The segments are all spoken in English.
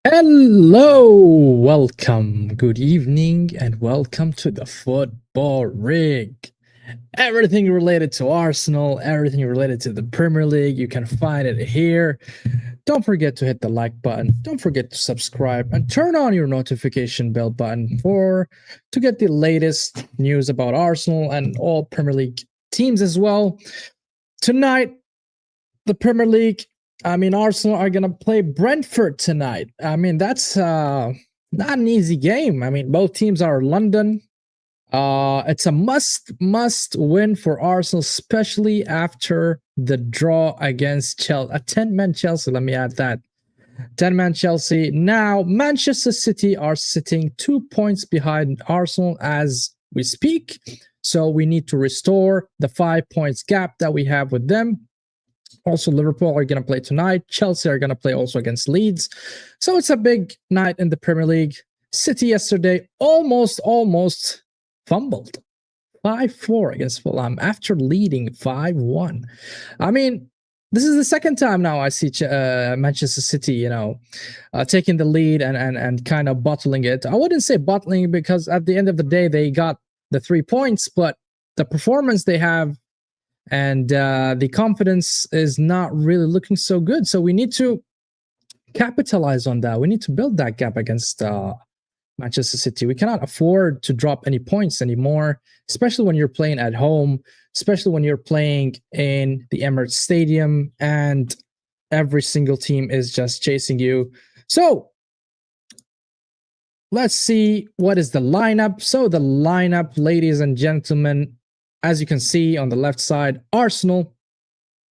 Hello, welcome, good evening, and welcome to the Football Rig. Everything related to Arsenal, everything related to the Premier League, you can find it here. Don't forget to hit the like button. Don't forget to subscribe and turn on your notification bell button to get the latest news about Arsenal and all Premier League teams as well. Tonight, the Premier League. Arsenal are going to play Brentford tonight. That's not an easy game. Both teams are London. It's a must win for Arsenal, especially after the draw against Chelsea. A 10-man Chelsea, let me add that. 10-man Chelsea. Now, Manchester City are sitting 2 points behind Arsenal as we speak. So we need to restore the 5 points gap that we have with them. Also, Liverpool are going to play tonight. Chelsea are going to play also against Leeds. So it's a big night in the Premier League. City yesterday almost fumbled. 5-4 against Fulham after leading 5-1. This is the second time now I see Manchester City, taking the lead and kind of bottling it. I wouldn't say bottling because at the end of the day, they got the 3 points, but the performance they have and the confidence is not really looking so good. So we need to capitalize on that. We need to build that gap against Manchester City. We cannot afford to drop any points anymore, especially when you're playing at home, especially when you're playing in the Emirates Stadium and every single team is just chasing you. So let's see what is the lineup. So the lineup, ladies and gentlemen, as you can see on the left side, Arsenal.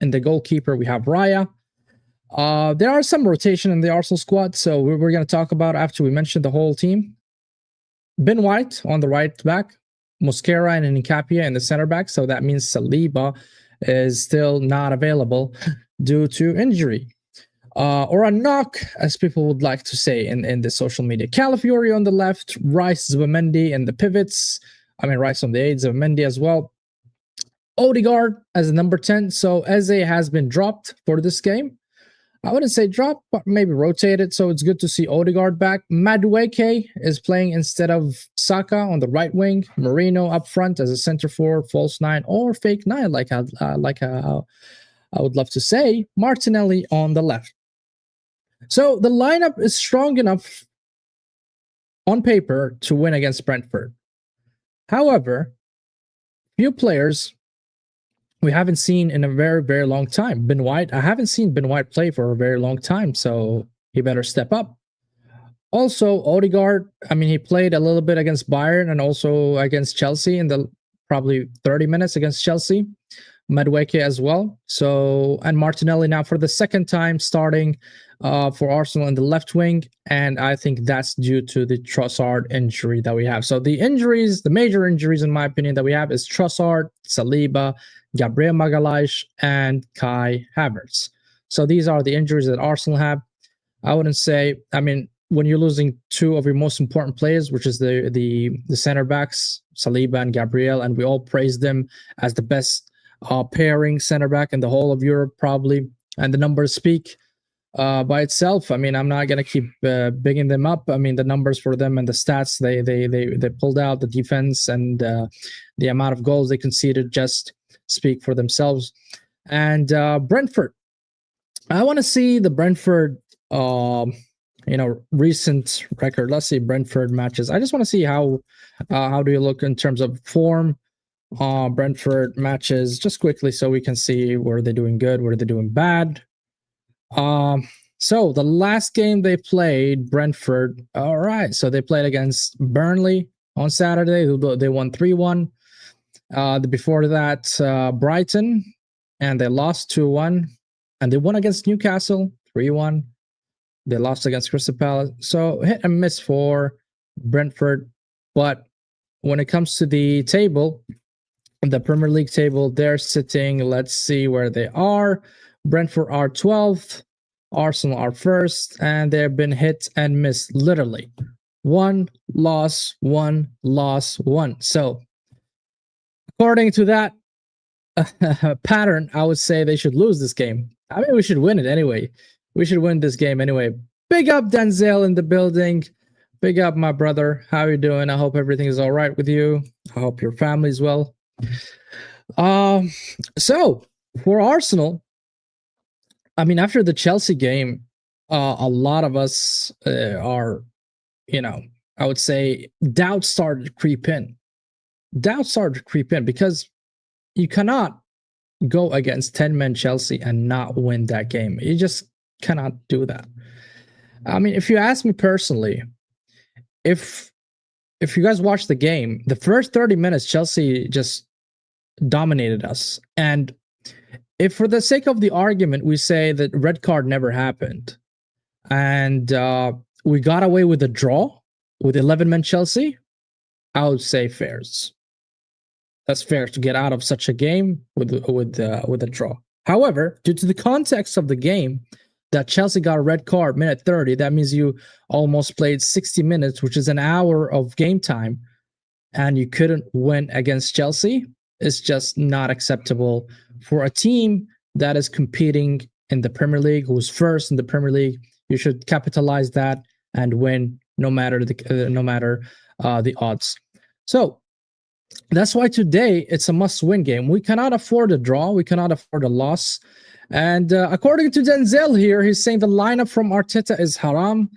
In the goalkeeper, we have Raya. There are some rotation in the Arsenal squad, so we're going to talk about after we mention the whole team. Ben White on the right back, Mosquera and Nkapia in the center back, so that means Saliba is still not available due to injury. Or a knock, as people would like to say in the social media. Calafiori on the left, Rice, Zubimendi in the pivots. Rice on the 8, Zubimendi as well. Odegaard as a number 10. So Eze has been dropped for this game. I wouldn't say dropped, but maybe rotated. So it's good to see Odegaard back. Madueke is playing instead of Saka on the right wing. Merino up front as a center forward, false 9 or fake 9, like I would love to say. Martinelli on the left. So the lineup is strong enough on paper to win against Brentford. However, few players we haven't seen in a very, very long time. Ben White, I haven't seen Ben White play for a very long time, so he better step up. Also, Odegaard, he played a little bit against Bayern and also against Chelsea in the probably 30 minutes against Chelsea. Madueke as well. So, and Martinelli now for the second time starting for Arsenal in the left wing. And I think that's due to the Trossard injury that we have. So the injuries, the major injuries in my opinion that we have is Trossard, Saliba, Gabriel Magalhaes, and Kai Havertz. So these are the injuries that Arsenal have. I wouldn't say, when you're losing two of your most important players, which is the center backs, Saliba and Gabriel, and we all praise them as the best pairing center back in the whole of Europe, probably. And the numbers speak by itself. I'm not gonna keep bigging them up. The numbers for them and the stats they pulled out, the defense and the amount of goals they conceded just speak for themselves. And Brentford, I want to see the Brentford recent record. Let's see Brentford matches. I just want to see how do you look in terms of form. Brentford matches just quickly so we can see where they're doing good, where they're doing bad. So the last game they played, Brentford, all right, so they played against Burnley on Saturday. They won 3-1. Before that, Brighton, and they lost 2-1. And they won against Newcastle 3-1. They lost against Crystal Palace. So hit and miss for Brentford. But when it comes to the table, the Premier League table, they're sitting, let's see where they are. Brentford are 12th, Arsenal are 1st, and they've been hit and miss, literally. One loss, one loss, one. So, according to that pattern, I would say they should lose this game. We should win it anyway. We should win this game anyway. Big up Denzel in the building. Big up my brother. How you doing? I hope everything is all right with you. I hope your family's well. So for Arsenal, I mean, after the Chelsea game, a lot of us are, I would say doubts started to creep in. Doubts started to creep in because you cannot go against 10-man Chelsea and not win that game. You just cannot do that. I mean, if you ask me personally, if you guys watch the game, the first 30 minutes, Chelsea just dominated us. And if for the sake of the argument, we say that red card never happened and we got away with a draw with 11-man Chelsea, I would say fairs. That's fair to get out of such a game with a draw. However, due to the context of the game, that Chelsea got a red card minute 30, that means you almost played 60 minutes, which is an hour of game time, and you couldn't win against Chelsea. It's just not acceptable for a team that is competing in the Premier League, who's first in the Premier League. You should capitalize that and win no matter the odds. So that's why today it's a must-win game. We cannot afford a draw. We cannot afford a loss. And according to Denzel here, he's saying the lineup from Arteta is haram.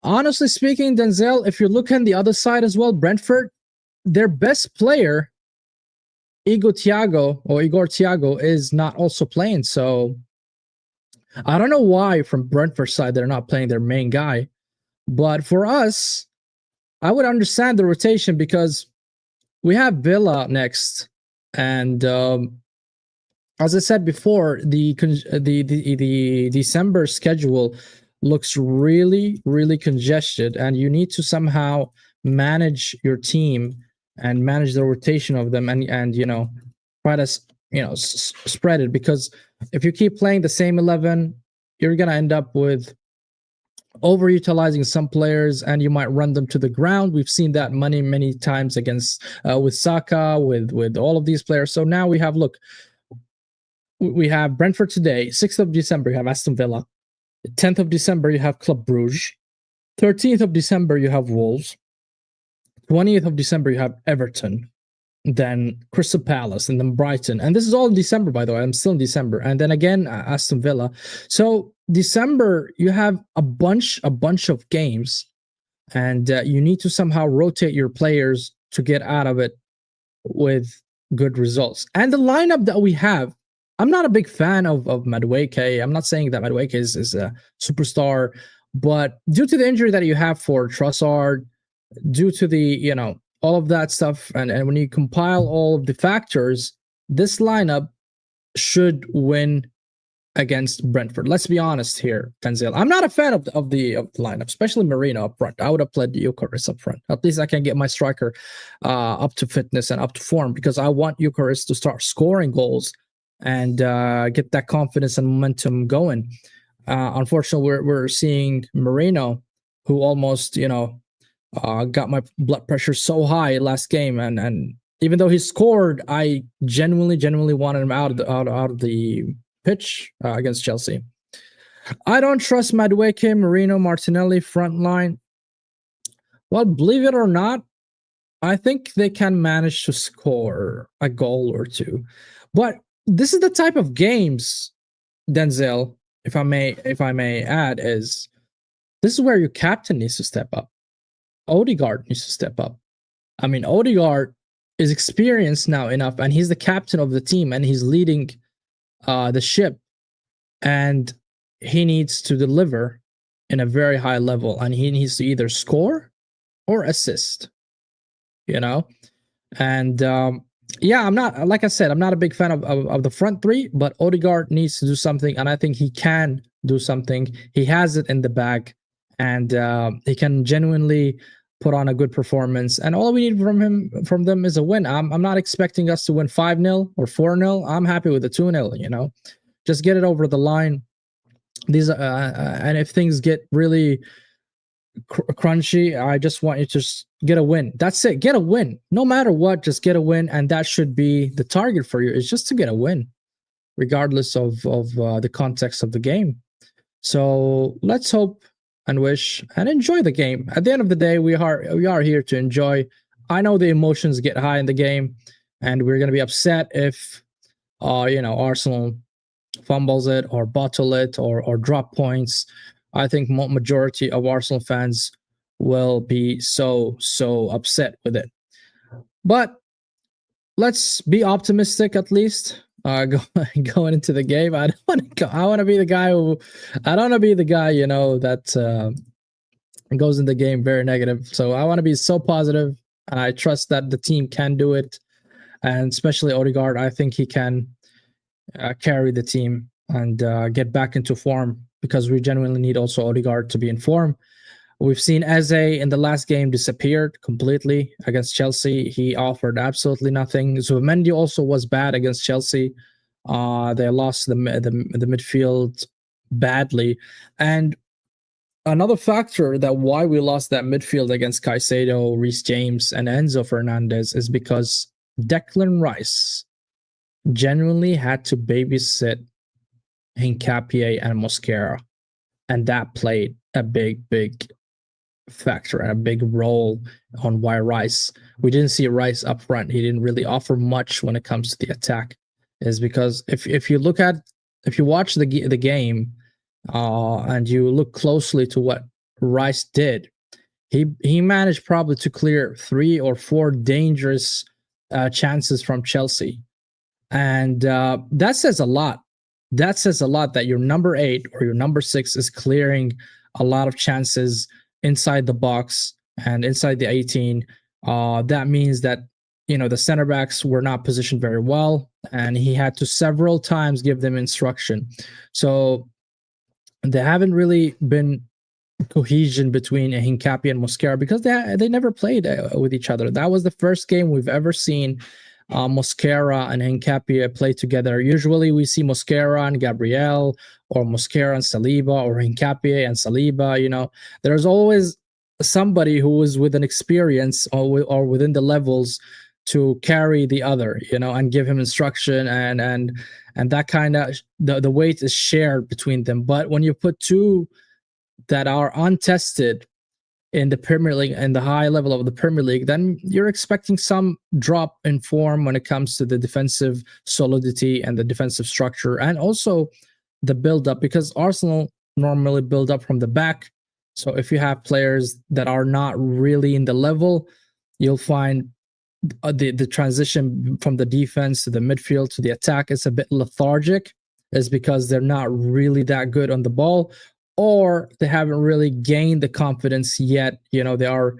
Honestly speaking, Denzel, if you look on the other side as well, Brentford, their best player, Igor Thiago, is not also playing. So I don't know why from Brentford side they're not playing their main guy. But for us, I would understand the rotation because we have Villa next, and as I said before, the December schedule looks really, really congested, and you need to somehow manage your team and manage the rotation of them, and try to spread it, because if you keep playing the same 11, you're gonna end up with overutilizing some players, and you might run them to the ground. We've seen that many times against with Saka, with all of these players. So now we have Brentford today. 6th of December, you have Aston Villa. 10th of December, you have Club Brugge. 13th of December, you have Wolves. 20th of December, you have Everton. Then Crystal Palace, and then Brighton. And this is all in December, by the way. I'm still in December. And then again, Aston Villa. So December, you have a bunch of games, and you need to somehow rotate your players to get out of it with good results. And the lineup that we have, I'm not a big fan of Madueke. I'm not saying that Madueke is a superstar, but due to the injury that you have for Trossard, due to the, all of that stuff, and when you compile all of the factors, this lineup should win against Brentford. Let's be honest here, Denzel. I'm not a fan of the lineup, especially Merino up front. I would have played Eucharist up front. At least I can get my striker up to fitness and up to form, because I want Eucharist to start scoring goals and get that confidence and momentum going. Unfortunately, we're seeing Merino, who almost, got my blood pressure so high last game, and even though he scored, I genuinely wanted him out of the pitch against Chelsea. I don't trust Madueke, Merino, Martinelli front line. Well, believe it or not, I think they can manage to score a goal or two. But this is the type of games, Denzel, if I may add, is this is where your captain needs to step up. Odegaard needs to step up. I mean, Odegaard is experienced now enough, and he's the captain of the team, and he's leading the ship, and he needs to deliver in a very high level, and he needs to either score or assist, and I'm not, like I said, I'm not a big fan of the front three, but Odegaard needs to do something, and I think he can do something. He has it in the bag, and he can genuinely put on a good performance, and all we need from them is a win. I'm not expecting us to win 5-0 or 4-0. I'm happy with the 2-0, just get it over the line. These and if things get really crunchy, I just want you to just get a win. That's it. Get a win. No matter what, just get a win, and that should be the target for you, is just to get a win, regardless of the context of the game. So let's hope and wish and enjoy the game. At the end of the day, we are here to enjoy. I know the emotions get high in the game, and we're going to be upset if Arsenal fumbles it or bottle it or drop points. I think majority of Arsenal fans will be so upset with it. But let's be optimistic at least. Going into the game, I want to be the guy who I don't want to be the guy that goes in the game very negative. So I want to be so positive, and I trust that the team can do it, and especially Odegaard. I think he can carry the team and get back into form, because we genuinely need also Odegaard to be in form. We've seen Eze in the last game disappeared completely against Chelsea. He offered absolutely nothing. Zubimendi also was bad against Chelsea. They lost the midfield badly. And another factor that why we lost that midfield against Caicedo, Reece James, and Enzo Fernandez is because Declan Rice genuinely had to babysit Hincapié and Mosquera. And that played a big factor and a big role on why we didn't see Rice up front. He didn't really offer much when it comes to the attack, is because if you watch the game and you look closely to what Rice did, he managed probably to clear 3 or 4 dangerous chances from Chelsea, and that says a lot. That says a lot that your number 8 or your number 6 is clearing a lot of chances inside the box and inside the 18. That means that the center backs were not positioned very well, and he had to several times give them instruction. So there haven't really been cohesion between Hincapié and Mosquera, because they never played with each other. That was the first game we've ever seen Mosquera and Hincapié play together. Usually we see Mosquera and Gabriel, or Mosquera and Saliba, or Hincapié and Saliba. There's always somebody who is with an experience or within the levels to carry the other, and give him instruction, and that kind of the weight is shared between them. But when you put two that are untested in the Premier League and the high level of the Premier League, then you're expecting some drop in form when it comes to the defensive solidity and the defensive structure, and also the build-up, because Arsenal normally build up from the back. So if you have players that are not really in the level, you'll find the transition from the defense to the midfield to the attack is a bit lethargic, is because they're not really that good on the ball, or they haven't really gained the confidence yet. They are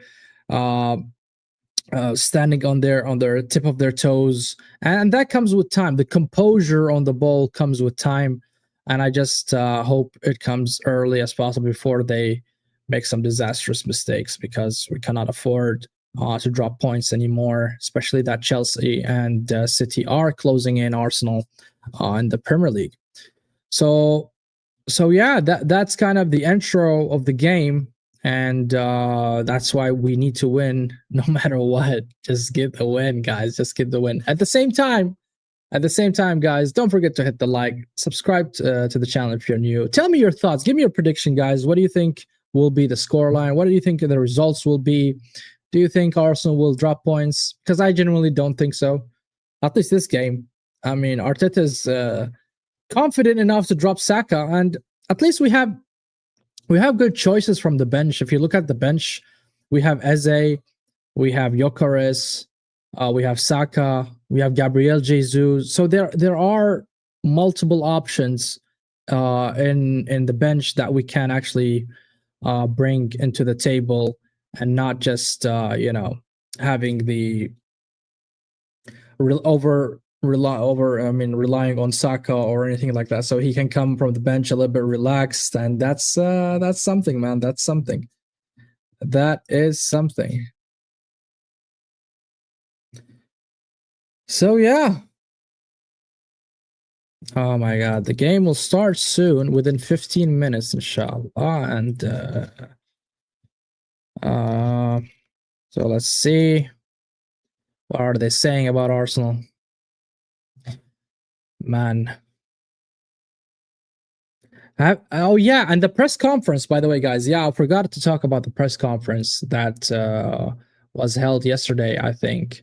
standing on their tip of their toes, and that comes with time. The composure on the ball comes with time, and I just hope it comes early as possible before they make some disastrous mistakes, because we cannot afford to drop points anymore, especially that Chelsea and City are closing in Arsenal in the Premier League. So yeah, that's kind of the intro of the game, and that's why we need to win no matter what. Just get the win, guys. Just get the win. At the same time, guys, don't forget to hit the like, subscribe to the channel if you're new. Tell me your thoughts. Give me your prediction, guys. What do you think will be the scoreline? What do you think the results will be? Do you think Arsenal will drop points? Because I genuinely don't think so. At least this game. I mean, Arteta's confident enough to drop Saka, and at least we have good choices from the bench. If you look at the bench, we have Eze, we have Gyökeres, we have Saka, we have Gabriel Jesus. So there are multiple options in the bench that we can actually bring into the table, and not just having the relying on Saka or anything like that. So he can come from the bench a little bit relaxed, and that's something, man. That's something. That is something. So yeah. Oh my god, the game will start soon, within 15 minutes, inshallah. And so let's see. What are they saying about Arsenal? Man. Oh yeah, and the press conference, by the way, guys. Yeah, I forgot to talk about the press conference that was held yesterday. I think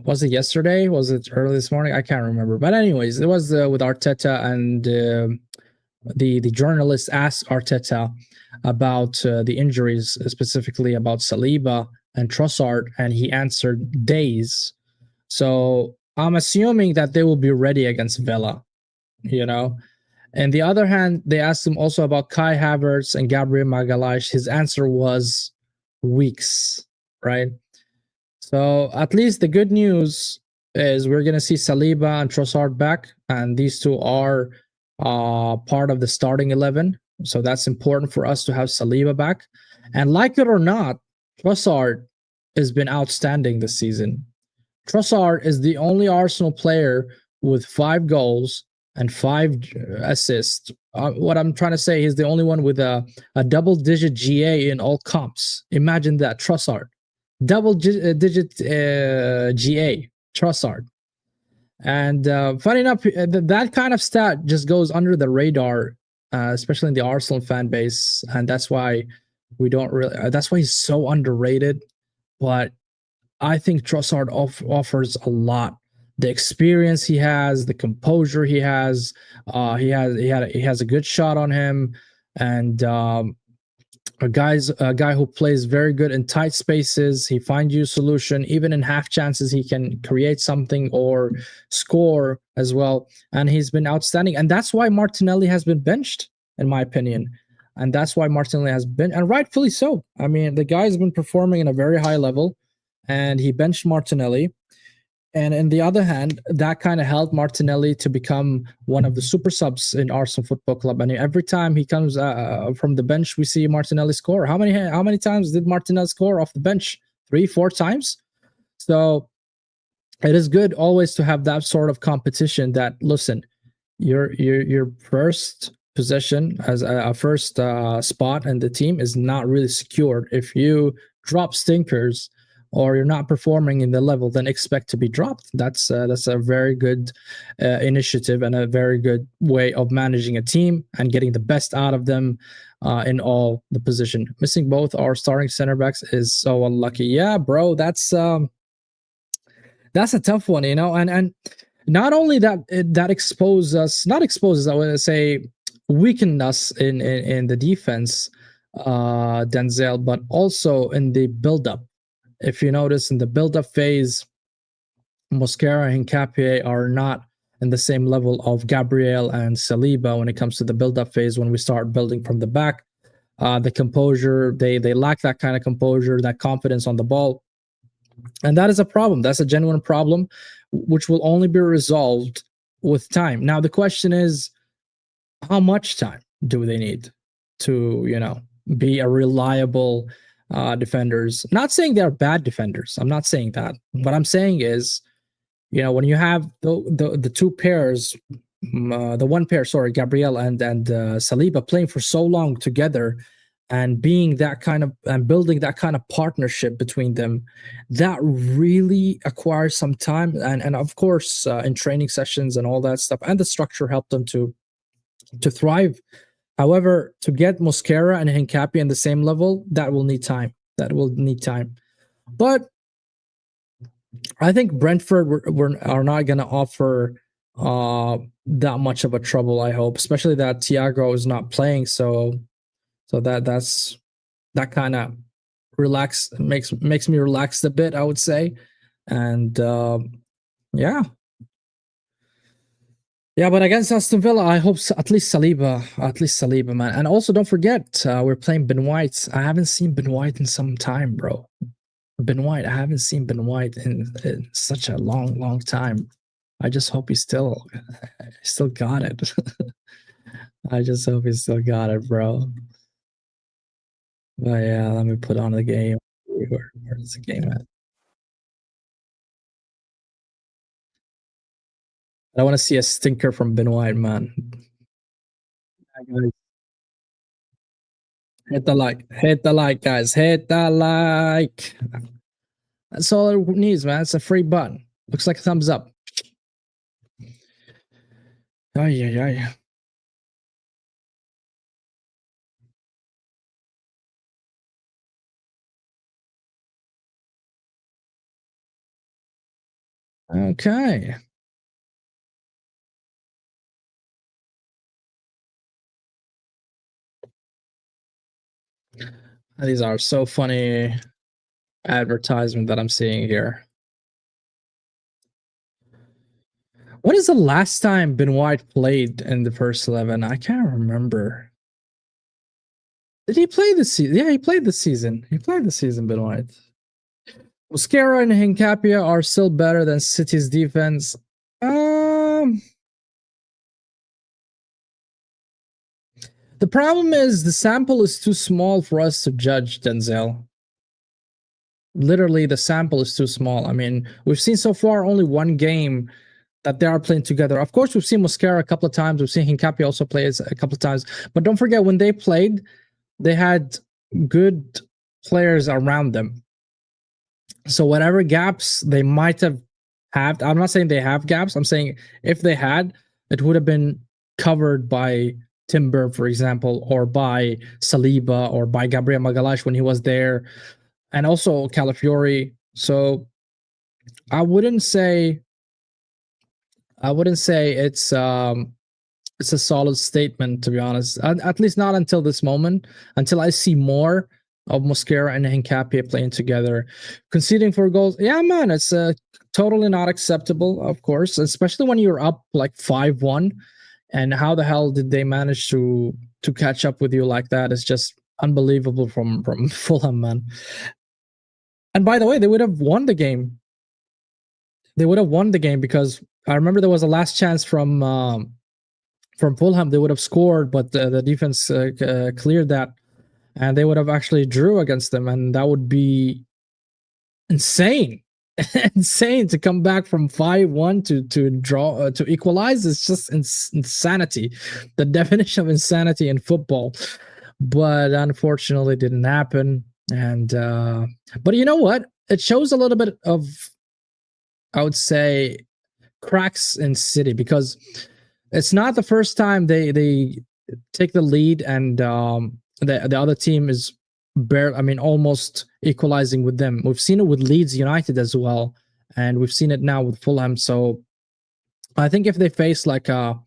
was it yesterday? Was it early this morning? I can't remember. But anyways, it was with Arteta, and the journalist asked Arteta about the injuries, specifically about Saliba and Trossard, and he answered days. So I'm assuming that they will be ready against Villa. You know, and the other hand, they asked him also about Kai Havertz and Gabriel Magalhaes. His answer was weeks, right? So at least the good news is we're going to see Saliba and Trossard back, and these two are part of the starting 11. So that's important for us to have Saliba back. And like it or not, Trossard has been outstanding this season. Trossard is the only Arsenal player with 5 goals and 5 assists. What I'm trying to say, he's the only one with a double-digit GA in all comps. Imagine that, Trossard. Double-digit GA, Trossard. And funny enough, that kind of stat just goes under the radar, especially in the Arsenal fan base. And that's why we don't really, that's why he's so underrated. But I think Trossard offers a lot. The experience he has, the composure he has, he has a good shot on him, and a guy who plays very good in tight spaces. He finds you a solution, even in half chances. He can create something or score as well, and he's been outstanding. And that's why Martinelli has been benched, in my opinion. And that's why Martinelli has been, and rightfully so. I mean, the guy's been performing in a very high level, and he benched Martinelli. And in the other hand, that kind of helped Martinelli to become one of the super subs in Arsenal Football Club. And every time he comes from the bench, we see Martinelli score. How many times did Martinelli score off the bench? 3, 4 times. So it is good always to have that sort of competition. That, listen, your first position as a first spot in the team is not really secured. If you drop stinkers or you're not performing in the level, then expect to be dropped. That's a very good initiative and a very good way of managing a team and getting the best out of them in all the position. Missing both our starting center backs is so unlucky. Yeah, bro, that's a tough one, you know. And not only that, that not exposes, I would say, weakened us in the defense, Denzel, but also in the build-up. If you notice, in the build-up phase, Mosquera and Hincapié are not in the same level of Gabriel and Saliba when it comes to the build-up phase. When we start building from the back, the composure, they lack that kind of composure, that confidence on the ball. And that is a problem. That's a genuine problem, which will only be resolved with time. Now, the question is, how much time do they need to, be a reliable defenders? Not saying they're bad defenders. I'm not saying that. What I'm saying is, when you have the two pairs, the one pair, sorry, Gabriel and Saliba playing for so long together, and being that kind of and building that kind of partnership between them, that really acquires some time. And of course, in training sessions and all that stuff, and the structure helped them to thrive. However, to get Mosquera and Hincapié on the same level, that will need time. But I think Brentford are not going to offer that much of a trouble, I hope, especially that Thiago is not playing. So that kind of makes me relaxed a bit, I would say. And yeah. Yeah, but against Aston Villa, I hope at least Saliba, man. And also, don't forget, we're playing Ben White. I haven't seen Ben White in some time, bro. I haven't seen Ben White in such a long time. I just hope he still got it. I just hope he still got it, bro. But yeah, let me put on the game. Where's the game at? I want to see a stinker from Ben White, man. Hit the like, guys. Hit the like. That's all it needs, man. It's a free button. Looks like a thumbs up. Oh yeah. Okay. These are so funny advertisement that I'm seeing here. When is the last time Ben White played in the first 11? I can't remember. Did he play this season? Yeah, he played this season. He played this season, Ben White. Mosquera and Hincapia are still better than City's defense. The problem is the sample is too small for us to judge, Denzel. Literally, the sample is too small. I mean, we've seen so far only one game that they are playing together. Of course, we've seen Mosquera a couple of times. We've seen Hincapie also play a couple of times. But don't forget, when they played, they had good players around them. So whatever gaps they might have had, I'm not saying they have gaps. I'm saying if they had, it would have been covered by Timber, for example, or by Saliba, or by Gabriel Magalhaes when he was there, and also Calafiori. So I wouldn't say it's a solid statement, to be honest. At least not until this moment, until I see more of Mosquera and Hincapie playing together. Conceding 4 goals, yeah, man, it's totally not acceptable, of course, especially when you're up like 5-1. And how the hell did they manage to catch up with you like that? It's just unbelievable from Fulham, man. And by the way, they would have won the game. They would have won the game because I remember there was a last chance from Fulham. They would have scored, but the defense cleared that, and they would have actually drew against them, and that would be insane. Insane to come back from 5-1 to draw to equalize. It's just insanity, the definition of insanity in football. But unfortunately, it didn't happen. And but you know what? It shows a little bit of, I would say, cracks in City, because it's not the first time they take the lead and the other team is almost equalizing with them. We've seen it with Leeds United as well, and we've seen it now with Fulham. So I think if they face like a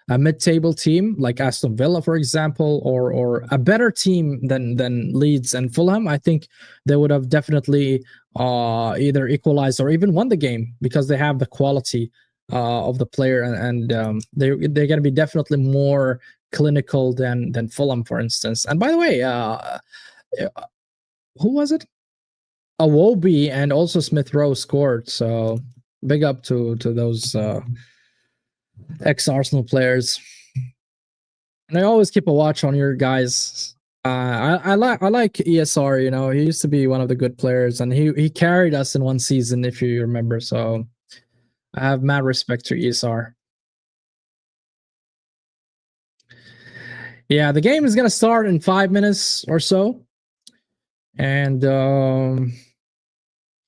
mid-table team like Aston Villa, for example, or a better team than Leeds and Fulham, I think they would have definitely either equalized or even won the game, because they have the quality of the player, and they're going to be definitely more clinical than Fulham, for instance. And by the way, who was it? Awobi and also Smith Rowe scored. So big up to those ex-Arsenal players. And I always keep a watch on your guys. I like ESR. You know, he used to be one of the good players, and he carried us in one season, if you remember. So I have mad respect to ESR. Yeah, the game is gonna start in 5 minutes or so, and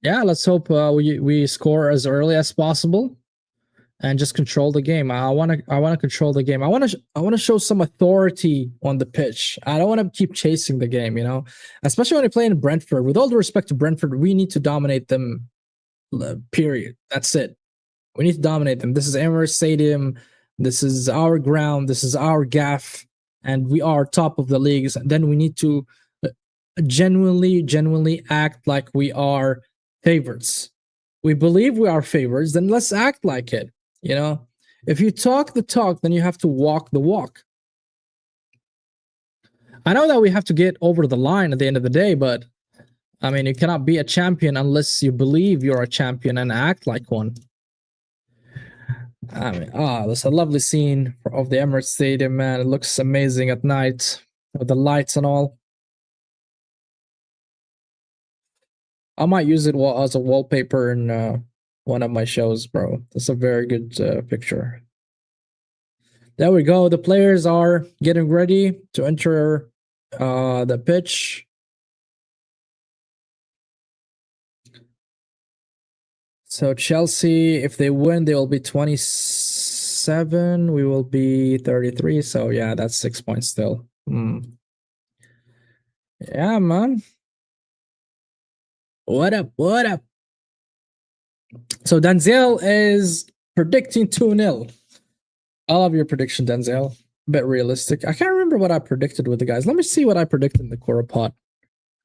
yeah, let's hope we score as early as possible and just control the game. I want to control the game. I want to show some authority on the pitch. I don't want to keep chasing the game, you know, especially when you play in Brentford. With all due respect to Brentford, we need to dominate them. Period. That's it. We need to dominate them. This is Emirates Stadium. This is our ground. This is our gaff, and we are top of the leagues. Then we need to genuinely act like we are favorites. We believe we are favorites. Then let's act like it. You know, if you talk the talk, then you have to walk the walk. I know that we have to get over the line at the end of the day, but I mean, you cannot be a champion unless you believe you're a champion and act like one. I mean, that's a lovely scene of the Emirates Stadium, man. It looks amazing at night with the lights and all. I might use it as a wallpaper in one of my shows, bro. That's a very good picture. There we go. The players are getting ready to enter the pitch. So Chelsea, if they win, they will be 27. We will be 33. So yeah, that's 6 points still. Yeah, man. What up? What up? So Denzel is predicting 2-0. I love your prediction, Denzel. A bit realistic. I can't remember what I predicted with the guys. Let me see what I predicted in the Quora pot.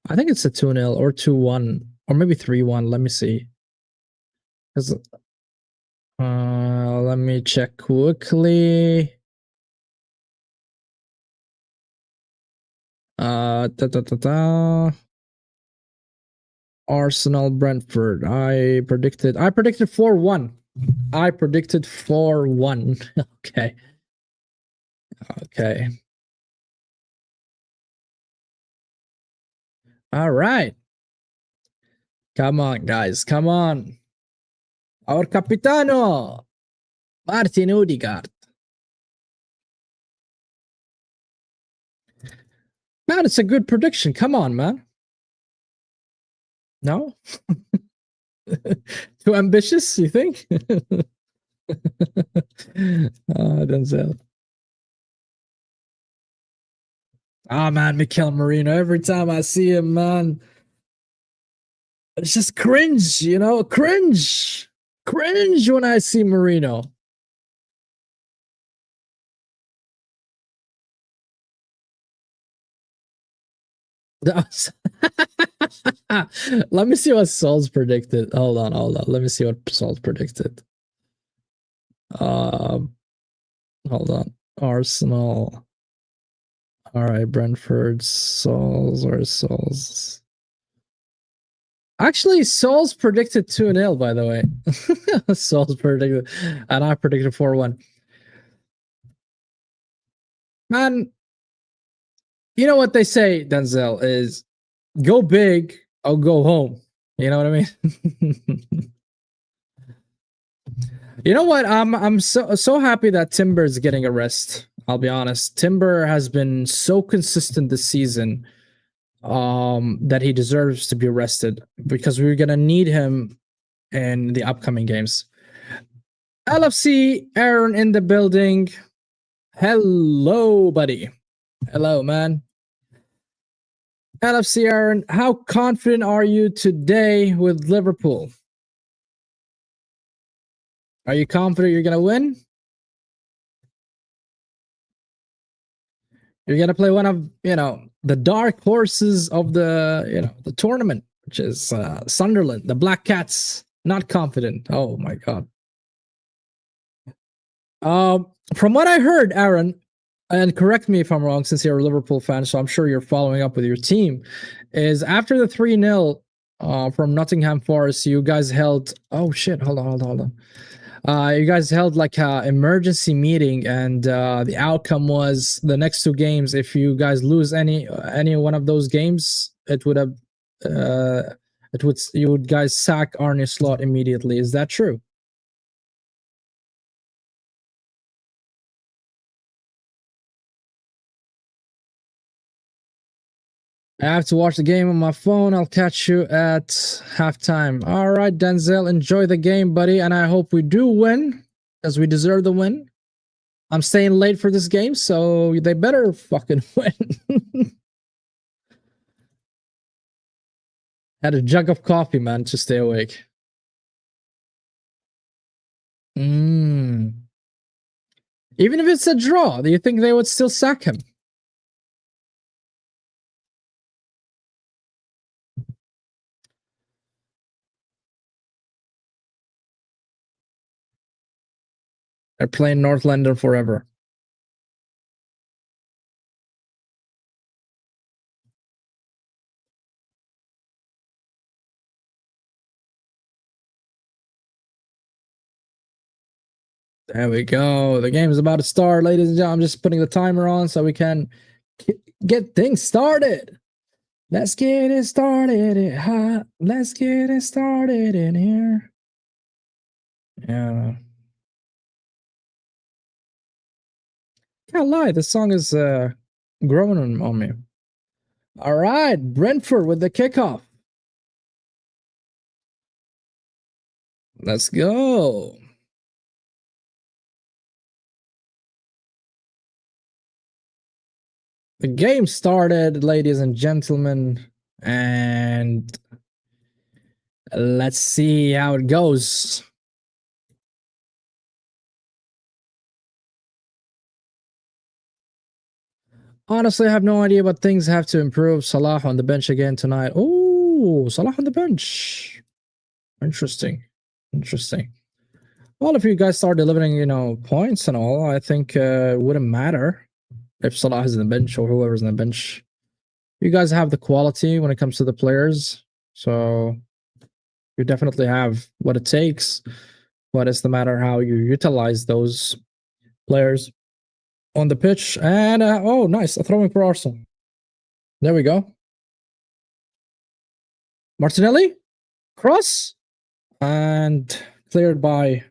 I think it's a 2-0 or 2-1 or maybe 3-1. Let me see. Let me check quickly. Da, da, da, da. Arsenal Brentford. I predicted 4-1. I predicted 4-1. Okay. Okay. All right. Come on, guys. Come on. Our Capitano, Martin Odegaard. Man, it's a good prediction. Come on, man. No? Too ambitious, you think? Denzel. Oh, man, Mikel Merino. Every time I see him, man, it's just cringe, you know? Cringe. Cringe when I see Merino. Let me see what Saul's predicted. Hold on. Let me see what Saul's predicted. Hold on. Arsenal. All right, Brentford. Saul's? Actually, Saul's predicted 2-0, by the way. Saul's predicted, and I predicted 4-1. Man, you know what they say, Denzel, is go big or go home. You know what I mean? You know what? I'm so happy that Timber's getting a rest. I'll be honest. Timber has been so consistent this season that he deserves to be rested because we're gonna need him in the upcoming games. LFC Aaron in the building. Hello, buddy. Hello, man. LFC Aaron, how confident are you today with Liverpool? Are you confident you're gonna win? You're gonna play one of the dark horses of the tournament, which is Sunderland, the Black Cats. Not confident. Oh my god. From what I heard, Aaron, and correct me if I'm wrong, since you're a Liverpool fan, so I'm sure you're following up with your team. Is after the 3-0 from Nottingham Forest, you guys held. Oh shit! Hold on. You guys held like a emergency meeting, and the outcome was the next two games. If you guys lose any one of those games, it would have you would guys sack Arne Slot immediately. Is that true? I have to watch the game on my phone. I'll catch you at halftime. All right, Denzel, enjoy the game, buddy, and I hope we do win because we deserve the win. I'm staying late for this game, so they better fucking win. Had a jug of coffee, man, to stay awake. Even if it's a draw, do you think they would still sack him? They're playing North London forever. There we go. The game is about to start, ladies and gentlemen. I'm just putting the timer on so we can get things started. Let's get it started. Let's get it started in here. Yeah. Can't lie, this song is growing on me. All right, Brentford with the kickoff. Let's go. The game started, ladies and gentlemen, and Let's see how it goes. Honestly, I have no idea, but things have to improve. Salah on the bench again tonight. Oh, Salah on the bench. Interesting. Interesting. Well, if you guys start delivering, points and all, I think it wouldn't matter if Salah is in the bench or whoever's in the bench. You guys have the quality when it comes to the players, so you definitely have what it takes. But it's the matter how you utilize those players on the pitch. And oh, nice, a throwing for Arsenal. There we go. Martinelli, cross, and cleared by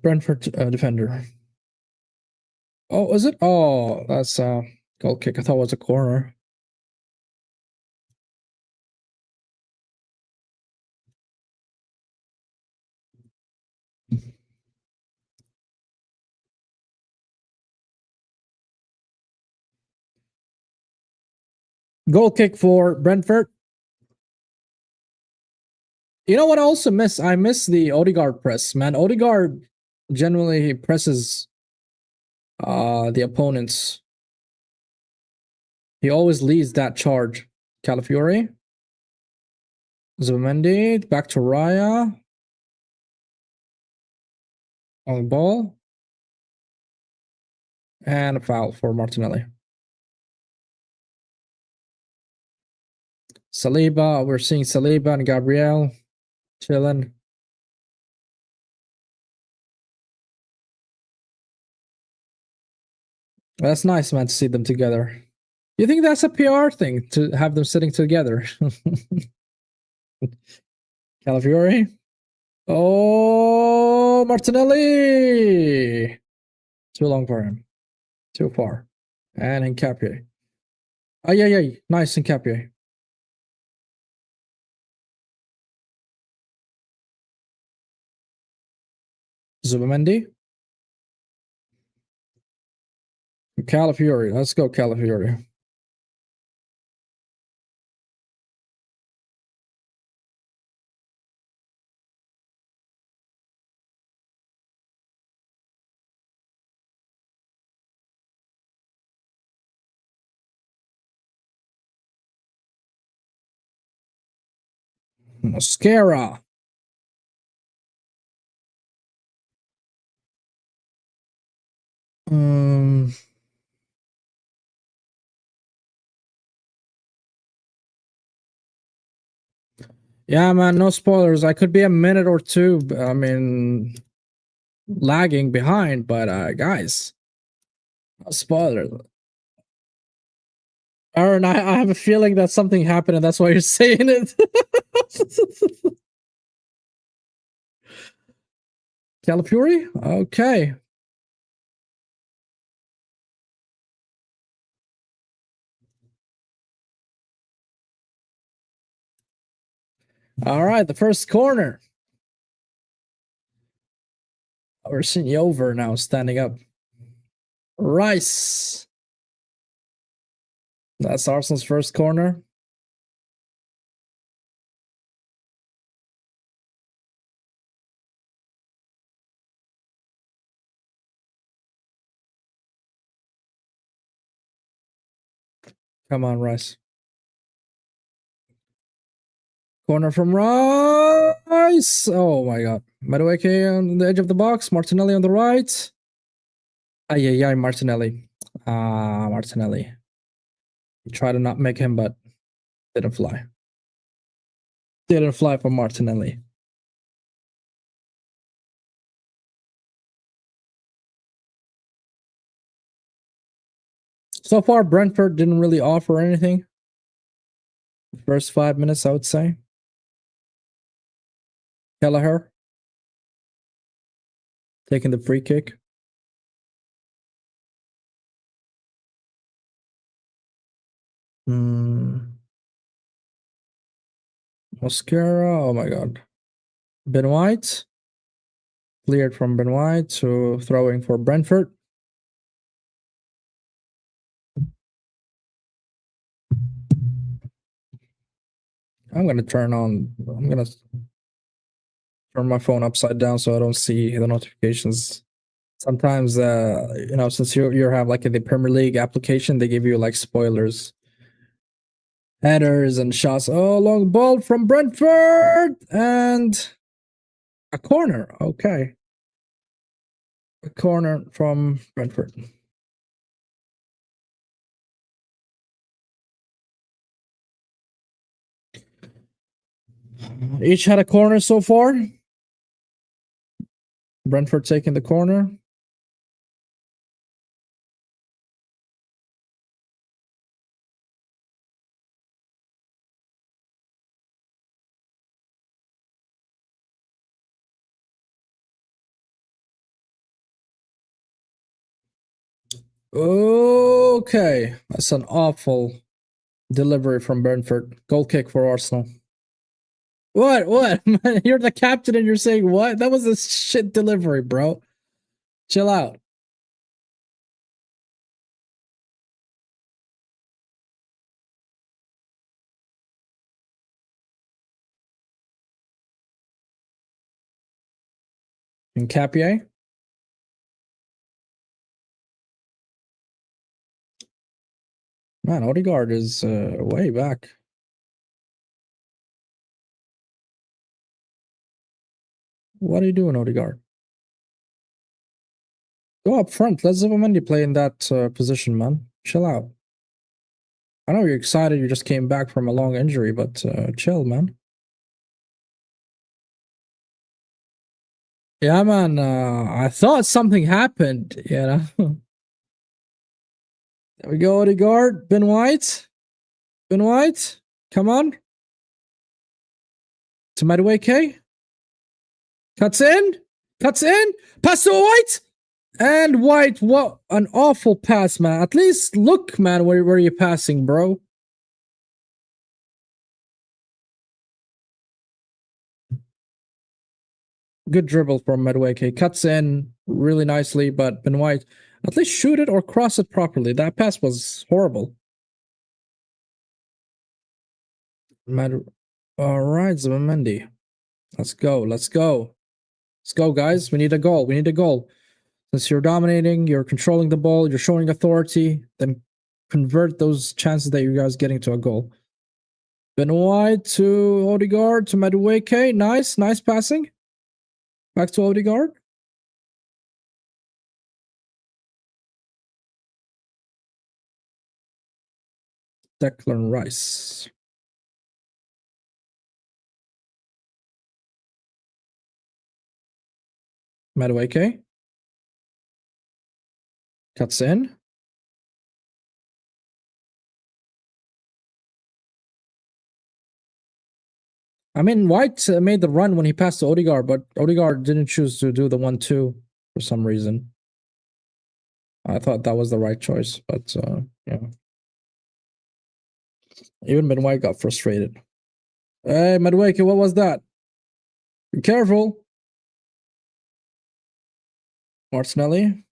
Brentford defender. Oh, is it? Oh, that's a goal kick. I thought it was a corner. Goal kick for Brentford. You know what I also miss? I miss the Odegaard press, man. Odegaard generally presses the opponents. He always leads that charge. Calafiori. Zubimendi. Back to Raya. On the ball. And a foul for Martinelli. Saliba. We're seeing Saliba and Gabriel chilling. That's nice, man, to see them together. You think that's a PR thing to have them sitting together? Calafiori. Oh, Martinelli. Too long for him. Too far. And Nkapie. Oh, yeah. Nice Nkapie. Zubimendi. Calafiori. Let's go, Calafiori. Mascara. Yeah, man, no spoilers. I could be a minute or two, I mean, lagging behind, but guys, no spoilers. Aaron, I have a feeling that something happened and that's why you're saying it. Calafiori? Okay. All right, the first corner. We're seeing over now standing up. Rice. That's Arsenal's first corner. Come on, Rice. Corner from Rice. Oh my god. Madueke on the edge of the box. Martinelli on the right. Ay, Martinelli. Martinelli. You try to not make him, but didn't fly. Didn't fly for Martinelli. So far, Brentford didn't really offer anything. The first 5 minutes, I would say. Kelleher taking the free kick. Mascara. Oh my god. Ben White. Cleared from Ben White to throwing for Brentford. I'm gonna turn my phone upside down so I don't see the notifications. Sometimes, since you have like the Premier League application, they give you like spoilers, headers, and shots. Oh, long ball from Brentford and a corner. Okay, a corner from Brentford. Each had a corner so far. Brentford taking the corner. Okay, that's an awful delivery from Brentford. Goal kick for Arsenal. What? What? You're the captain and you're saying what? That was a shit delivery, bro. Chill out. And Capier? Man, Odegaard is way back. What are you doing, Odegaard? Go up front. Let Zubimendi play in that position, man. Chill out. I know you're excited. You just came back from a long injury, but chill, man. Yeah, man. I thought something happened. There we go, Odegaard. Ben White. Ben White. Come on. To Madueke. Cuts in. Cuts in. Pass to White. And White, what an awful pass, man. At least look, man, where you're passing, bro. Good dribble from Madueke. Cuts in really nicely, but Ben White, at least shoot it or cross it properly. That pass was horrible. All right, Zubimendi. Let's go. Let's go. Let's go, guys. We need a goal. We need a goal. Since you're dominating, you're controlling the ball, you're showing authority, then convert those chances that you guys getting to a goal. Ben White to Odegaard to Madueke. Nice. Nice passing. Back to Odegaard. Declan Rice. Madueke. Cuts in. I mean, White made the run when he passed to Odegaard, but Odegaard didn't choose to do the 1-2 for some reason. I thought that was the right choice, but yeah. Even Ben White got frustrated. Hey, Madueke, what was that? Be careful. Martinelli.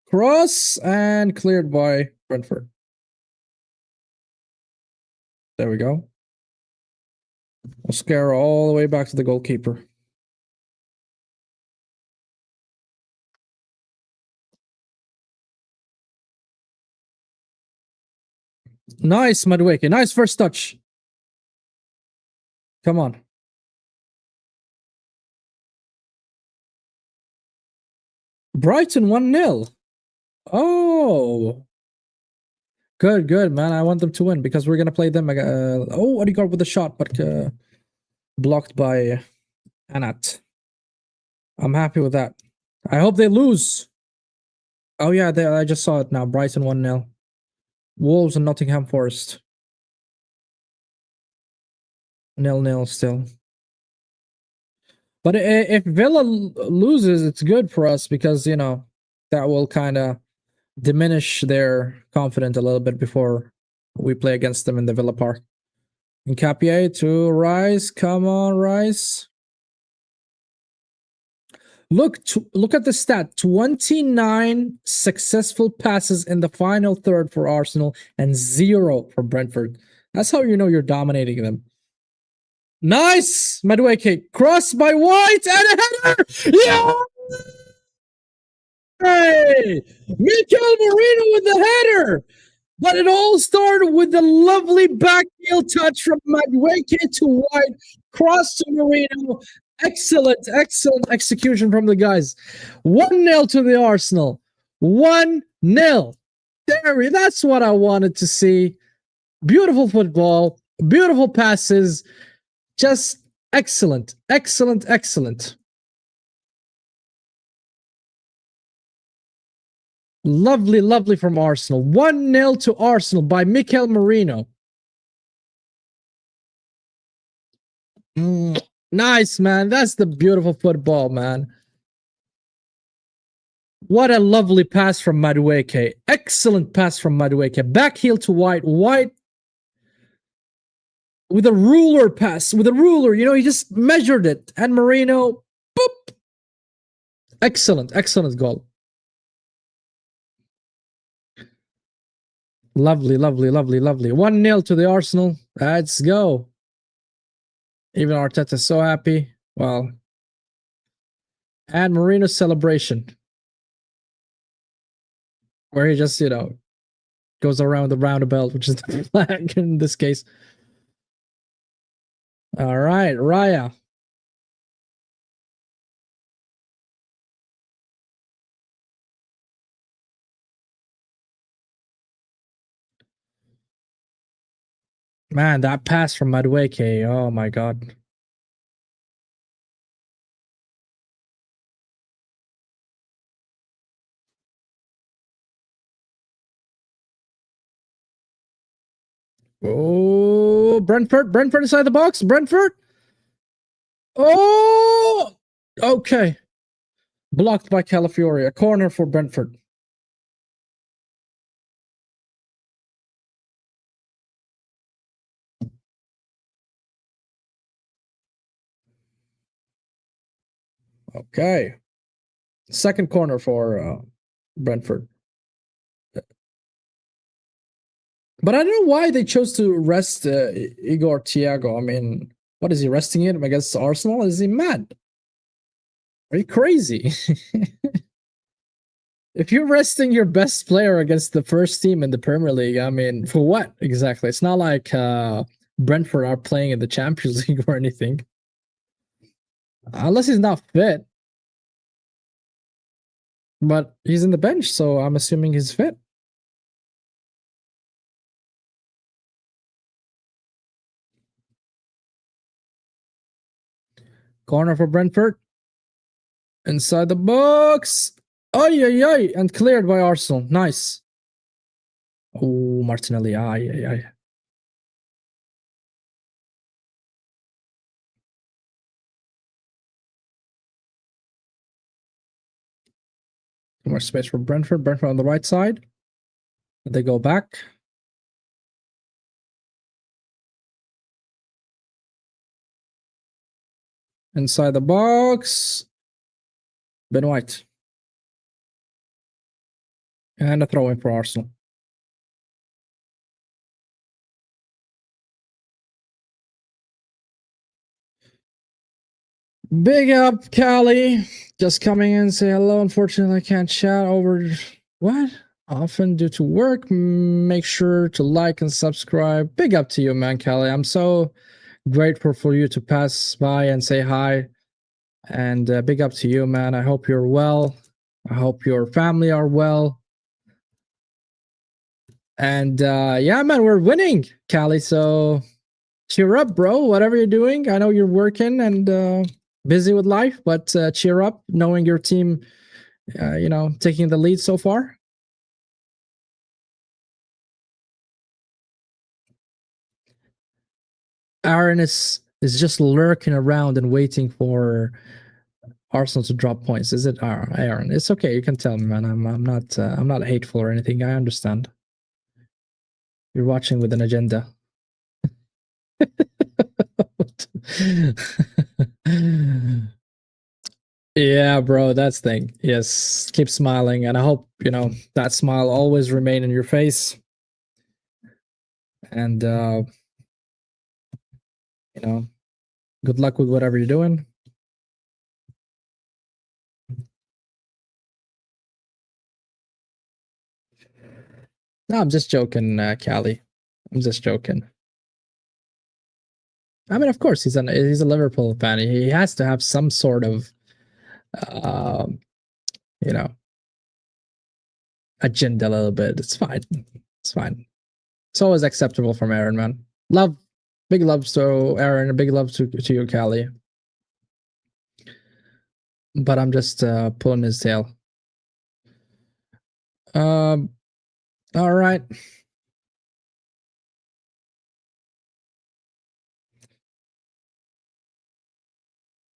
Cross and cleared by Brentford. There we go. We'll scare all the way back to the goalkeeper. Nice, Madueke. Nice first touch. Come on. Brighton 1-0. Oh. Good, good, man. I want them to win because we're going to play them. Oh, Odegaard with a shot, but blocked by Anat. I'm happy with that. I hope they lose. Oh, yeah, I just saw it now. Brighton 1-0. Wolves and Nottingham Forest. 0-0 still. But if Villa loses, it's good for us because, that will kind of diminish their confidence a little bit before we play against them in the Villa Park. And Capier to Rice. Come on, Rice. Look at the stat: 29 successful passes in the final third for Arsenal and 0 for Brentford. That's how you know you're dominating them. Nice, Madueke, cross by White and a header. Yeah. Hey, Mikel Merino with the header. But it all started with the lovely back heel touch from Madueke to White, cross to Merino. Excellent execution from the guys. 1-0 to the Arsenal. 1-0. There, that's what I wanted to see. Beautiful football, beautiful passes. Just excellent. Lovely from Arsenal. 1-0 to Arsenal by Mikel Merino. Nice, man. That's the beautiful football, man. What a lovely pass from Madueke. Excellent pass from Madueke. Back heel to White. White with a ruler pass. With a ruler, he just measured it. And Merino, boop. Excellent goal. Lovely. 1-0 to the Arsenal. Let's go. Even Arteta so happy. Well, and Merino's celebration, where he just, goes around the roundabout, which is the flag in this case. All right, Raya. Man, that pass from Madueke. Oh my god. Oh, Brentford inside the box. Brentford. Oh, okay. Blocked by Calafiori. A corner for Brentford. Okay. Second corner for Brentford. But I don't know why they chose to rest Igor Thiago. I mean, what is he resting him against Arsenal? Is he mad? Are you crazy? If you're resting your best player against the first team in the Premier League, I mean, for what exactly? It's not like Brentford are playing in the Champions League or anything. Unless he's not fit. But he's in the bench, so I'm assuming he's fit. Corner for Brentford. Inside the box. Ay. And cleared by Arsenal. Nice. Oh, Martinelli. Ay. More space for Brentford. Brentford on the right side. They go back. Inside the box. Ben White. And a throw in for Arsenal. Big up, Callie. Just coming in, say hello. Unfortunately, I can't chat over what? Often due to work. Make sure to like and subscribe. Big up to you, man, Callie. I'm so grateful for you to pass by and say hi. And big up to you, man. I hope you're well. I hope your family are well. And yeah, man, we're winning, Callie. So cheer up, bro. Whatever you're doing. I know you're working and busy with life, but cheer up knowing your team, taking the lead so far. Aaron is just lurking around and waiting for Arsenal to drop points. Is it Aaron? It's okay. You can tell me, man. I'm not hateful or anything. I understand. You're watching with an agenda. Yeah, bro, that's the thing. Yes, keep smiling, and I hope that smile always remain in your face. And you know, good luck with whatever you're doing. No, I'm just joking, Callie. I'm just joking. I mean, of course, he's a Liverpool fan. He has to have some sort of, um, you know, agenda a little bit. It's fine. It's fine. It's always acceptable from Aaron, man. Love, big love to Aaron, a big love to you, Callie. But I'm just pulling his tail. All right.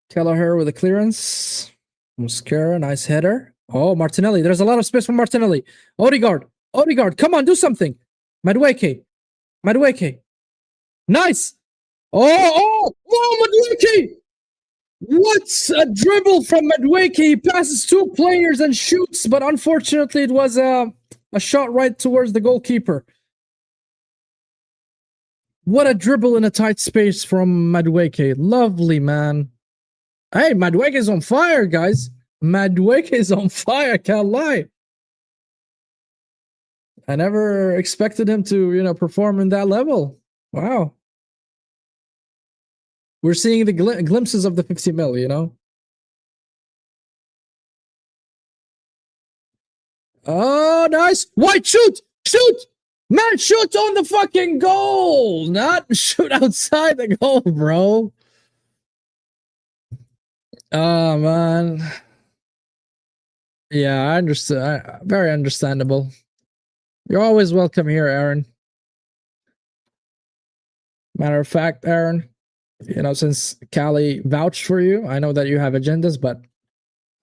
Kelleher with a clearance. Muscara, nice header. Oh, Martinelli. There's a lot of space for Martinelli. Odegaard. Odegaard, come on, do something. Madueke. Madueke. Nice. Oh, Madueke. What's a dribble from Madueke? He passes two players and shoots, but unfortunately it was a shot right towards the goalkeeper. What a dribble in a tight space from Madueke. Lovely, man. Hey, Madueke is on fire, guys. Madueke is on fire, can't lie. I never expected him to, perform in that level. Wow. We're seeing the glimpses of the 50 mil. Oh, nice. White, shoot! Shoot! Man, shoot on the fucking goal! Not shoot outside the goal, bro. Oh, man. Yeah, I understand. Very understandable. You're always welcome here, Aaron. Matter of fact, Aaron, since Callie vouched for you, I know that you have agendas, but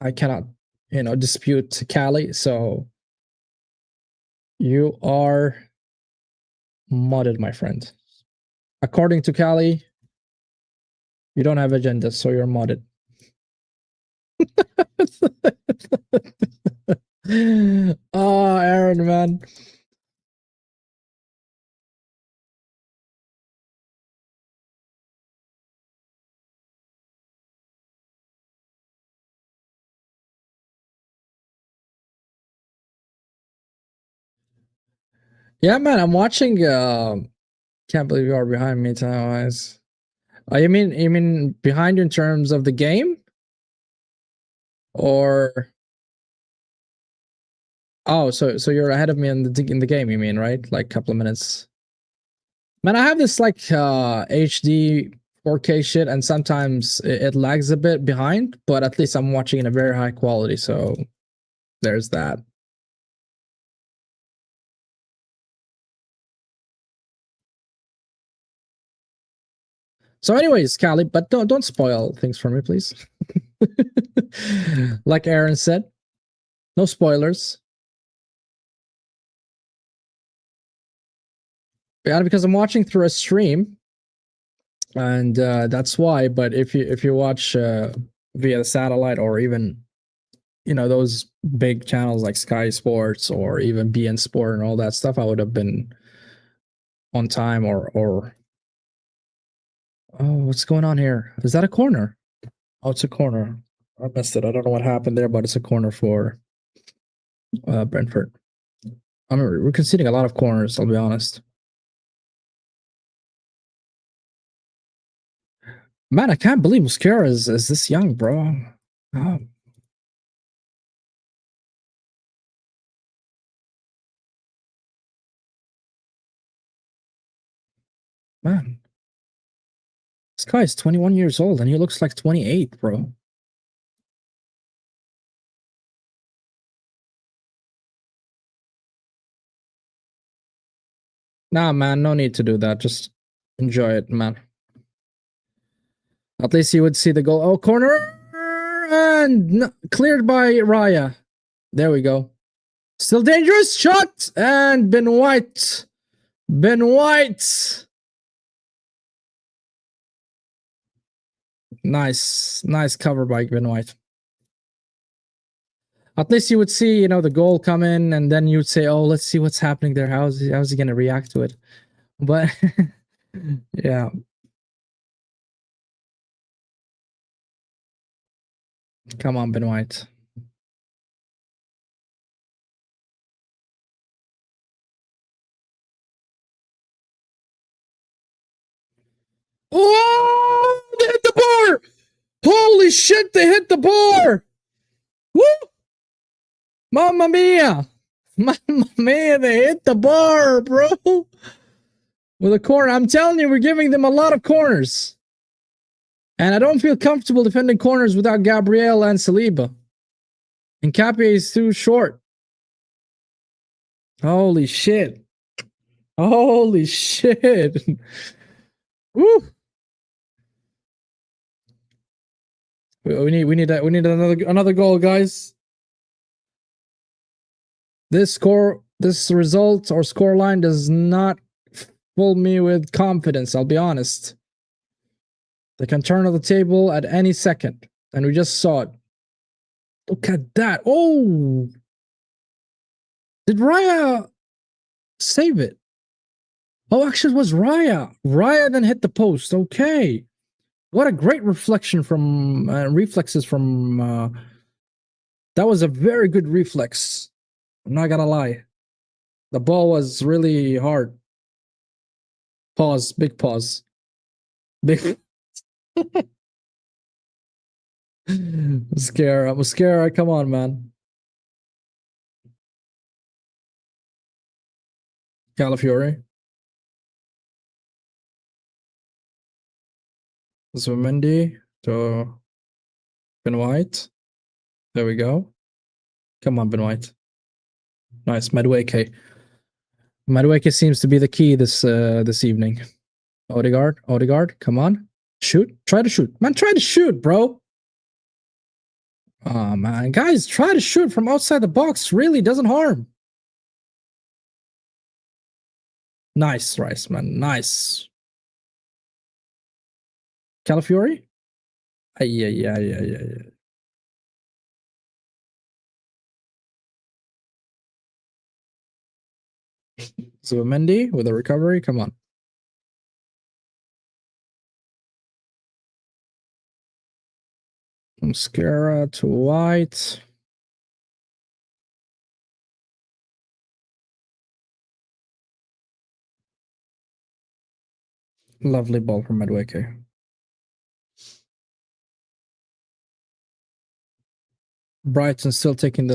I cannot, dispute Callie. So you are modded, my friend. According to Callie, you don't have agendas, so you're modded. Oh, Aaron, man. Yeah, man, I'm watching. Can't believe you are behind me, time-wise. You mean behind you in terms of the game, or so you're ahead of me in the game? You mean, right? Like a couple of minutes. Man, I have this like HD 4K shit, and sometimes it lags a bit behind, but at least I'm watching in a very high quality. So there's that. So, anyways, Callie, but don't spoil things for me, please. Like Aaron said, no spoilers. Yeah, because I'm watching through a stream, and that's why. But if you watch via the satellite, or even those big channels like Sky Sports or even BN Sport and all that stuff, I would have been on time. Or oh, what's going on here? Is that a corner? Oh, it's a corner. I missed it. I don't know what happened there, but it's a corner for Brentford. I mean, we're conceding a lot of corners, I'll be honest. Man, I can't believe Muscara is this young, bro. Oh, man. This guy is 21 years old and he looks like 28, bro. Nah, man, no need to do that. Just enjoy it, man. At least you would see the goal. Oh, corner! And cleared by Raya. There we go. Still dangerous. Shot! And Ben White. Ben White. Nice. Nice cover by Ben White. At least you would see, you know, the goal come in, and then you would say, "Oh, let's see what's happening there. How's he going to react to it?" But yeah, come on, Ben White. Oh, they hit the bar! Holy shit, they hit the bar! Woo! Mamma mia! Mamma mia, they hit the bar, bro! With a corner. I'm telling you, we're giving them a lot of corners. And I don't feel comfortable defending corners without Gabriel and Saliba. And Cape is too short. Holy shit. Holy shit. Woo! We need another goal, guys. This result or score line does not fill me with confidence, I'll be honest. They can turn on the table at any second, and we just saw it. Look at that. Oh! Did Raya save it? Oh, actually, it was Raya. Raya then hit the post. Okay. What a great reflection from reflexes from. That was a very good reflex. I'm not gonna lie. The ball was really hard. Pause. Big pause. Big. Mascara. Come on, man. Calafiore. Zumendi to Ben White. There we go. Come on, Ben White. Nice. Madueke. Madueke seems to be the key this evening. Odegaard. Come on. Shoot. Try to shoot. Man, try to shoot, bro. Oh, man. Guys, try to shoot from outside the box. Really doesn't harm. Nice, Rice, man. Nice. Calafiore? Yeah. Zubimendi with a recovery. Come on. Mascara to White. Lovely ball from Madueke. Brighton still taking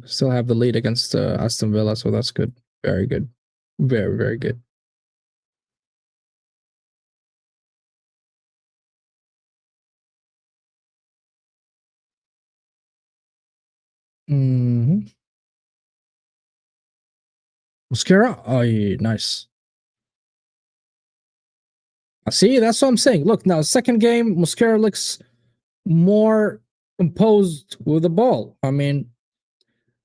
still have the lead against Aston Villa, so that's good. Very good. Very, very good. Mm-hmm. Mascara? Oh, yeah, nice. See, that's what I'm saying. Look, now, second game, Mascara looks more composed with the ball. I mean,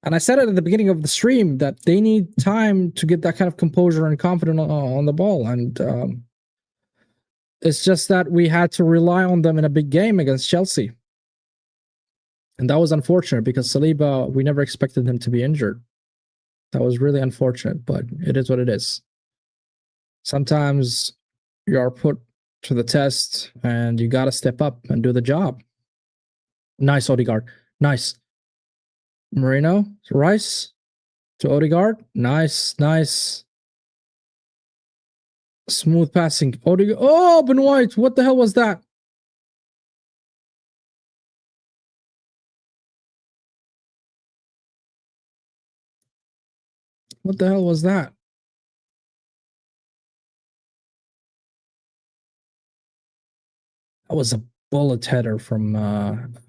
and I said it at the beginning of the stream that they need time to get that kind of composure and confidence on the ball. And it's just that we had to rely on them in a big game against Chelsea. And that was unfortunate because Saliba, we never expected him to be injured. That was really unfortunate, but it is what it is. Sometimes you are put to the test and you got to step up and do the job. Nice, Odegaard. Nice. Moreno, Rice to Odegaard. Nice. Smooth passing. Odegaard. Oh, Ben White. What the hell was that? What the hell was that? That was a bullet header from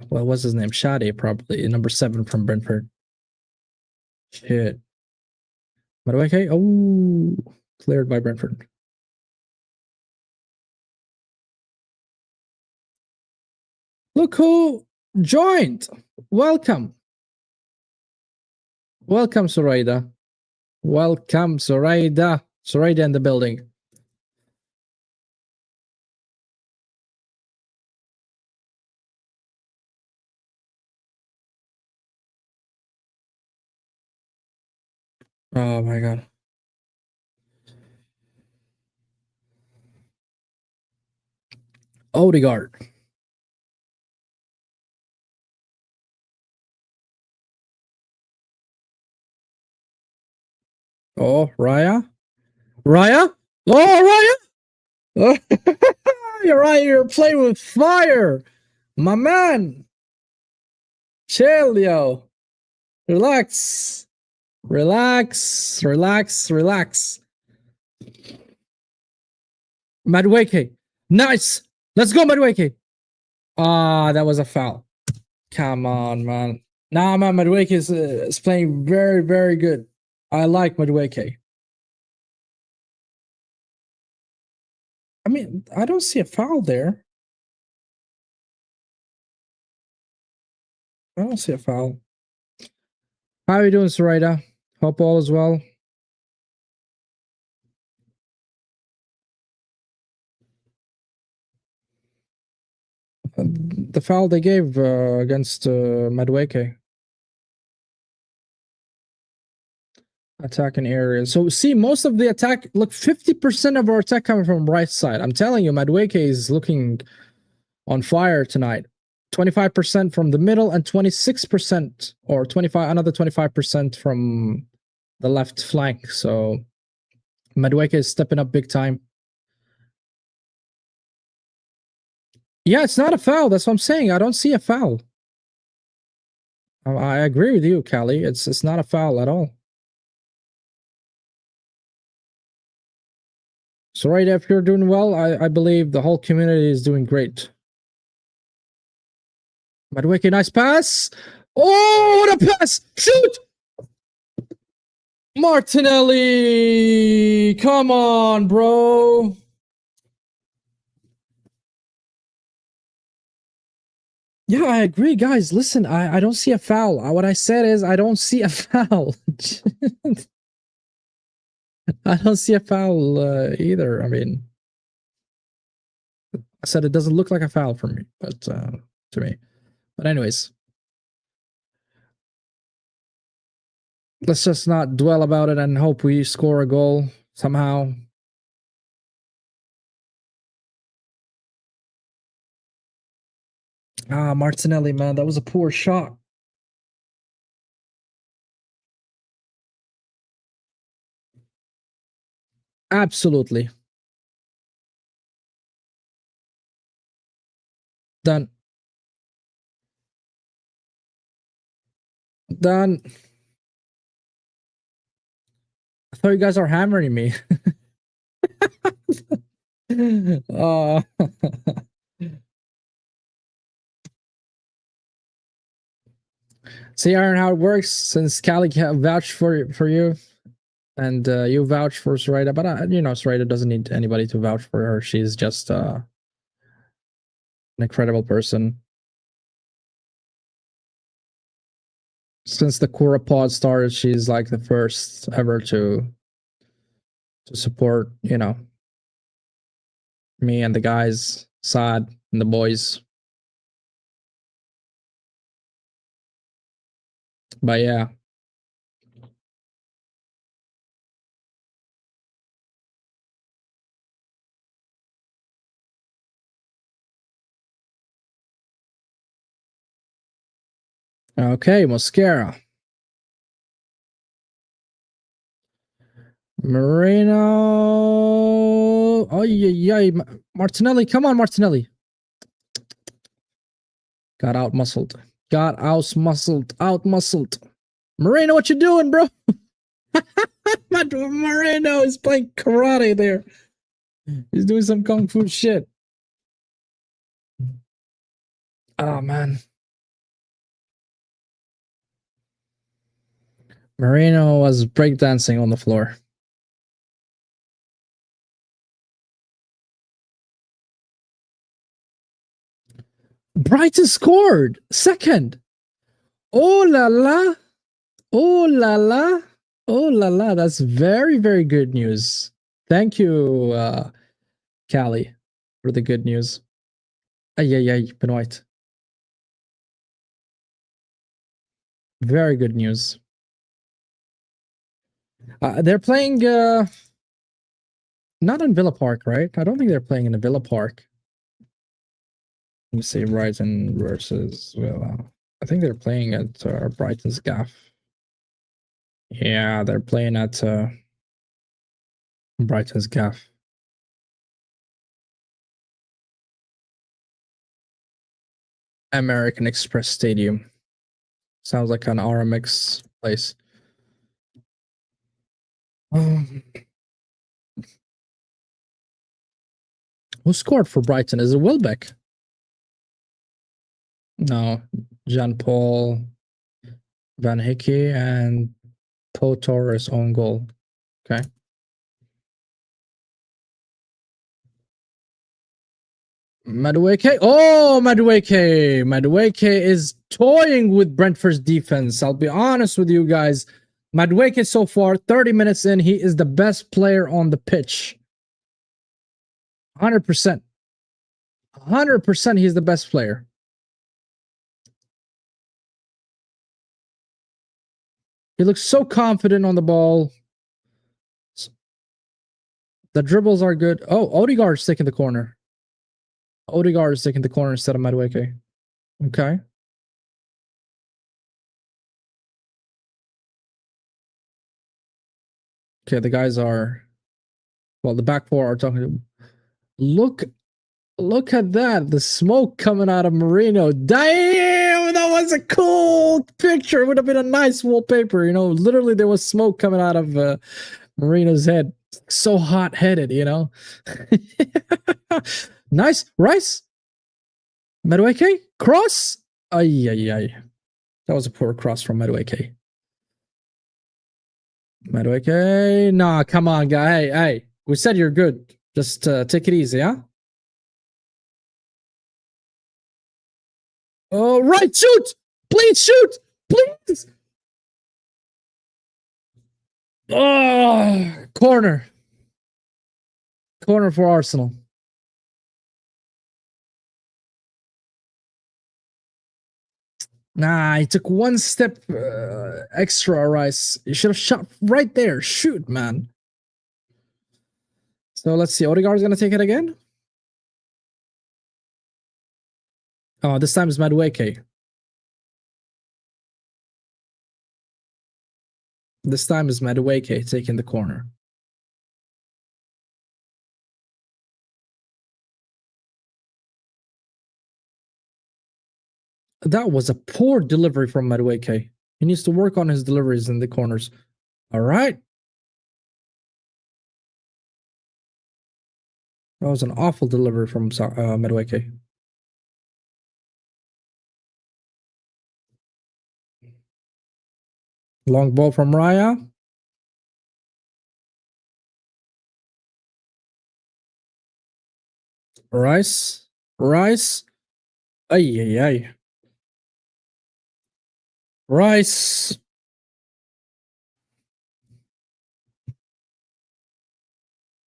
what was his name? Shade, probably number 7 from Brentford. Shit. Madueke. Oh, cleared by Brentford. Look who joined. Welcome. Welcome, Zoraida. Welcome, Zoraida. Zoraida in the building. Oh my god. Odegaard. Oh, Raya. Raya? Oh, Raya! You're right. You're playing with fire. My man. Chill, yo. Relax. Relax. Relax. Relax. Madueke. Nice. Let's go, Madueke. Ah, that was a foul. Come on, man. Nah, man, Madueke is playing very, very good. I like Madueke. I mean, I don't see a foul there. I don't see a foul. How are you doing, Sarita? Hope all is well. The foul they gave against Madueke. Attacking area. So see, most of the attack, look, 50% of our attack coming from right side. I'm telling you, Madueke is looking on fire tonight. 25% from the middle and 26% or 25, another 25% from the left flank. So Madueke is stepping up big time. Yeah, it's not a foul. That's what I'm saying. I don't see a foul. I agree with you, Callie. It's not a foul at all. So right, if you're doing well, I believe the whole community is doing great. Madueke, nice pass. Oh, what a pass! Shoot! Martinelli! Come on, bro. Yeah, I agree, guys. Listen, I don't see a foul. What I said is I don't see a foul. I don't see a foul either. I mean, I said it doesn't look like a foul for me, but to me. But anyways, let's just not dwell about it and hope we score a goal somehow. Ah, Martinelli, man, that was a poor shot. Absolutely. Done. Done. I thought you guys are hammering me. uh, see, Aaron, how it works since Callie vouched for you and you vouch for Sarita, but you know, Sarita doesn't need anybody to vouch for her. She's just an incredible person. Since the Kura pod started, she's like the first ever to support, you know, me and the guys, Saad and the boys. But yeah. Okay, Mosquera. Moreno. Oh, yeah. Martinelli. Come on, Martinelli. Got out muscled. Got out muscled. Out muscled. Moreno, what you doing, bro? Moreno is playing karate there. He's doing some kung fu shit. Oh, man. Moreno was breakdancing on the floor. Brighton scored. Second. Oh la la. Oh la la. Oh la la. That's very, very good news. Thank you, Callie, for the good news. Ay, ay, ay, Benoit. Very good news. They're playing not in Villa Park, right? I don't think they're playing in the Villa Park. Let me see, Brighton versus Villa. I think they're playing at Brighton's Gaff. Yeah, they're playing at Brighton's Gaff. American Express Stadium. Sounds like an RMX place. Who scored for Brighton? Is it Welbeck? No, Jean Paul, Van Hickey, and Pau Torres own goal. Okay. Madueke. Oh, Madueke. Madueke is toying with Brentford's defense. I'll be honest with you guys. Madueke so far, 30 minutes in, he is the best player on the pitch. 100%. 100% he's the best player. He looks so confident on the ball. The dribbles are good. Oh, Odegaard's taking the corner. Odegaard is taking the corner instead of Madueke. Okay. Okay, the guys are... Well, the back four are talking... Look at that. The smoke coming out of Marino. Damn, that was a cool picture. It would have been a nice wallpaper. You know, literally there was smoke coming out of Marino's head. So hot-headed, you know. Nice. Rice. Madueke. Cross. Ay. That was a poor cross from Madueke. Madueke. Nah, come on, guy. Hey. We said you're good. Just take it easy, huh? Oh, right, shoot! Please shoot! Please! Oh, corner. Corner for Arsenal. Nah, he took one step extra, Rice. You should have shot right there. Shoot, man. So let's see. Odegaard's going to take it again. Oh, this time it's Madueke. This time is Madueke taking the corner. That was a poor delivery from Madueke. He needs to work on his deliveries in the corners. All right. That was an awful delivery from Madueke. Long ball from Raya. Rice. Ay. Rice.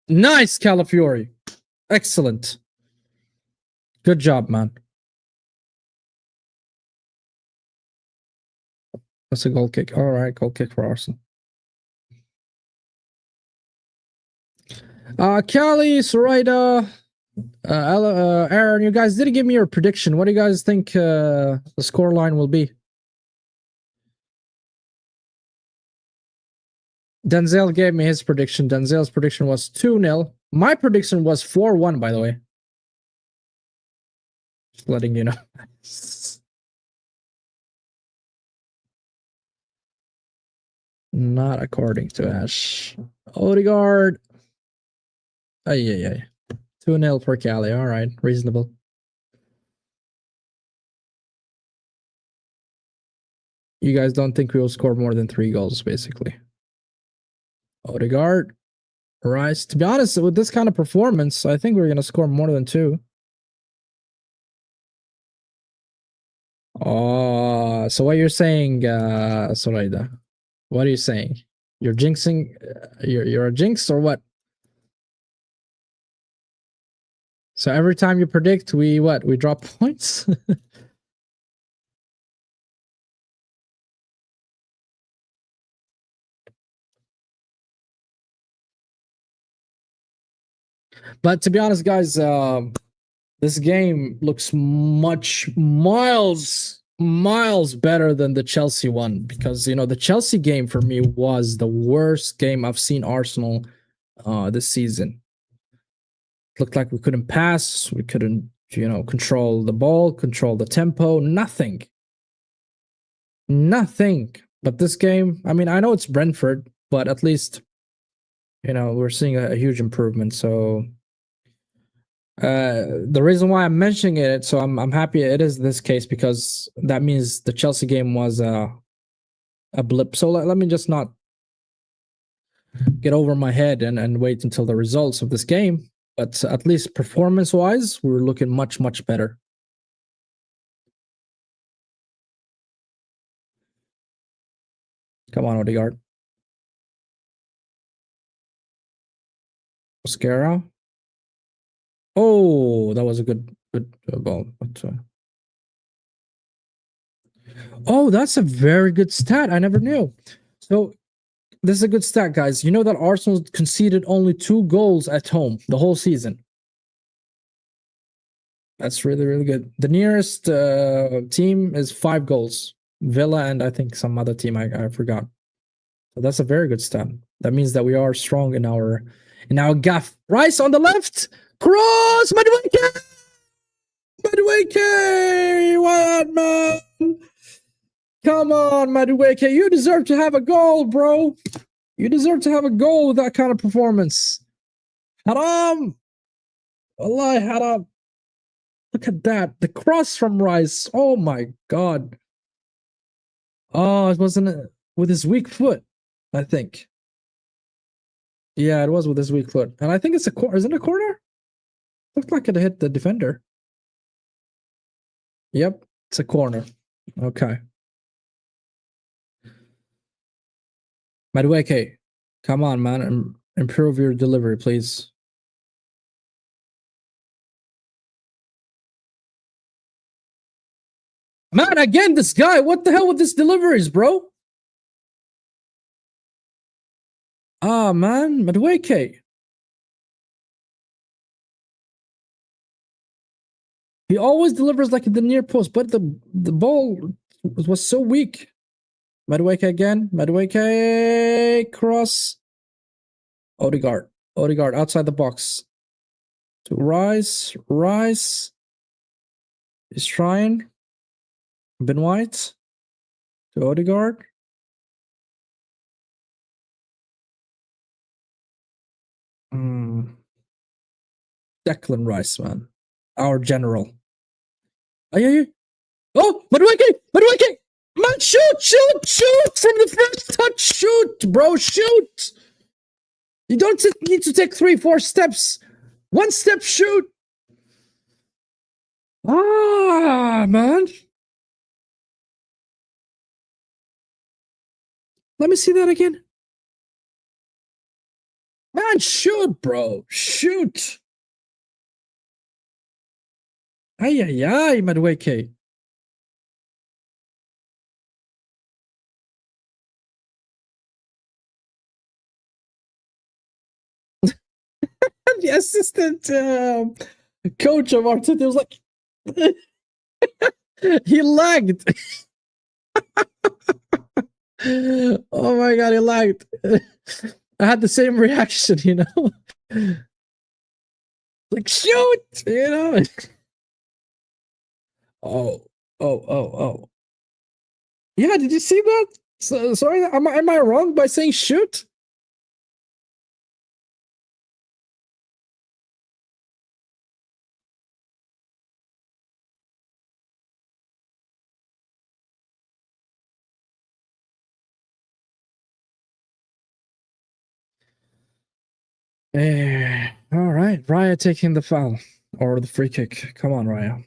Nice, Calafiori. Excellent. Good job, man. That's a goal kick. All right, goal kick for Arsenal. Callie, Zoraida, Aaron, you guys didn't give me your prediction. What do you guys think the score line will be? Denzel gave me his prediction. Denzel's prediction was 2-0. My prediction was 4-1, by the way. Just letting you know. Not according to Ash. Odegaard. Ay. 2-0 for Cali. All right. Reasonable. You guys don't think we will score more than 3 goals, basically. Odegaard. Rice. To be honest, with this kind of performance, I think we're going to score more than 2. Oh, so what you're saying, Zoraida? What are you saying? You're jinxing? You're a jinx or what? So every time you predict, we drop points? But to be honest, guys, this game looks miles better than the Chelsea one, because the Chelsea game for me was the worst game I've seen Arsenal this season. It looked like we couldn't pass, we couldn't control the ball, control the tempo, nothing. But this game, I mean, I know it's Brentford, but at least we're seeing a huge improvement. So the reason why I'm mentioning it, so I'm happy it is this case, because that means the Chelsea game was a blip. So let me just not get over my head and wait until the results of this game. But at least performance wise, we're looking much better. Come on, Odegaard. Oscara. Oh, that was a good ball. But, oh, that's a very good stat. I never knew. So this is a good stat, guys. You know that Arsenal conceded only 2 goals at home the whole season. That's really good. The nearest team is 5 goals. Villa and I think some other team I forgot. So that's a very good stat. That means that we are strong in our gaff. Rice on the left. Cross. Madueke. What, man? Come on, Madueke. You deserve to have a goal, bro. You deserve to have a goal with that kind of performance. Haram. Wallahi, haram. Look at that. The cross from Rice. Oh my god. Oh, it wasn't with his weak foot, I think. Yeah, it was with his weak foot. And I think it's a corner. Isn't it a corner? Looked like it hit the defender. Yep, it's a corner. Okay. Madueke, come on, man. Improve your delivery, please. Man, again, this guy. What the hell with this deliveries, bro? Ah, man. Madueke. He always delivers like at the near post, but the ball was so weak. Madueke again. Madueke. Cross. Odegaard outside the box. To Rice. He's trying. Ben White. To Odegaard. Declan Rice, man. Our general. Oh, Madueke! Man, shoot! From the first touch, shoot, bro, shoot! You don't need to take 3-4 steps. 1 step, shoot! Ah, man. Let me see that again. Man, shoot, bro. Shoot. Ay, Madueke. The assistant coach of Arteta was like, he lagged. Oh my god, he lagged. I had the same reaction, like, shoot, Oh. Yeah, did you see that? So, sorry, am I wrong by saying shoot? All right, Raya taking the foul or the free kick. Come on, Raya.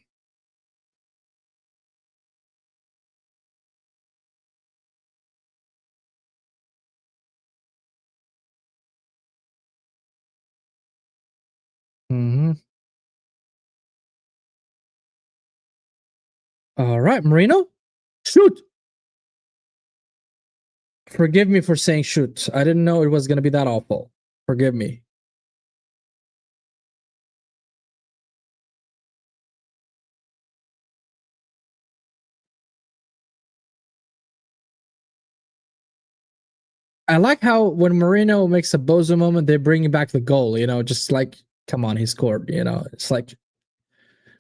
All right, Marino, shoot. Forgive me for saying shoot. I didn't know it was going to be that awful. Forgive me. I like how when Marino makes a bozo moment, they bring back the goal. You know, just like, come on, he scored. You know, it's like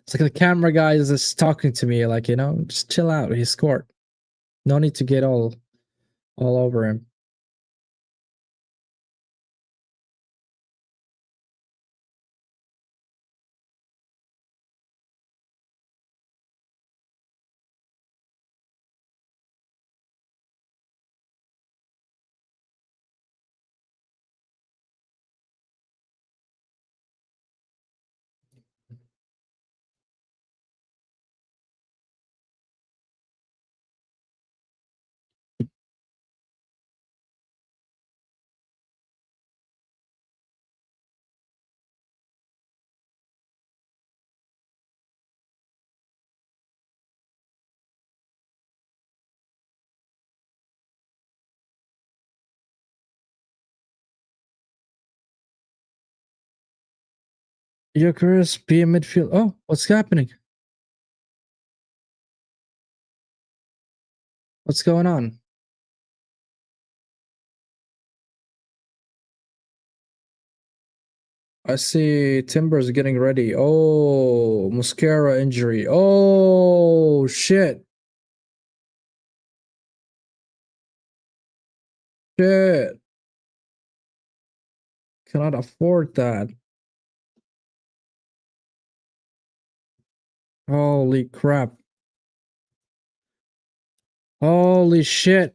the camera guy is just talking to me, like, you know, just chill out. He scored. No need to get all over him. Jokeris be a midfield. Oh, what's happening? What's going on? I see Timber's getting ready. Oh, Mosquera injury. Oh, shit. Shit. Cannot afford that. Holy crap. Holy shit.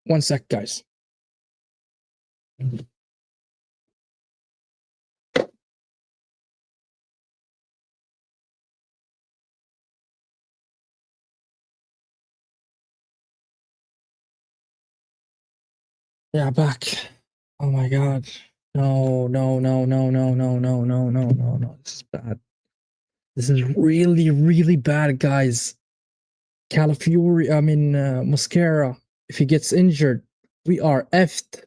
One sec, guys. Yeah, back. Oh my god. No, no, no, no, no, no, no, no, no, no, no. This is bad. This is really, really bad, guys. Calafiori, I mean, Mosquera, if he gets injured, we are effed.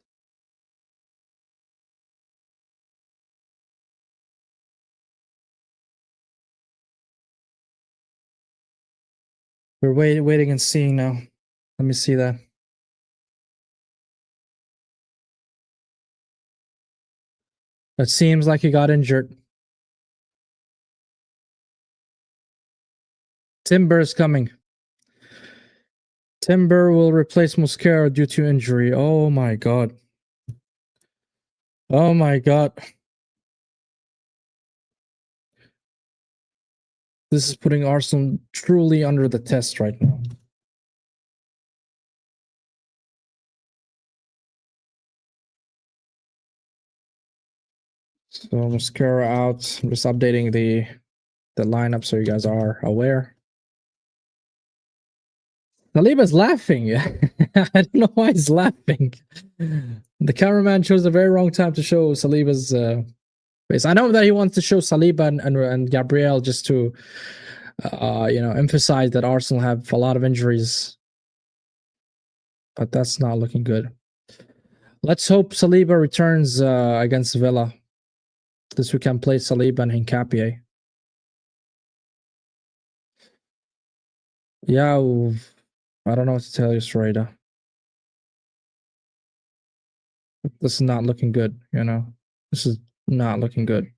We're waiting and seeing now. Let me see that. It seems like he got injured. Timber is coming. Timber will replace Mosquera due to injury. Oh my god. Oh my god. This is putting Arsenal truly under the test right now. So Mosquera out. I'm just updating the lineup so you guys are aware. Saliba's laughing. I don't know why he's laughing. The cameraman chose a very wrong time to show Saliba's face. I know that he wants to show Saliba and Gabriel just to emphasize that Arsenal have a lot of injuries. But that's not looking good. Let's hope Saliba returns against Villa. This we can play Saliba and Hincapié. Yeah, I don't know what to tell you, Sarita. This is not looking good, you know? This is not looking good.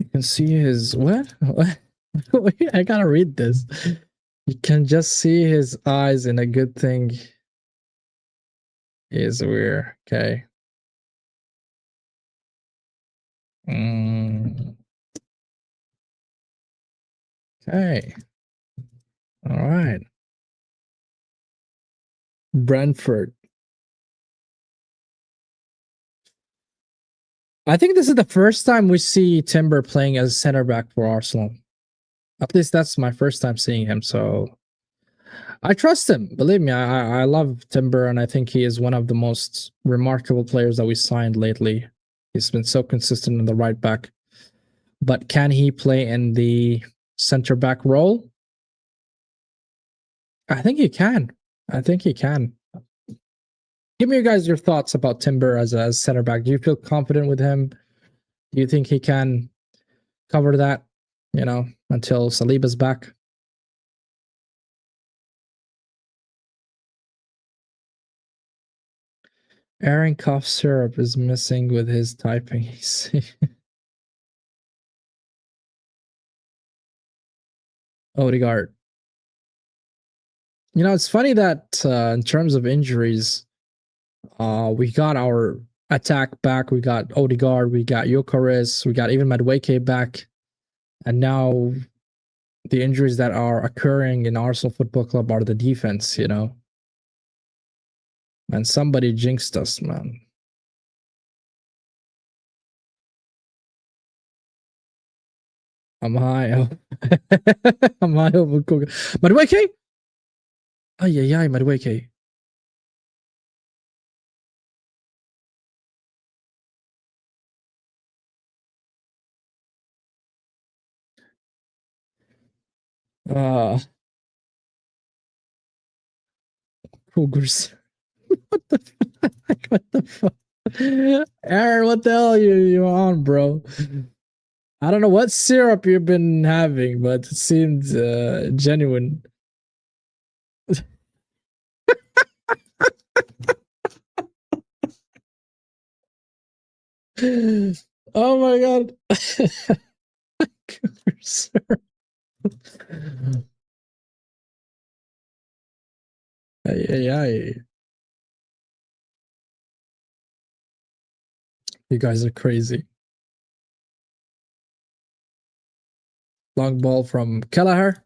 You can see his... What? I gotta read this. You can just see his eyes in a good thing. Is weird. Okay. Okay. All right. Brentford. I think this is the first time we see Timber playing as center back for Arsenal. At least that's my first time seeing him. So I trust him. Believe me, I love Timber, and I think he is one of the most remarkable players that we signed lately. He's been so consistent in the right back. But can he play in the center back role? I think he can. I think he can. Give me, you guys, your thoughts about Timber as a center back. Do you feel confident with him? Do you think he can cover that, until Saliba's back? Aaron cough syrup is missing with his typing. Odegaard. You know, it's funny that in terms of injuries, we got our attack back. We got Odegaard, we got Gyökeres, we got even Madueke back, and now the injuries that are occurring in Arsenal Football Club are the defense. You know, and somebody jinxed us, man. I'm high. I'm high over Cook. Madueke? Ay, ay, ay, Madueke. Uh, Cougars. What the fuck? What the fuck? Aaron, what the hell are you on, bro? I don't know what syrup you've been having, but it seemed genuine. Oh my god. Ay, ay, ay. You guys are crazy. Long ball from Kelleher.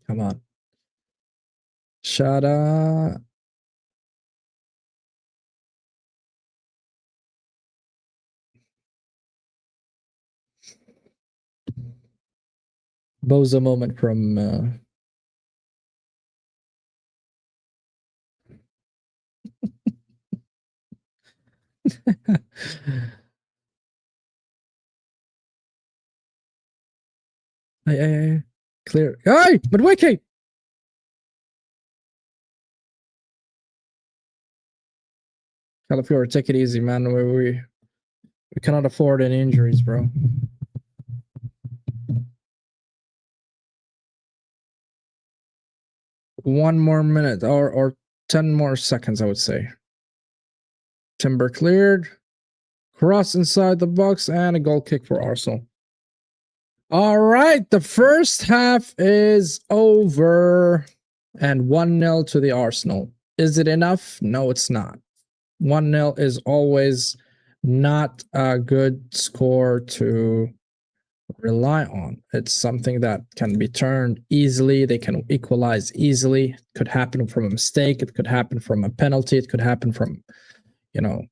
Come on. Shada. Boza moment from hey, clear. Hey, but wait, Calafiore, take it easy, man. We cannot afford any injuries, bro. One more minute or 10 more seconds, I would say. Timber cleared. Cross inside the box and a goal kick for Arsenal. All right, the first half is over and 1-0 to the Arsenal. Is it enough? No, it's not. 1-0 is always not a good score to rely on. It's something that can be turned easily. They can equalize easily. It could happen from a mistake. It could happen from a penalty. It could happen from, you know,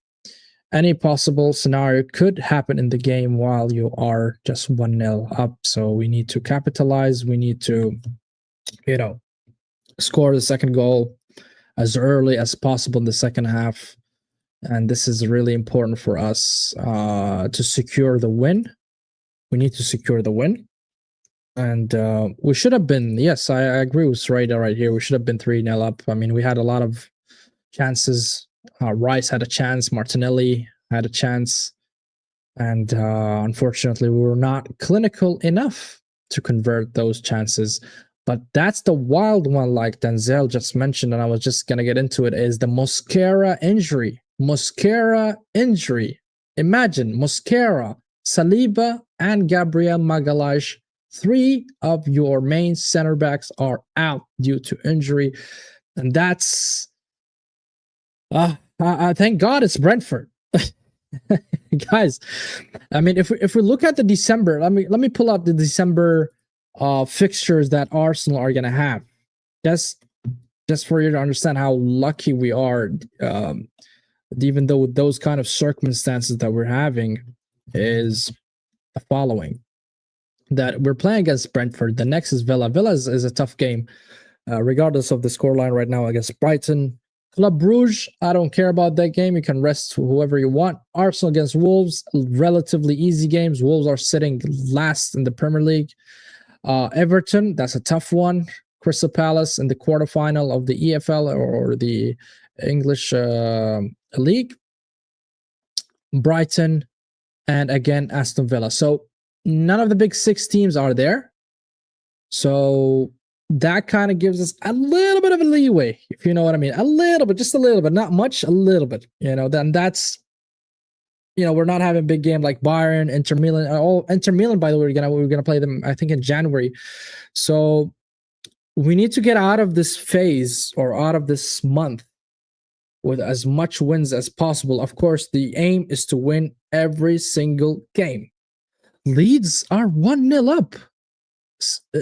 any possible scenario could happen in the game while you are just 1-0 up. So we need to capitalize. We need to, you know, score the second goal as early as possible in the second half. And this is really important for us to secure the win. We need to secure the win. And we should have been, yes, I agree with Sreda right here. We should have been 3-0 up. I mean, we had a lot of chances. Rice had a chance. Martinelli had a chance. And unfortunately, we were not clinical enough to convert those chances. But that's the wild one, like Denzel just mentioned, and I was just going to get into it, is the Mosquera injury. Mosquera injury. Imagine Mosquera, Saliba, and Gabriel Magalhaes. 3 of your main center backs are out due to injury. And that's... thank God it's Brentford. Guys, I mean, if we look at the December, let me pull out the December fixtures that Arsenal are gonna have. Just for you to understand how lucky we are, even though with those kind of circumstances that we're having, is the following: that we're playing against Brentford. The next is Villa. Villa is a tough game, regardless of the scoreline right now against Brighton. Club Brugge, I don't care about that game. You can rest whoever you want. Arsenal against Wolves, relatively easy games. Wolves are sitting last in the Premier League. Everton, that's a tough one. Crystal Palace in the quarterfinal of the EFL or the English League. Brighton, and again, Aston Villa. So none of the big 6 teams are there. So that kind of gives us a little bit of a leeway, if you know what I mean. A little bit, just a little bit, not much, a little bit. Then that's, we're not having a big game like Bayern, Inter Milan. Inter Milan, by the way, we're gonna play them, I think, in January. So we need to get out of this phase or out of this month with as much wins as possible. Of course, the aim is to win every single game. Leeds are 1-0 up.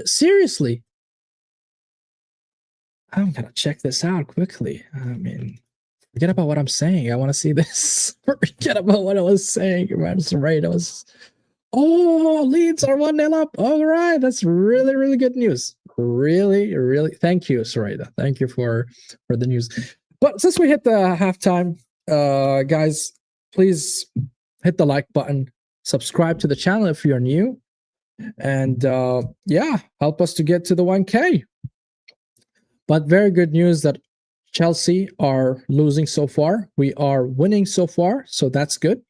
Seriously. I'm going to check this out quickly. I mean, forget about what I'm saying. I want to see this. Forget about what I was saying. Leeds are 1-0 up. All right. That's really, really good news. Really, really. Thank you, Sarayda. Thank you for the news. But since we hit the halftime, guys, please hit the like button. Subscribe to the channel if you're new. And help us to get to the 1K. But very good news that Chelsea are losing so far. We are winning so far, so that's good.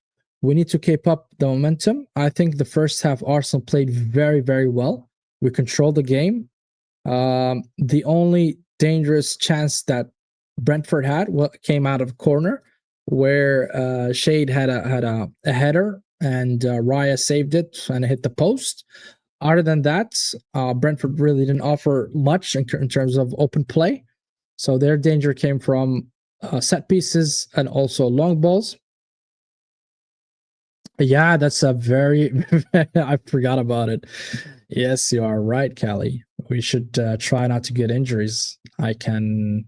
We need to keep up the momentum. I think the first half Arsenal played very, very well. We controlled the game. The only dangerous chance that Brentford had came out of corner where Shade had a header and Raya saved it and hit the post. Other than that, Brentford really didn't offer much in terms of open play. So their danger came from set pieces and also long balls. Yeah, that's a very... I forgot about it. Yes, you are right, Callie. We should try not to get injuries. I'm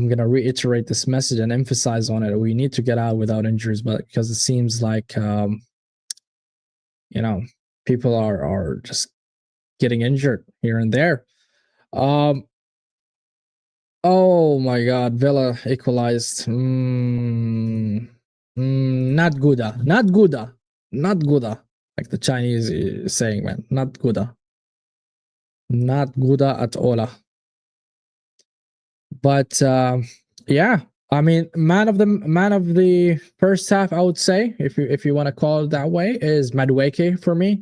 going to reiterate this message and emphasize on it. We need to get out without injuries, but because it seems like, people are just getting injured here and there. Oh my God, Villa equalized. Not gooda. Like the Chinese is saying, man. Not gooda. Not gooda at all. But yeah, I mean, man of the first half, I would say, if you want to call it that way, is Madueke for me.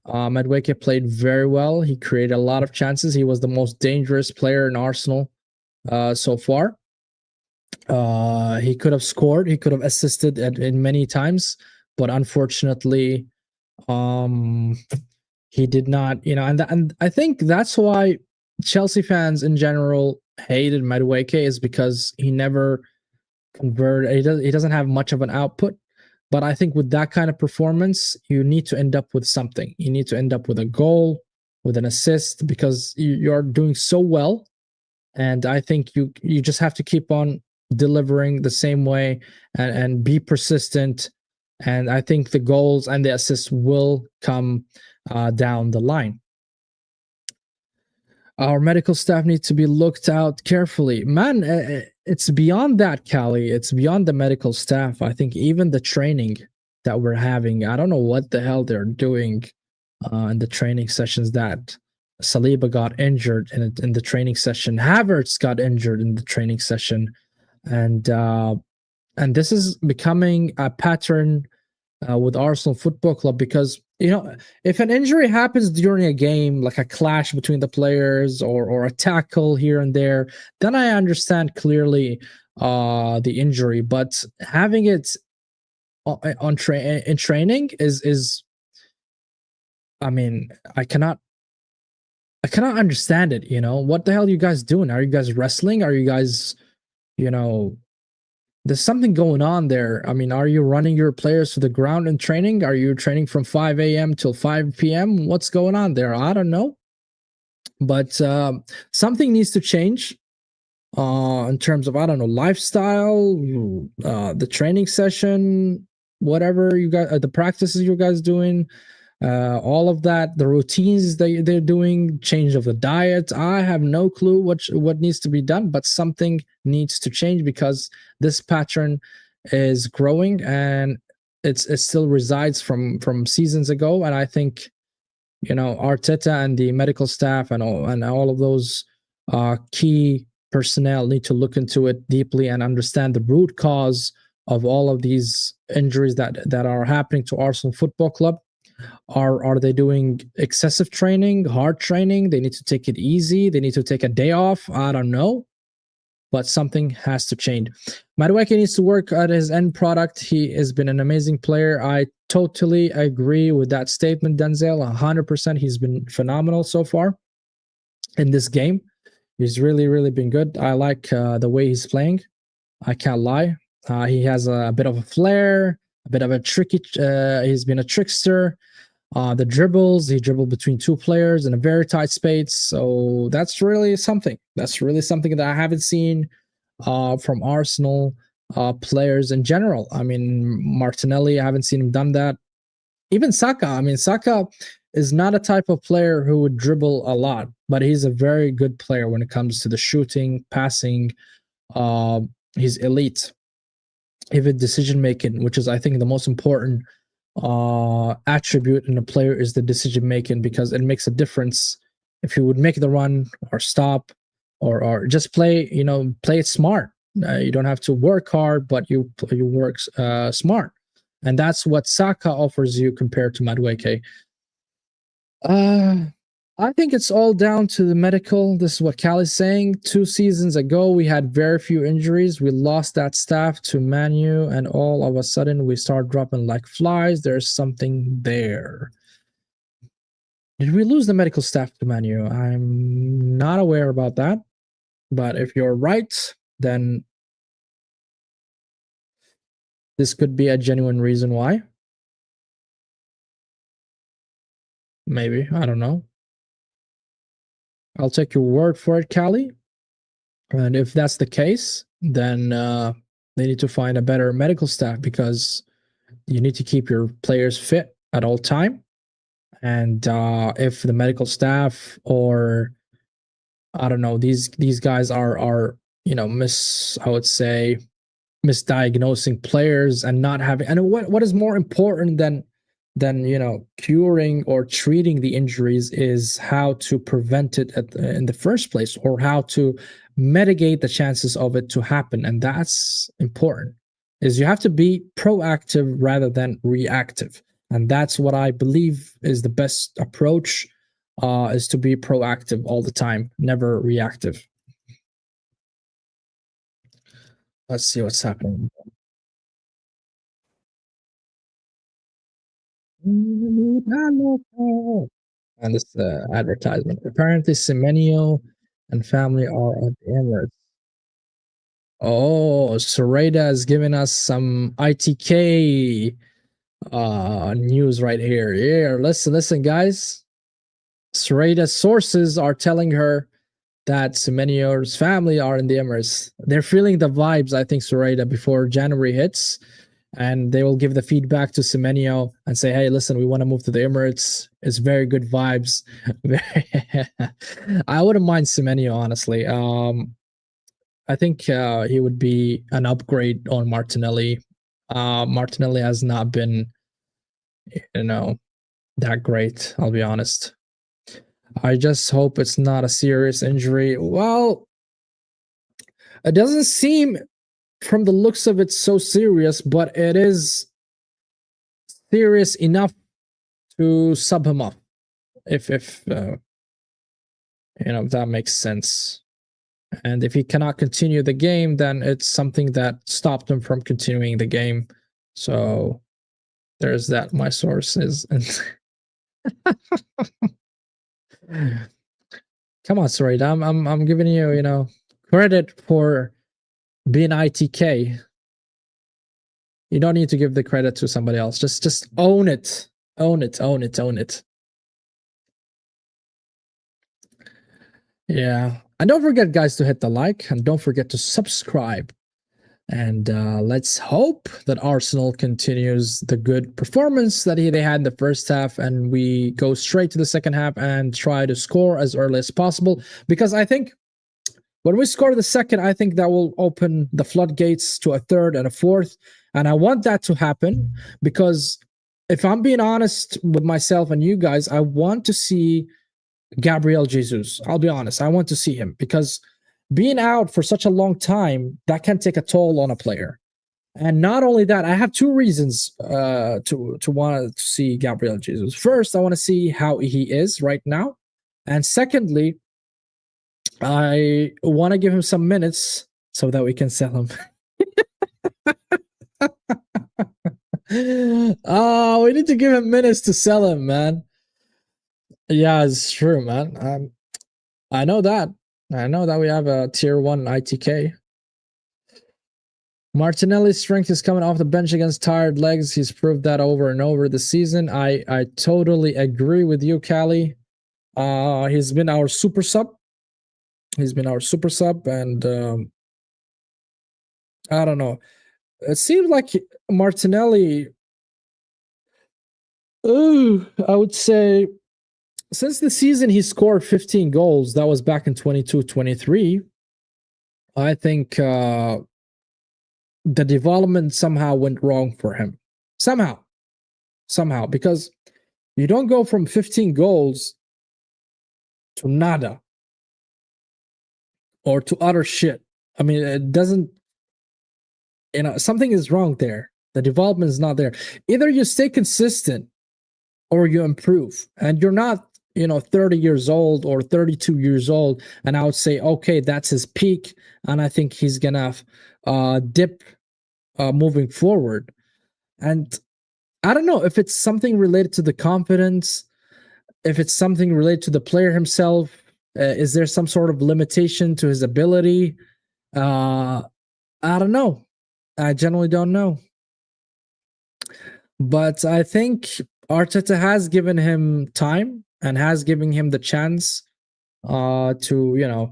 Madueke played very well. He created a lot of chances. He was the most dangerous player in Arsenal so far. He could have scored. He could have assisted in many times, but unfortunately, he did not. And I think that's why Chelsea fans in general hated Madueke, is because he never converted. He doesn't have much of an output. But I think with that kind of performance, you need to end up with something. You need to end up with a goal, with an assist, because you're doing so well. And I think you just have to keep on delivering the same way and be persistent. And I think the goals and the assists will come down the line. Our medical staff needs to be looked out carefully. Man, it's beyond that, Callie. It's beyond the medical staff. I think even the training that we're having, I don't know what the hell they're doing in the training sessions. That Saliba got injured in the training session. Havertz got injured in the training session. And this is becoming a pattern with Arsenal Football Club, because if an injury happens during a game, like a clash between the players or a tackle here and there, then I understand clearly the injury. But having it in training is I mean, I cannot understand it. What the hell are you guys doing? Are you guys wrestling? Are you guys there's something going on there. I mean, are you running your players to the ground in training? Are you training from 5 a.m. till 5 p.m.? What's going on there? I don't know. But something needs to change in terms of, I don't know, lifestyle, the training session, whatever you guys, the practices you guys doing, all of that, the routines they're doing, change of the diet. I have no clue what needs to be done, but something needs to change, because this pattern is growing and it still resides from seasons ago. And I think Arteta and the medical staff and all of those key personnel need to look into it deeply and understand the root cause of all of these injuries that are happening to Arsenal Football Club. Are they doing excessive training, hard training? They need to take it easy. They need to take a day off. I don't know, but something has to change. Madueke needs to work at his end product. He has been an amazing player. I totally agree with that statement, Denzel. 100%. He's been phenomenal so far in this game. He's really been good. I like the way he's playing. I can't lie. He has a bit of a flair, a bit of a tricky. He's been a trickster. The dribbles, he dribbled between two players in a very tight space. So that's really something. That's really something that I haven't seen from Arsenal players in general. I mean, Martinelli, I haven't seen him done that. Even Saka. I mean, Saka is not a type of player who would dribble a lot, but he's a very good player when it comes to the shooting, passing. He's elite. Even decision making, which is, I think, the most important attribute in a player is the decision making, because it makes a difference if you would make the run or stop or just play, play it smart. You don't have to work hard, but you work smart, and that's what Saka offers you compared to Madueke. I think it's all down to the medical. This is what Callie's saying. 2 seasons ago, we had very few injuries. We lost that staff to Manu, and all of a sudden, we start dropping like flies. There's something there. Did we lose the medical staff to Manu? I'm not aware about that. But if you're right, then this could be a genuine reason why. Maybe. I don't know. I'll take your word for it, Callie. And if that's the case, then they need to find a better medical staff, because you need to keep your players fit at all time. And if the medical staff, or I don't know, these guys are I would say misdiagnosing players and not having, and what is more important than curing or treating the injuries is how to prevent it in the first place, or how to mitigate the chances of it to happen. And that's important, is you have to be proactive rather than reactive. And that's what I believe is the best approach, is to be proactive all the time, never reactive. Let's see what's happening. And this advertisement. Apparently, Semenyo and family are at the Emirates. Oh, Sereda has given us some ITK news right here. Yeah, listen, guys. Sereda's sources are telling her that Semenyo's family are in the Emirates. They're feeling the vibes, I think, Sereda, before January hits. And they will give the feedback to Semenyo and say, hey, listen, we want to move to the Emirates. It's very good vibes. I wouldn't mind Semenyo, honestly. I think he would be an upgrade on Martinelli. Martinelli has not been, that great, I'll be honest. I just hope it's not a serious injury. Well, it doesn't seem from the looks of it so serious, but it is serious enough to sub him up, if that makes sense. And if he cannot continue the game, then it's something that stopped him from continuing the game. So there's that. My source is. Come on, sorry, I'm giving you credit for being ITK. You don't need to give the credit to somebody else. Just own it. Own it. Yeah. And don't forget, guys, to hit the like, and don't forget to subscribe. And let's hope that Arsenal continues the good performance that they had in the first half, and we go straight to the second half and try to score as early as possible. Because I think when we score the second, I think that will open the floodgates to a third and a fourth. And I want that to happen, because if I'm being honest with myself and you guys, I want to see Gabriel Jesus. I'll be honest. I want to see him, because being out for such a long time, that can take a toll on a player. And not only that, I have two reasons to want to see Gabriel Jesus. First, I want to see how he is right now, and secondly, I want to give him some minutes so that we can sell him. Oh, we need to give him minutes to sell him, man. Yeah, it's true, man. I know that. I know that we have a tier 1 ITK. Martinelli's strength is coming off the bench against tired legs. He's proved that over and over this season. I totally agree with you, Callie. He's been our super sub. And I don't know. It seems like Martinelli. I would say since the season he scored 15 goals, that was back in 22-23. I think the development somehow went wrong for him. Somehow, because you don't go from 15 goals to nada or to utter shit. I mean, it doesn't, something is wrong there. The development is not there. Either you stay consistent or you improve. And you're not, 30 years old or 32 years old. And I would say, okay, that's his peak. And I think he's going to dip moving forward. And I don't know if it's something related to the confidence, if it's something related to the player himself. Is there some sort of limitation to his ability? I don't know. I generally don't know. But I think Arteta has given him time and has given him the chance to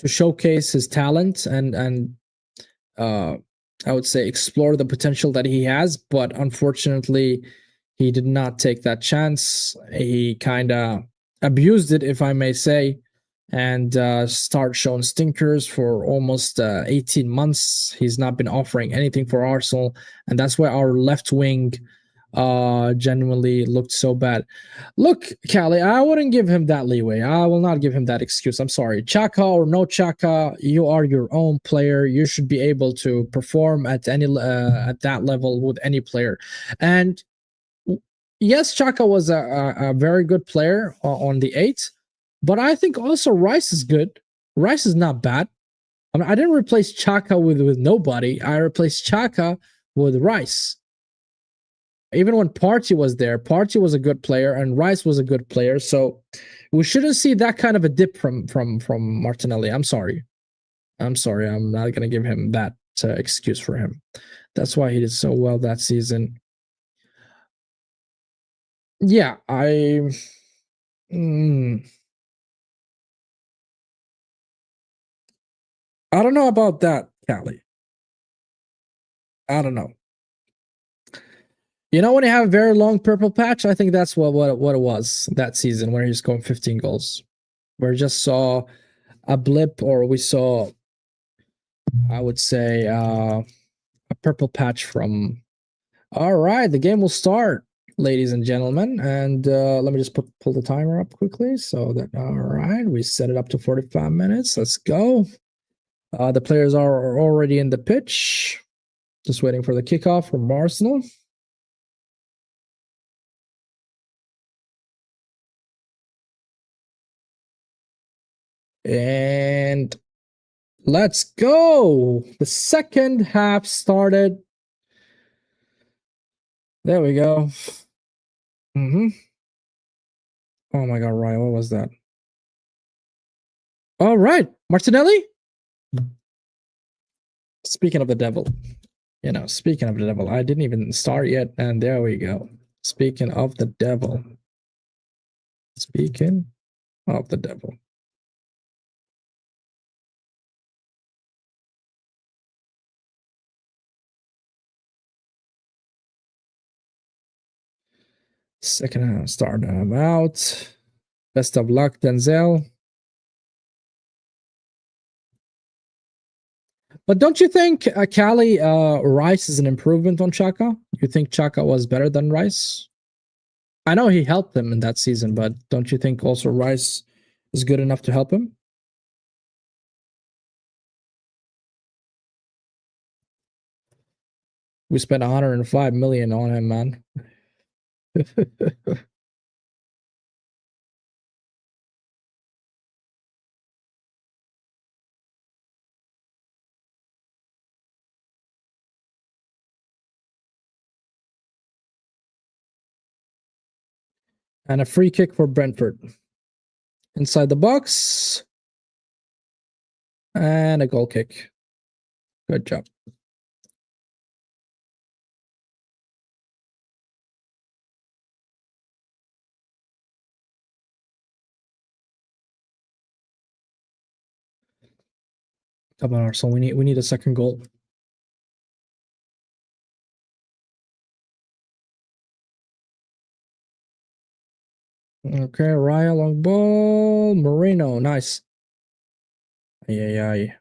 showcase his talent and I would say explore the potential that he has. But unfortunately, he did not take that chance. He kind of abused it, if I may say, and start showing stinkers for almost 18 months. He's not been offering anything for Arsenal, and that's why our left wing genuinely looked so bad. Look, Callie, I wouldn't give him that leeway. I will not give him that excuse. I'm sorry. Chaka or no Chaka, you are your own player. You should be able to perform at that level with any player. And yes, Chaka was a very good player on the 8, but I think also Rice is good. Rice is not bad. I mean, I didn't replace Chaka with nobody. I replaced Chaka with Rice. Even when Partey was there, Partey was a good player and Rice was a good player. So we shouldn't see that kind of a dip from Martinelli. I'm sorry. I'm not going to give him that excuse for him. That's why he did so well that season. Yeah, I don't know about that, Callie. I don't know. When you have a very long purple patch, I think that's what it was that season where he's going 15 goals. We just saw a blip, or we saw, I would say, a purple patch from. All right, the game will start, ladies and gentlemen, and let me just pull the timer up quickly so that. All right, we set it up to 45 minutes. Let's go. The players are already in the pitch. Just waiting for the kickoff from Arsenal. And let's go. The second half started. There we go. Oh my God, Ryan, what was that? All right, Martinelli. Speaking of the devil, speaking of the devil, I didn't even start yet, and there we go. Speaking of the devil. Speaking of the devil. Second half start out. Best of luck, Denzel. But don't you think, Callie, Rice is an improvement on Chaka? You think Chaka was better than Rice? I know he helped them in that season, but don't you think also Rice is good enough to help him? We spent 105 million on him, man. And a free kick for Brentford. Inside the box. And a goal kick. Good job. Come on, Arsenal. We need a second goal. Okay, Raya long ball. Moreno, nice. Yeah.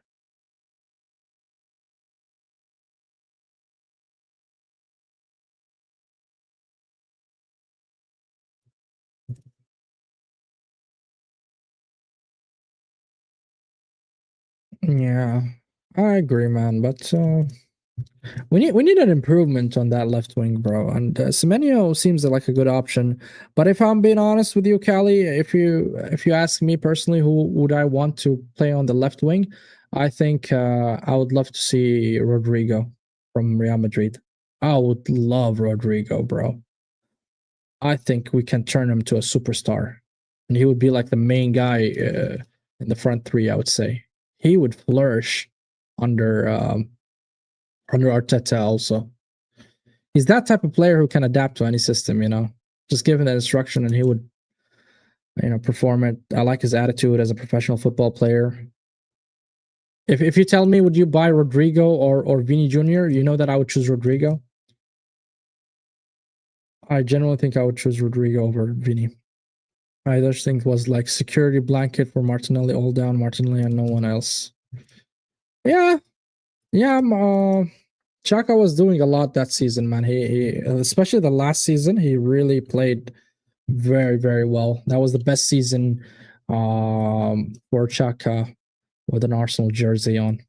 Yeah, I agree, man. But we need an improvement on that left wing, bro. And Semenyo seems like a good option. But if I'm being honest with you, Callie, if you ask me personally, who would I want to play on the left wing? I think I would love to see Rodrigo from Real Madrid. I would love Rodrigo, bro. I think we can turn him to a superstar, and he would be like the main guy in the front three. I would say he would flourish under under Arteta. Also, he's that type of player who can adapt to any system. You know, just give him that instruction, and he would, you know, perform it. I like his attitude as a professional football player. If you tell me, would you buy Rodrigo or Vini Jr., you know that I would choose Rodrigo. I generally think I would choose Rodrigo over Vini. I just think it was like security blanket for Martinelli, all down Martinelli and no one else. Yeah, yeah. Chaka was doing a lot that season, man. He especially the last season, he really played very well. That was the best season for Chaka with an Arsenal jersey on.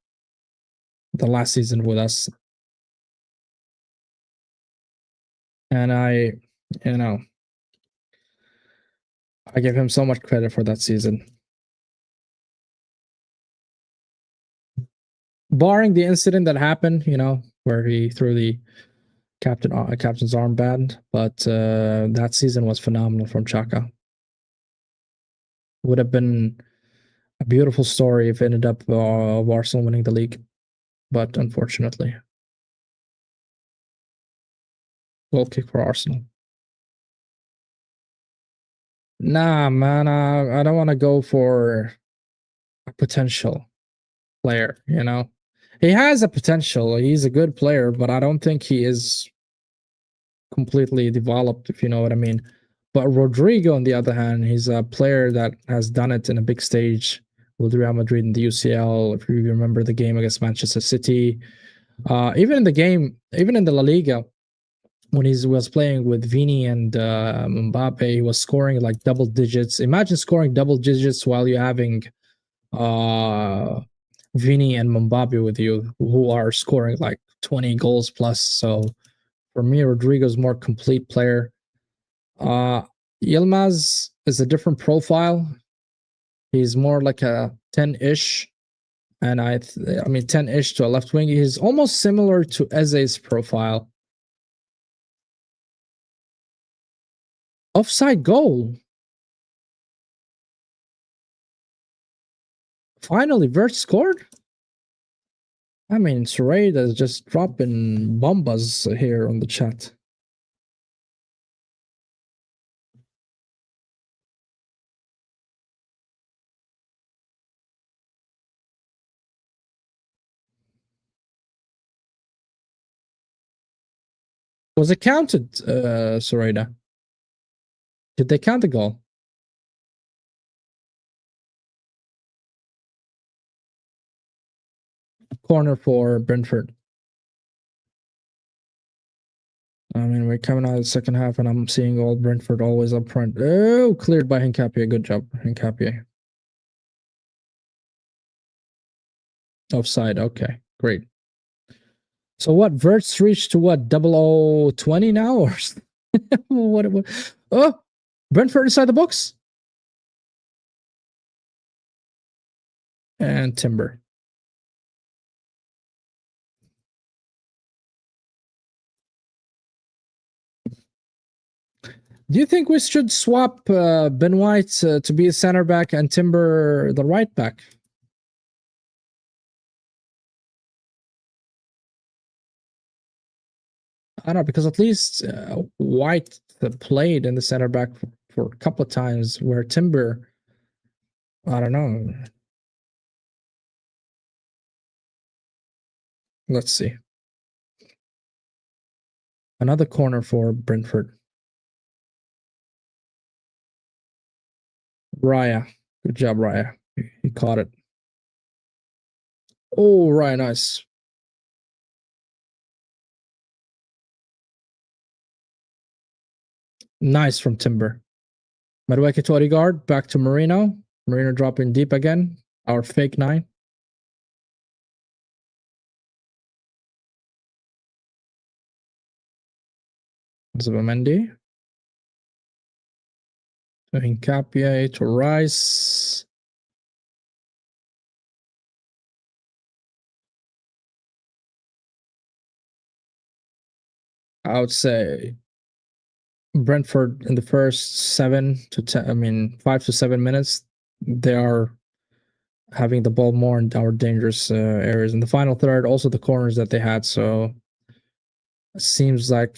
The last season with us, and you know, I give him so much credit for that season. Barring the incident that happened, you know, where he threw the captain's armband, but that season was phenomenal from Chaka. Would have been a beautiful story if it ended up of Arsenal winning the league, but unfortunately, goal kick for Arsenal. Nah, man, I don't want to go for a potential player. You know, he has a potential. He's a good player, but I don't think he is completely developed, if you know what I mean. But Rodrigo, on the other hand, he's a player that has done it in a big stage with Real Madrid in the UCL. If you remember the game against Manchester City, even in the game, even in the La Liga, when he was playing with Vini and Mbappe, he was scoring like double digits. Imagine scoring double digits while you're having uh, Vini and Mbappe with you, who are scoring like 20 goals plus. So for me, Rodrigo's more complete player. Yilmaz is a different profile. He's more like a 10-ish, and I mean 10-ish to a left wing. He's almost similar to Eze's profile. Offside goal. Finally, Vert scored. I mean, Sareda is just dropping bombas here on the chat. Was it counted, Sareda? Did they count the goal? Corner for Brentford. I mean, we're coming out of the second half, and I'm seeing all Brentford always up front. Oh, cleared by Hincapie. Good job, Hincapie. Offside. Okay, great. So what? Verts reached to what? 0020 now? Or what? Oh, Brentford inside the box. And Timber. Do you think we should swap Ben White to be a center back and Timber the right back? I don't know, because at least White played in the center back for a couple of times, where Timber, I don't know. Let's see. Another corner for Brentford. Raya. Good job, Raya. He caught it. Oh, Raya, nice. Nice from Timber. Madueke to Odegaard. Back to Marino. Marino dropping deep again. Our fake nine. Zubimendi. To Hincapie. To Rice. I would say Brentford in the first 5 to 7 minutes, they are having the ball more in our dangerous areas. In the final third, also the corners that they had. So it seems like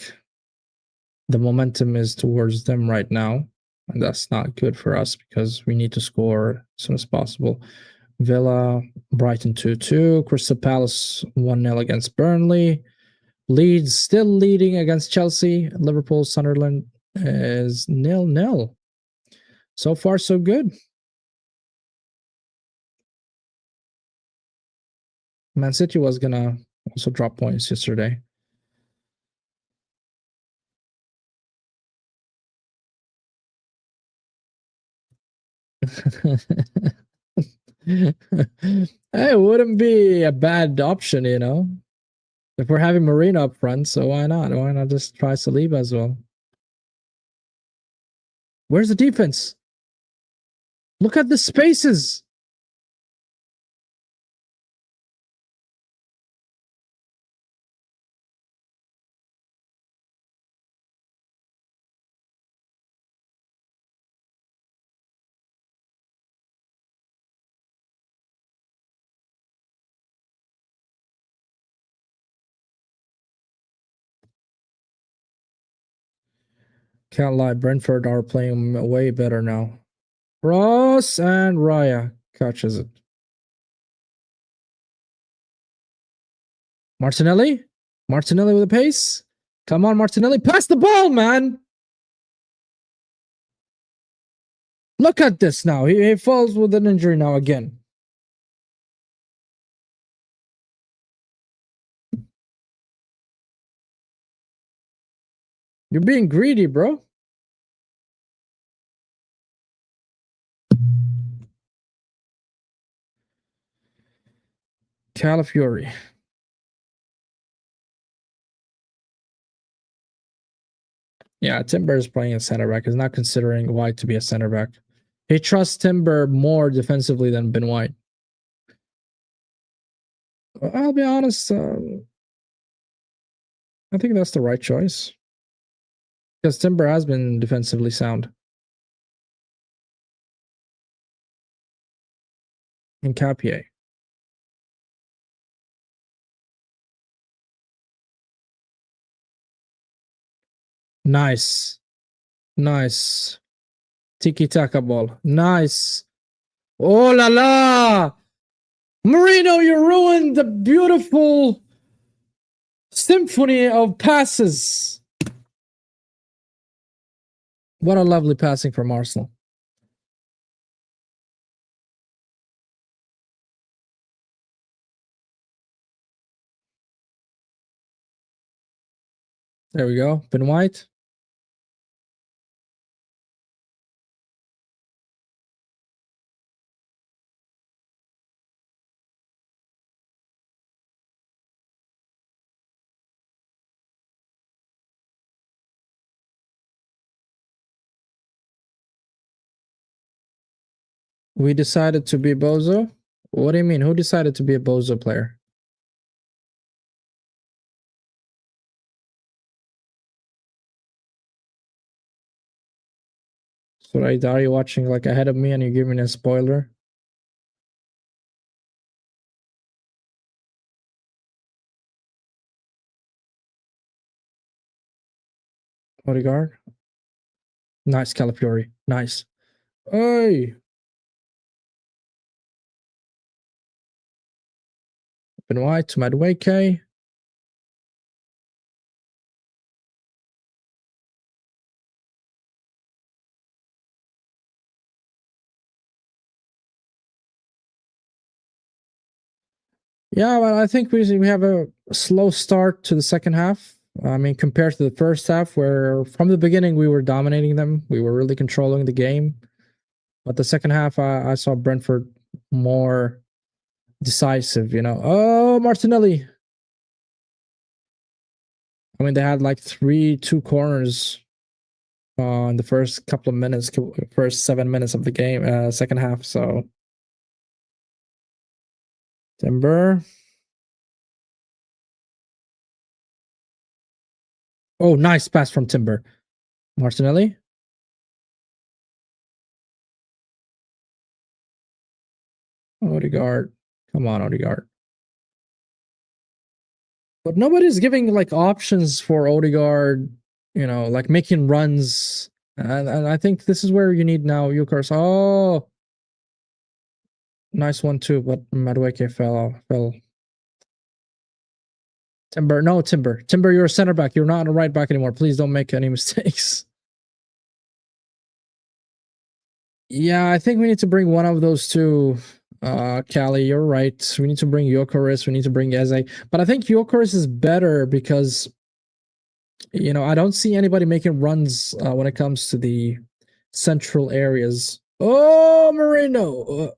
the momentum is towards them right now. And that's not good for us because we need to score as soon as possible. Villa, Brighton 2-2. Crystal Palace 1-0 against Burnley. Leeds still leading against Chelsea. Liverpool, Sunderland is 0-0. So far, so good. Man City was gonna also drop points yesterday. It wouldn't be a bad option, you know. If we're having Marino up front, so why not? Why not just try Saliba as well? Where's the defense? Look at the spaces. Can't lie, Brentford are playing way better now. Ross and Raya catches it. Martinelli? Martinelli with a pace? Come on, Martinelli. Pass the ball, man. Look at this now. He falls with an injury now again. You're being greedy, bro. Calafiori. Yeah, Timber is playing a center back. He's not considering White to be a center back. He trusts Timber more defensively than Ben White. I'll be honest. I think that's the right choice because Timber has been defensively sound. And Capier. Nice. Nice. Tiki taka ball. Nice. Oh la la! Marino, you ruined the beautiful symphony of passes. What a lovely passing from Arsenal. There we go. Ben White. We decided to be Bozo? What do you mean? Who decided to be a Bozo player? So right, are you watching like ahead of me and you're giving a spoiler? Odegaard? Nice, Calafiori. Nice. Hey! Ben White to Madueke. Yeah, well, I think we have a slow start to the second half. I mean, compared to the first half, where from the beginning we were dominating them, we were really controlling the game. But the second half, I saw Brentford more decisive. Oh, Martinelli. I mean, they had like two corners in the first couple of minutes, first 7 minutes of the game, second half. So Timber. Oh, nice pass from Timber. Martinelli. Odegaard. Come on, Odegaard. But nobody's giving like options for Odegaard, like making runs. And I think this is where you need now Yukars. Oh, nice one too, but Madueke fell. Timber, no, Timber. Timber, you're a center back. You're not a right back anymore. Please don't make any mistakes. Yeah, I think we need to bring one of those two. Callie, you're right. We need to bring Yokeris. We need to bring Eze. But I think Yokeris is better because, I don't see anybody making runs when it comes to the central areas. Oh, Moreno.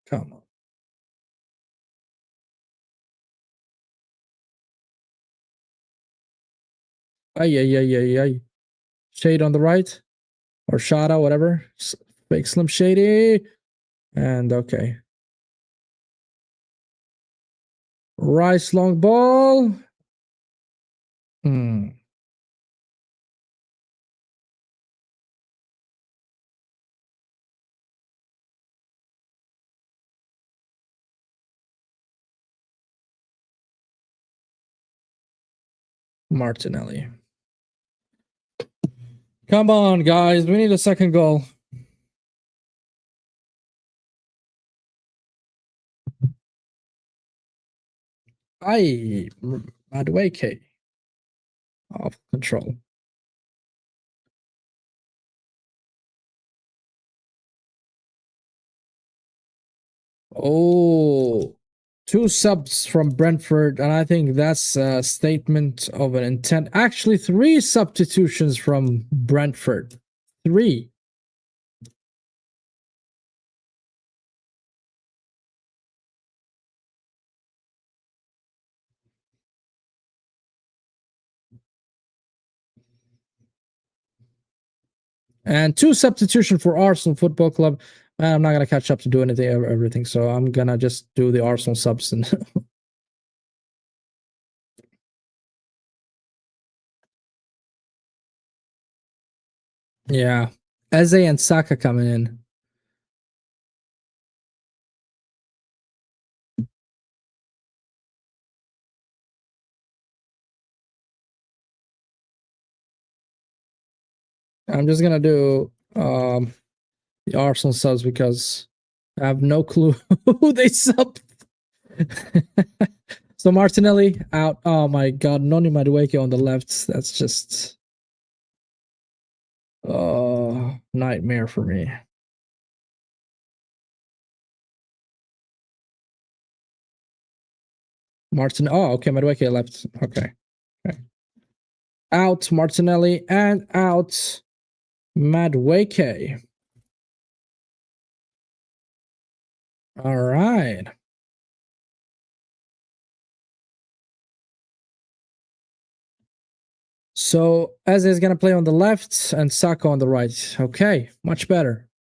Come on. Ay, ay, ay, ay, ay. Shade on the right. Or Shada, whatever. Fake Slim Shady. And okay. Rice long ball. Hmm. Martinelli. Come on, guys. We need a second goal. Madueke. Off control. Oh, two subs from Brentford, and I think that's a statement of an intent. Actually, three substitutions from Brentford. Three. And two substitution for Arsenal Football Club. I'm not gonna catch up to do anything, everything. So I'm gonna just do the Arsenal subs. And yeah, Eze and Saka coming in. I'm just gonna do the Arsenal subs because I have no clue who they sub. So Martinelli out. Oh my god, Noni Madueke on the left. That's just nightmare for me. Martin. Oh, okay, Madueke left. Okay. Out Martinelli and out Madueke. All right. So Eze is gonna play on the left and Saka on the right. Okay, much better.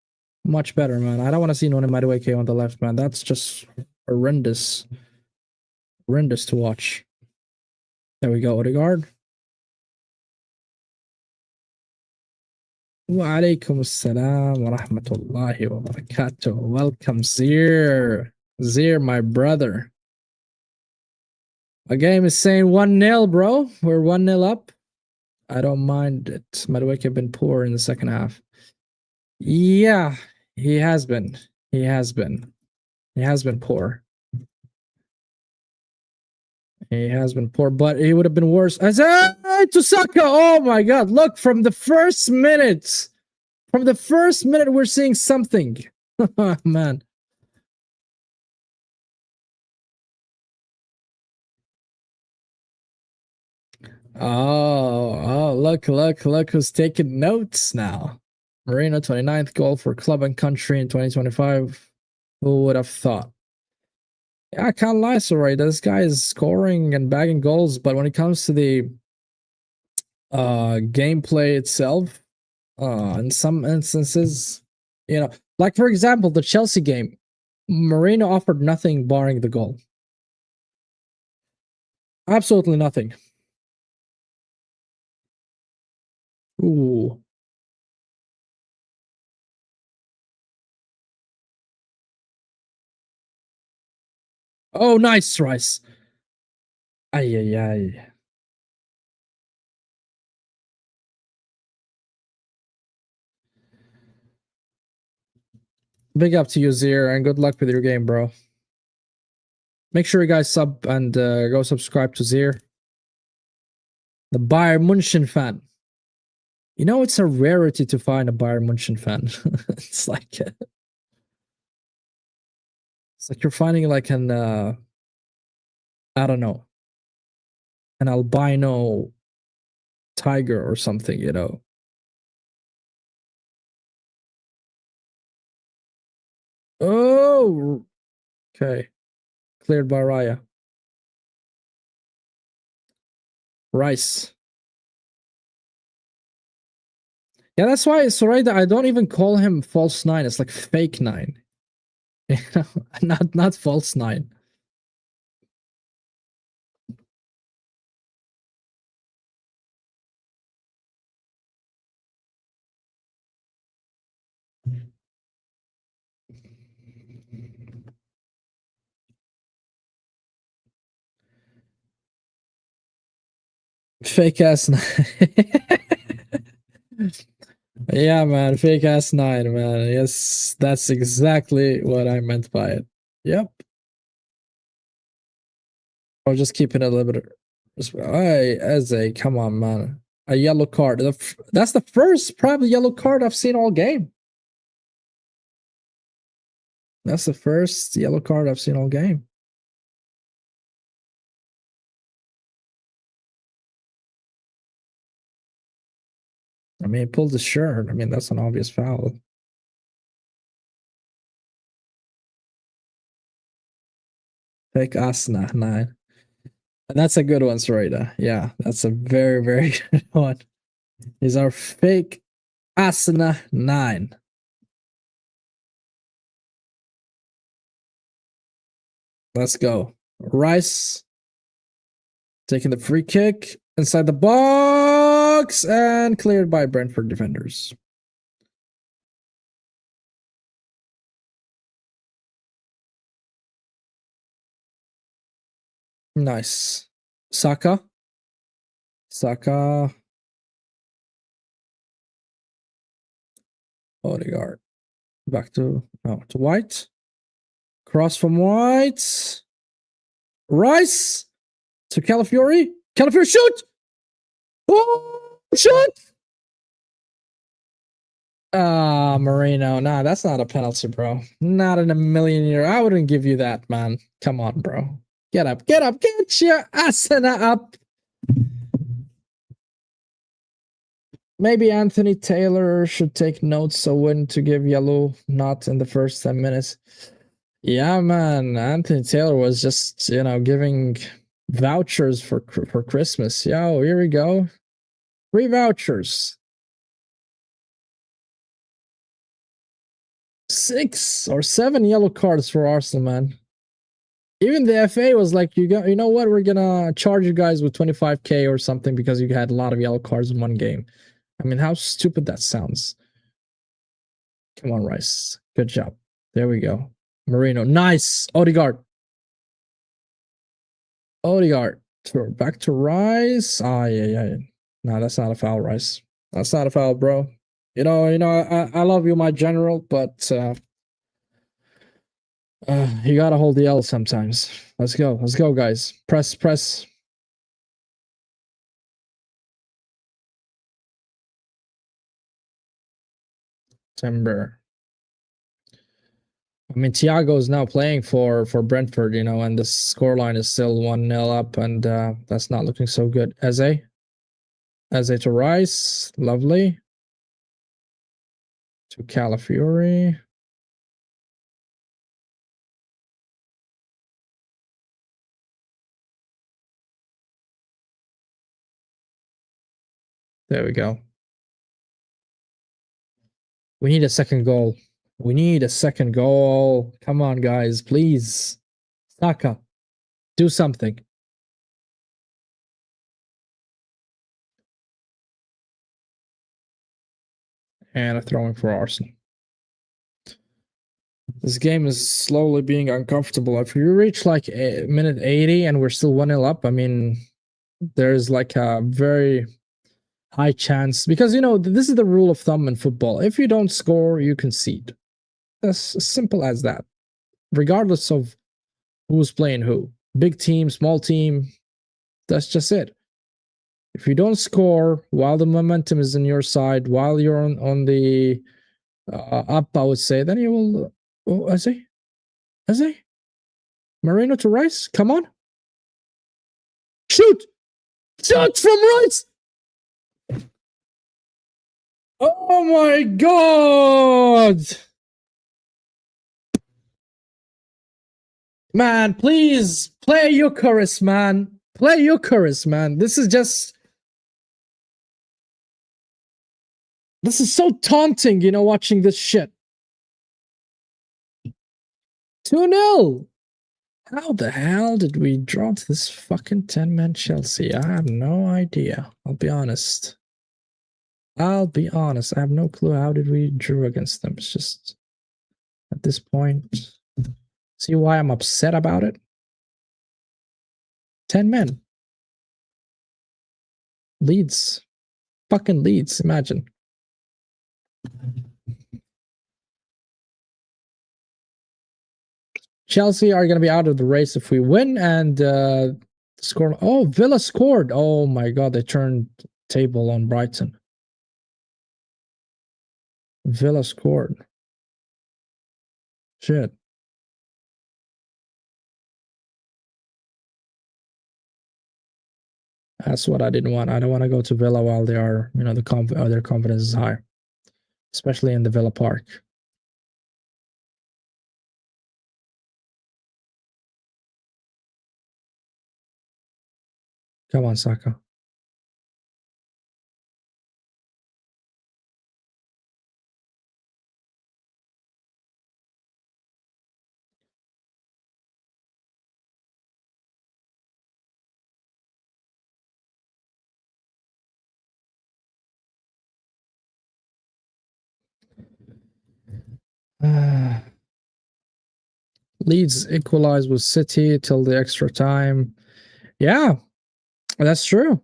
Much better, man. I don't want to see Toney Madueke on the left, man. That's just horrendous. Horrendous to watch. There we go, Odegaard. Wa alaikum assalam wa rahmatullahi wa barakatuh. Welcome, Zir. Zir, my brother. A game is saying 1-0, bro. We're 1-0 up. I don't mind it. Madueke been poor in the second half. Yeah, he has been. He has been. He has been poor. He has been poor, but he would have been worse. To Saka! Oh my god, look, from the first minute, we're seeing something. Man. Oh, look who's taking notes now. Moreno, 29th goal for club and country in 2025. Who would have thought? Yeah, I can't lie, sorry. This guy is scoring and bagging goals, but when it comes to the gameplay itself, in some instances, you know, like for example, the Chelsea game, Moreno offered nothing barring the goal. Absolutely nothing. Ooh. Oh, nice, Rice. Ay, ay, ay. Big up to you, Zir, and good luck with your game, bro. Make sure you guys sub and go subscribe to Zir, the Bayern Munchen fan. You know, it's a rarity to find a Bayern Munchen fan. It's like you're finding like an I don't know, an albino tiger or something, you know. Oh, okay. Cleared by Raya. Rice. Yeah, that's why Soraya, I don't even call him false nine. It's like fake nine. You know, not false nine. Fake ass nine. Yeah, man, fake ass nine, man. Yes, that's exactly what I meant by it. Yep. Or just keeping it a little bit. Hey, Eze, come on, man. A yellow card. That's the first probably yellow card I've seen all game. That's the first yellow card I've seen all game. I mean, he pulled his shirt. I mean, that's an obvious foul. Fake Asna 9. And that's a good one, Sarita. Yeah, that's a very, very good one. He's our fake Asna 9. Let's go. Rice taking the free kick inside the box and cleared by Brentford defenders. Nice. Saka. Odegaard. Back to White. Cross from White. Rice to Calafiori. Calafiori, shoot! Oh, shoot! Moreno. Nah, that's not a penalty, bro. Not in a million years. I wouldn't give you that, man. Come on, bro. Get up, get your asana up. Maybe Anthony Taylor should take notes so when to give yellow, not in the first 10 minutes. Yeah, man. Anthony Taylor was just, giving vouchers for Christmas. Yo, here we go. 3 vouchers. 6 or 7 yellow cards for Arsenal, man. Even the FA was like, you know what? We're gonna charge you guys with 25k or something because you had a lot of yellow cards in one game. I mean, how stupid that sounds. Come on, Rice. Good job. There we go. Marino. Nice. Odegaard. Odegaard. Back to Rice. Ah, yeah. No, that's not a foul, Rice. That's not a foul, bro. You know, I love you, my general, but you gotta hold the L sometimes. Let's go, guys. Press. Timber. I mean, Thiago is now playing for Brentford, you know, and the scoreline is still 1-0 up, and that's not looking so good. Eze to Rice, lovely. To Calafiori. There we go. We need a second goal. We need a second goal. Come on, guys, please. Saka, do something. And a throwing for Arsenal. This game is slowly being uncomfortable. If we reach like minute 80 and we're still 1-0 up, I mean, there's like a very high chance, because, you know, this is the rule of thumb in football. If you don't score, you concede. That's as simple as that, regardless of who's playing who. Big team, small team, that's just it. If you don't score while the momentum is in your side, while you're on the up, I would say, then you will. Oh, Eze? Marino to Rice? Come on. Shoot from Rice! Oh my god! Man, please play Eucharist, man. Play Eucharist, man. This is so taunting, you know, watching this shit. 2-0. How the hell did we draw to this fucking 10-man Chelsea? I have no idea. I'll be honest. I have no clue how did we draw against them. It's just, at this point, see why I'm upset about it? 10 men. Leeds. Fucking Leeds, imagine. Chelsea are going to be out of the race if we win, and score. Oh, Villa scored. Oh my god, they turned table on Brighton. Villa scored. Shit. That's what I didn't want. I don't want to go to Villa while they are, you know, their confidence is high, especially in the Villa Park. Come on, Saka. Leeds equalized with City till the extra time. Yeah, that's true.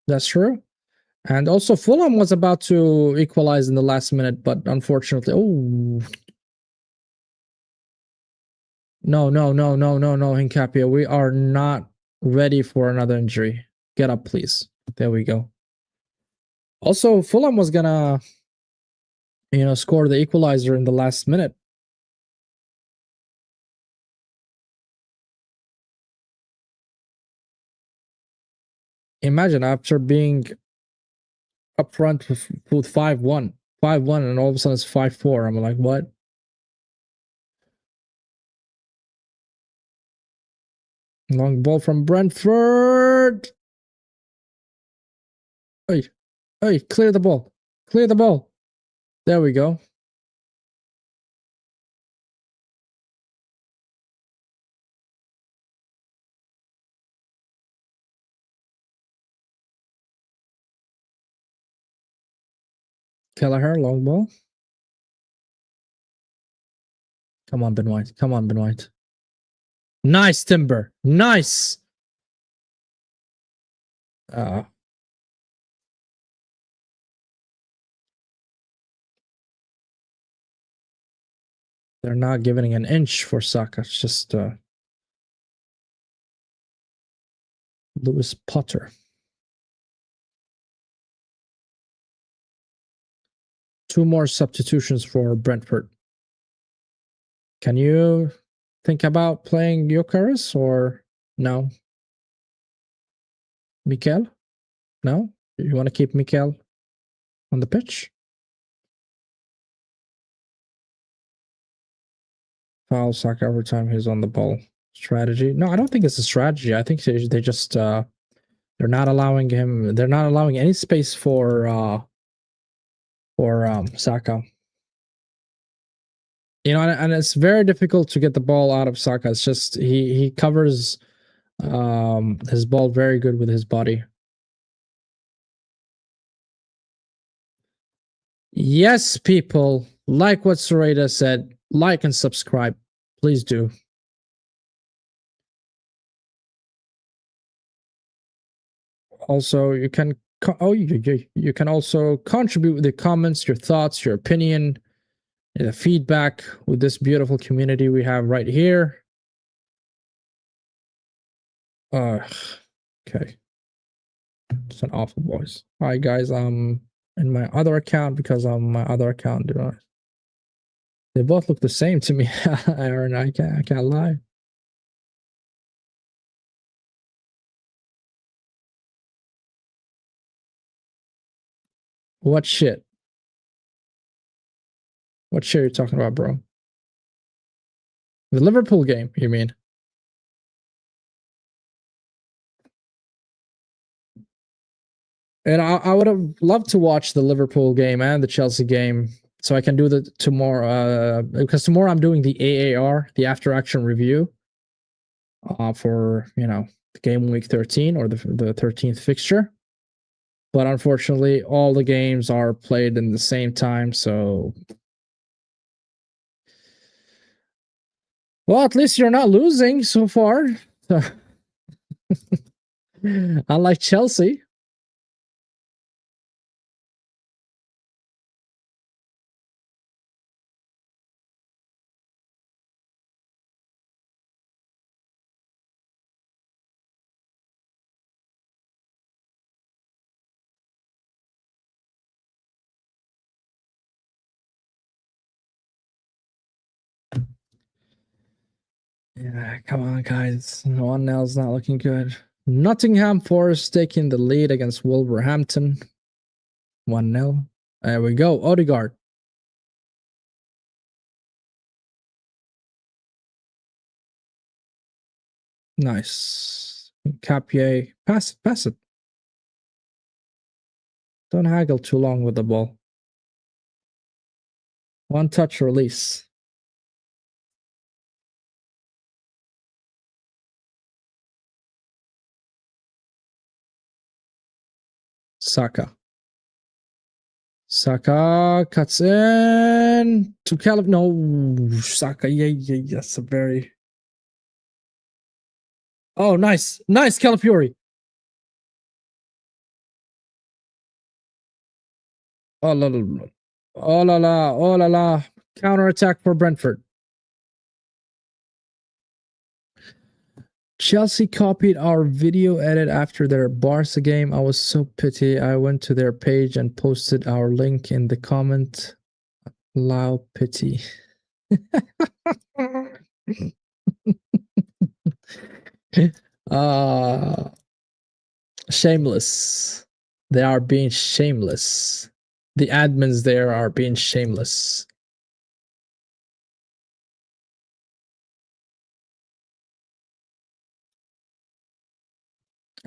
That's true. And also Fulham was about to equalize in the last minute, but unfortunately, oh. No, Hincapia. We are not ready for another injury. Get up, please. There we go. Also, Fulham was gonna, you know, score the equalizer in the last minute. Imagine after being up front with 5-1, and all of a sudden it's 5-4. I'm like, what? Long ball from Brentford. Hey, clear the ball. Clear the ball. There we go. Kelleher, long ball. Come on, Ben White. Come on, Ben White. Nice, Timber. Nice. They're not giving an inch for Saka. It's just Lewis Potter. 2 more substitutions for Brentford. Can you think about playing Gyökeres or no? Mikel? No? You want to keep Mikel on the pitch? Foul Saka every time he's on the ball. Strategy? No, I don't think it's a strategy. I think they just they're not allowing him. They're not allowing any space for Saka. You know, and it's very difficult to get the ball out of Saka. It's just he covers his ball very good with his body. Yes, people, like what Soraya said, like and subscribe. Please do. Also, you can you can also contribute with the comments, your thoughts, your opinion, the feedback with this beautiful community we have right here. Okay. It's an awful voice. Hi guys, in my other account because my other account, they both look the same to me. Aaron, I can't lie. What shit? What shit are you talking about, bro? The Liverpool game, you mean? And I would have loved to watch the Liverpool game and the Chelsea game, so I can do the tomorrow. Because tomorrow I'm doing the AAR, the after action review, for the game week 13 or the 13th fixture. But unfortunately, all the games are played in the same time, so. Well, at least you're not losing so far. Unlike Chelsea. Yeah, come on, guys. 1-0 is not looking good. Nottingham Forest taking the lead against Wolverhampton. 1-0. There we go. Odegaard. Nice. Capier. Pass it. Don't haggle too long with the ball. One touch release. Saka. Saka cuts in to Caleb. No, Saka. Yeah. That's a very. Oh, nice. Nice, Calafiori. Oh, la, la, la. Oh, la, la. Oh, la, la. Counter attack for Brentford. Chelsea copied our video edit after their Barca game. I was so pity. I went to their page and posted our link in the comment. Allow pity. Shameless. They are being shameless. The admins there are being shameless.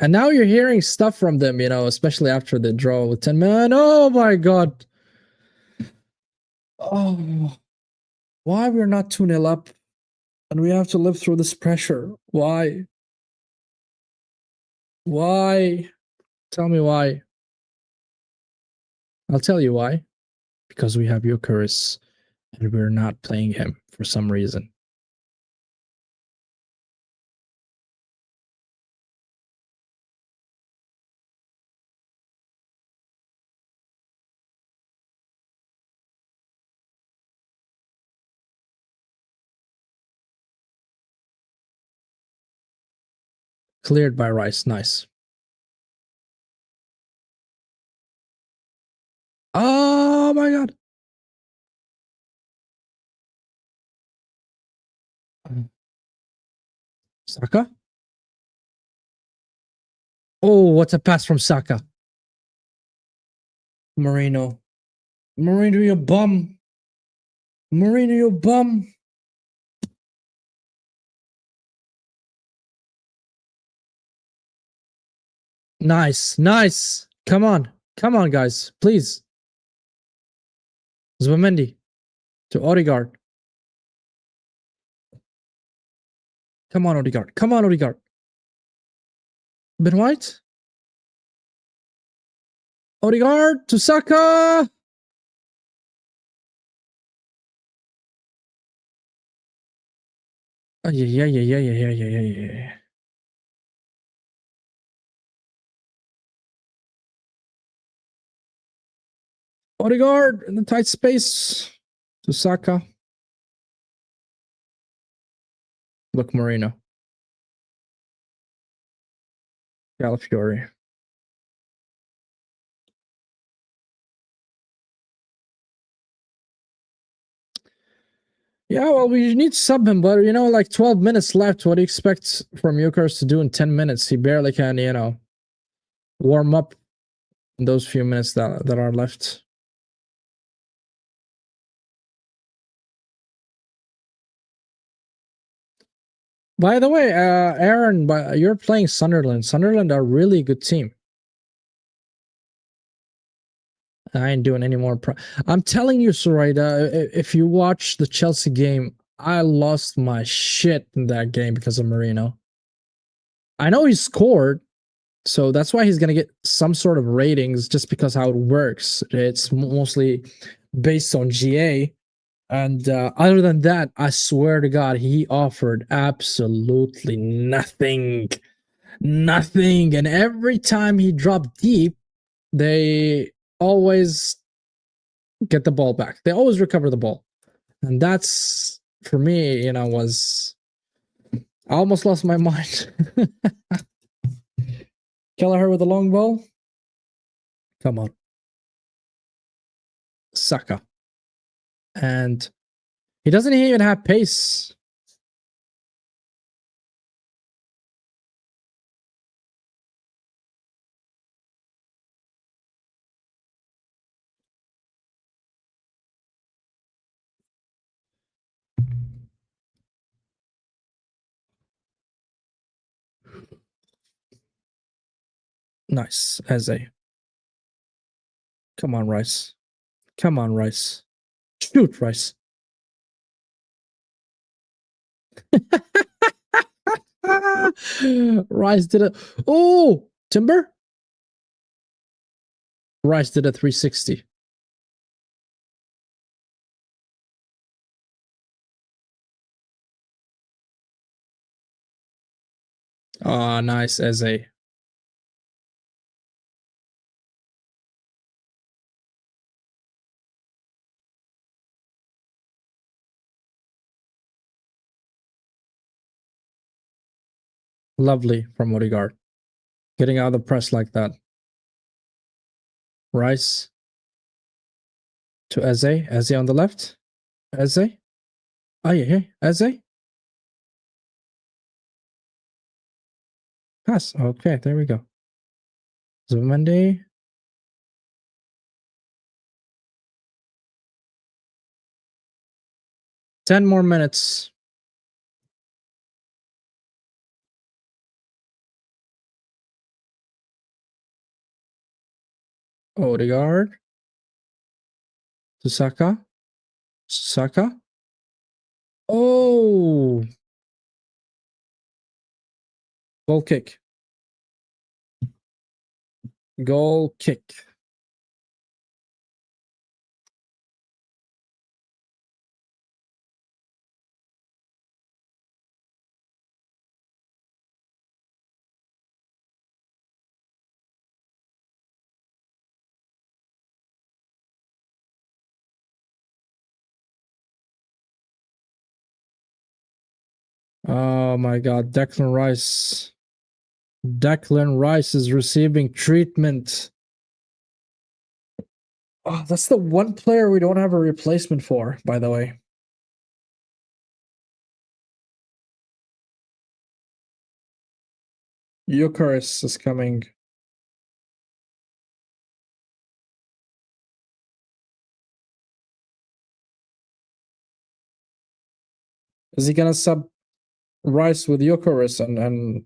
And now you're hearing stuff from them, especially after the draw with 10 men. Oh my god. Oh, why we're not 2-0 up and we have to live through this pressure? Why? Why? Tell me why. I'll tell you why. because we have Eucharist and we're not playing him for some reason. Cleared by Rice. Nice. Oh my god. Saka? Oh, what's a pass from Saka? Moreno. Moreno, you bum. Moreno, you bum. Nice. Nice. Come on. Come on, guys. Please. Zubimendi to Odegaard. Come on, Odegaard. Come on, Odegaard. Ben White. Odegaard to Saka. Yeah. Odegaard in the tight space to Saka. Look, Moreno. Calafiori. Yeah, well, we need to sub him, but like 12 minutes left. What do you expect from Eucharist to do in 10 minutes? He barely can, warm up in those few minutes that are left. By the way, Aaron, you're playing Sunderland. Sunderland are a really good team. I ain't doing any more. I'm telling you, Soraya, if you watch the Chelsea game, I lost my shit in that game because of Moreno. I know he scored, so that's why he's going to get some sort of ratings just because how it works. It's mostly based on GA. And other than that, I swear to God, he offered absolutely nothing. Nothing. And every time he dropped deep, they always get the ball back. They always recover the ball. And that's, for me, was... I almost lost my mind. Kelleher with a long ball. Come on. Saka. And he doesn't even have pace. Nice, Eze. Come on, Rice. Come on, Rice. Shoot, Rice. Rice did it. Oh, Timber? Rice did a 360. Oh, nice, Eze. Lovely from Odegaard. Getting out of the press like that. Rice to Eze. Eze on the left. Eze. Oh, yeah. Eze. Pass. Okay, there we go. Zubimendi. Ten more minutes. Odegaard. To Saka. Saka. Oh. Goal kick. Goal kick. Oh my God, Declan Rice. Declan Rice is receiving treatment. Oh, that's the one player we don't have a replacement for, by the way. Eucharist is coming. Is he gonna sub Rice with Eucharist and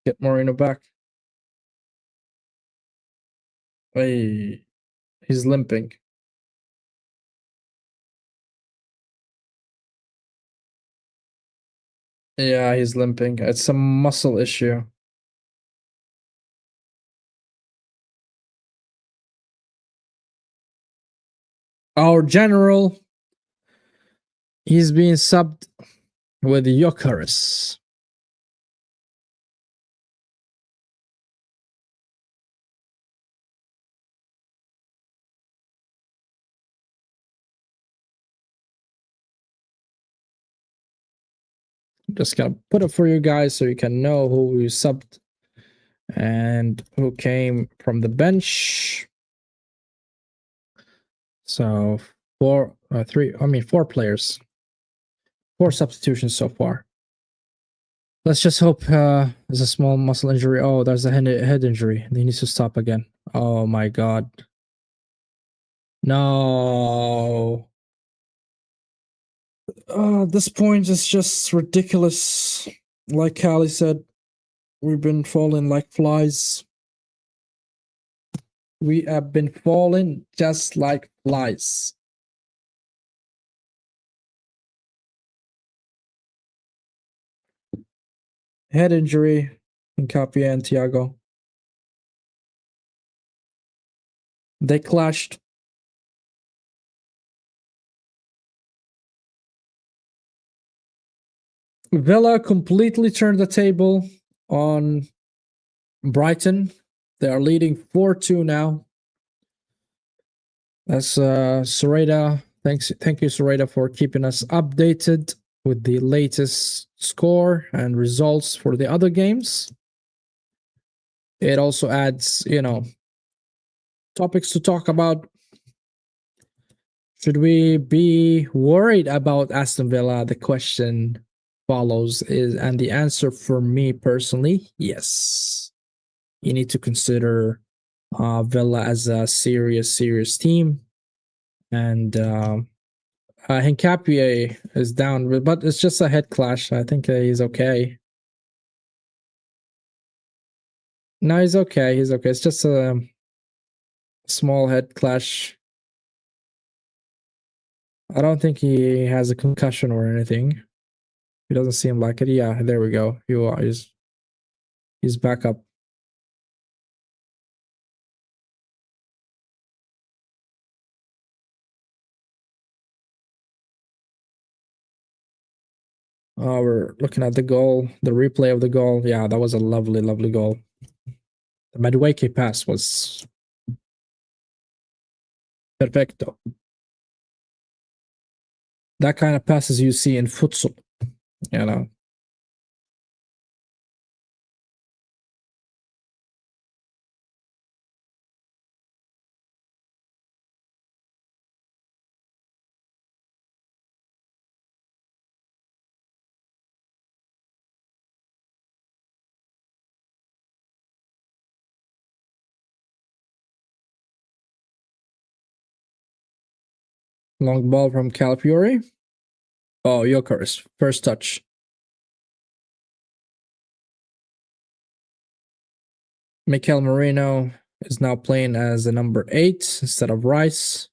get Moreno back? Hey, he's limping. Yeah, he's limping. It's a muscle issue. Our general, he's being subbed with Eucharist. I'm just gonna put it for you guys so you can know who we subbed and who came from the bench. So four players, 4 substitutions so far. Let's just hope there's a small muscle injury. Oh, there's a head injury. He needs to stop again. Oh my God. No. This point is just ridiculous. Like Callie said, we've been falling like flies. We have been falling just like flies. Head injury in Capia and Thiago. They clashed. Villa completely turned the table on Brighton. They are leading 4-2 now. That's Sareda. Thank you, Sareda, for keeping us updated with the latest score and results for the other games. It also adds, topics to talk about. Should we be worried about Aston Villa? The question follows and the answer for me personally, yes. You need to consider Villa as a serious team, and Hincapié is down, but it's just a head clash. I think he's okay. No, he's okay. He's okay. It's just a small head clash. I don't think he has a concussion or anything. He doesn't seem like it. Yeah, there we go. He's back up. We're looking at the goal, the replay of the goal. Yeah, that was a lovely goal. The Madueke pass was perfecto. That kind of passes you see in futsal, you know. Long ball from Calafiori. Oh, Jokeris. First touch. Mikel Merino is now playing as the number 8 instead of Rice.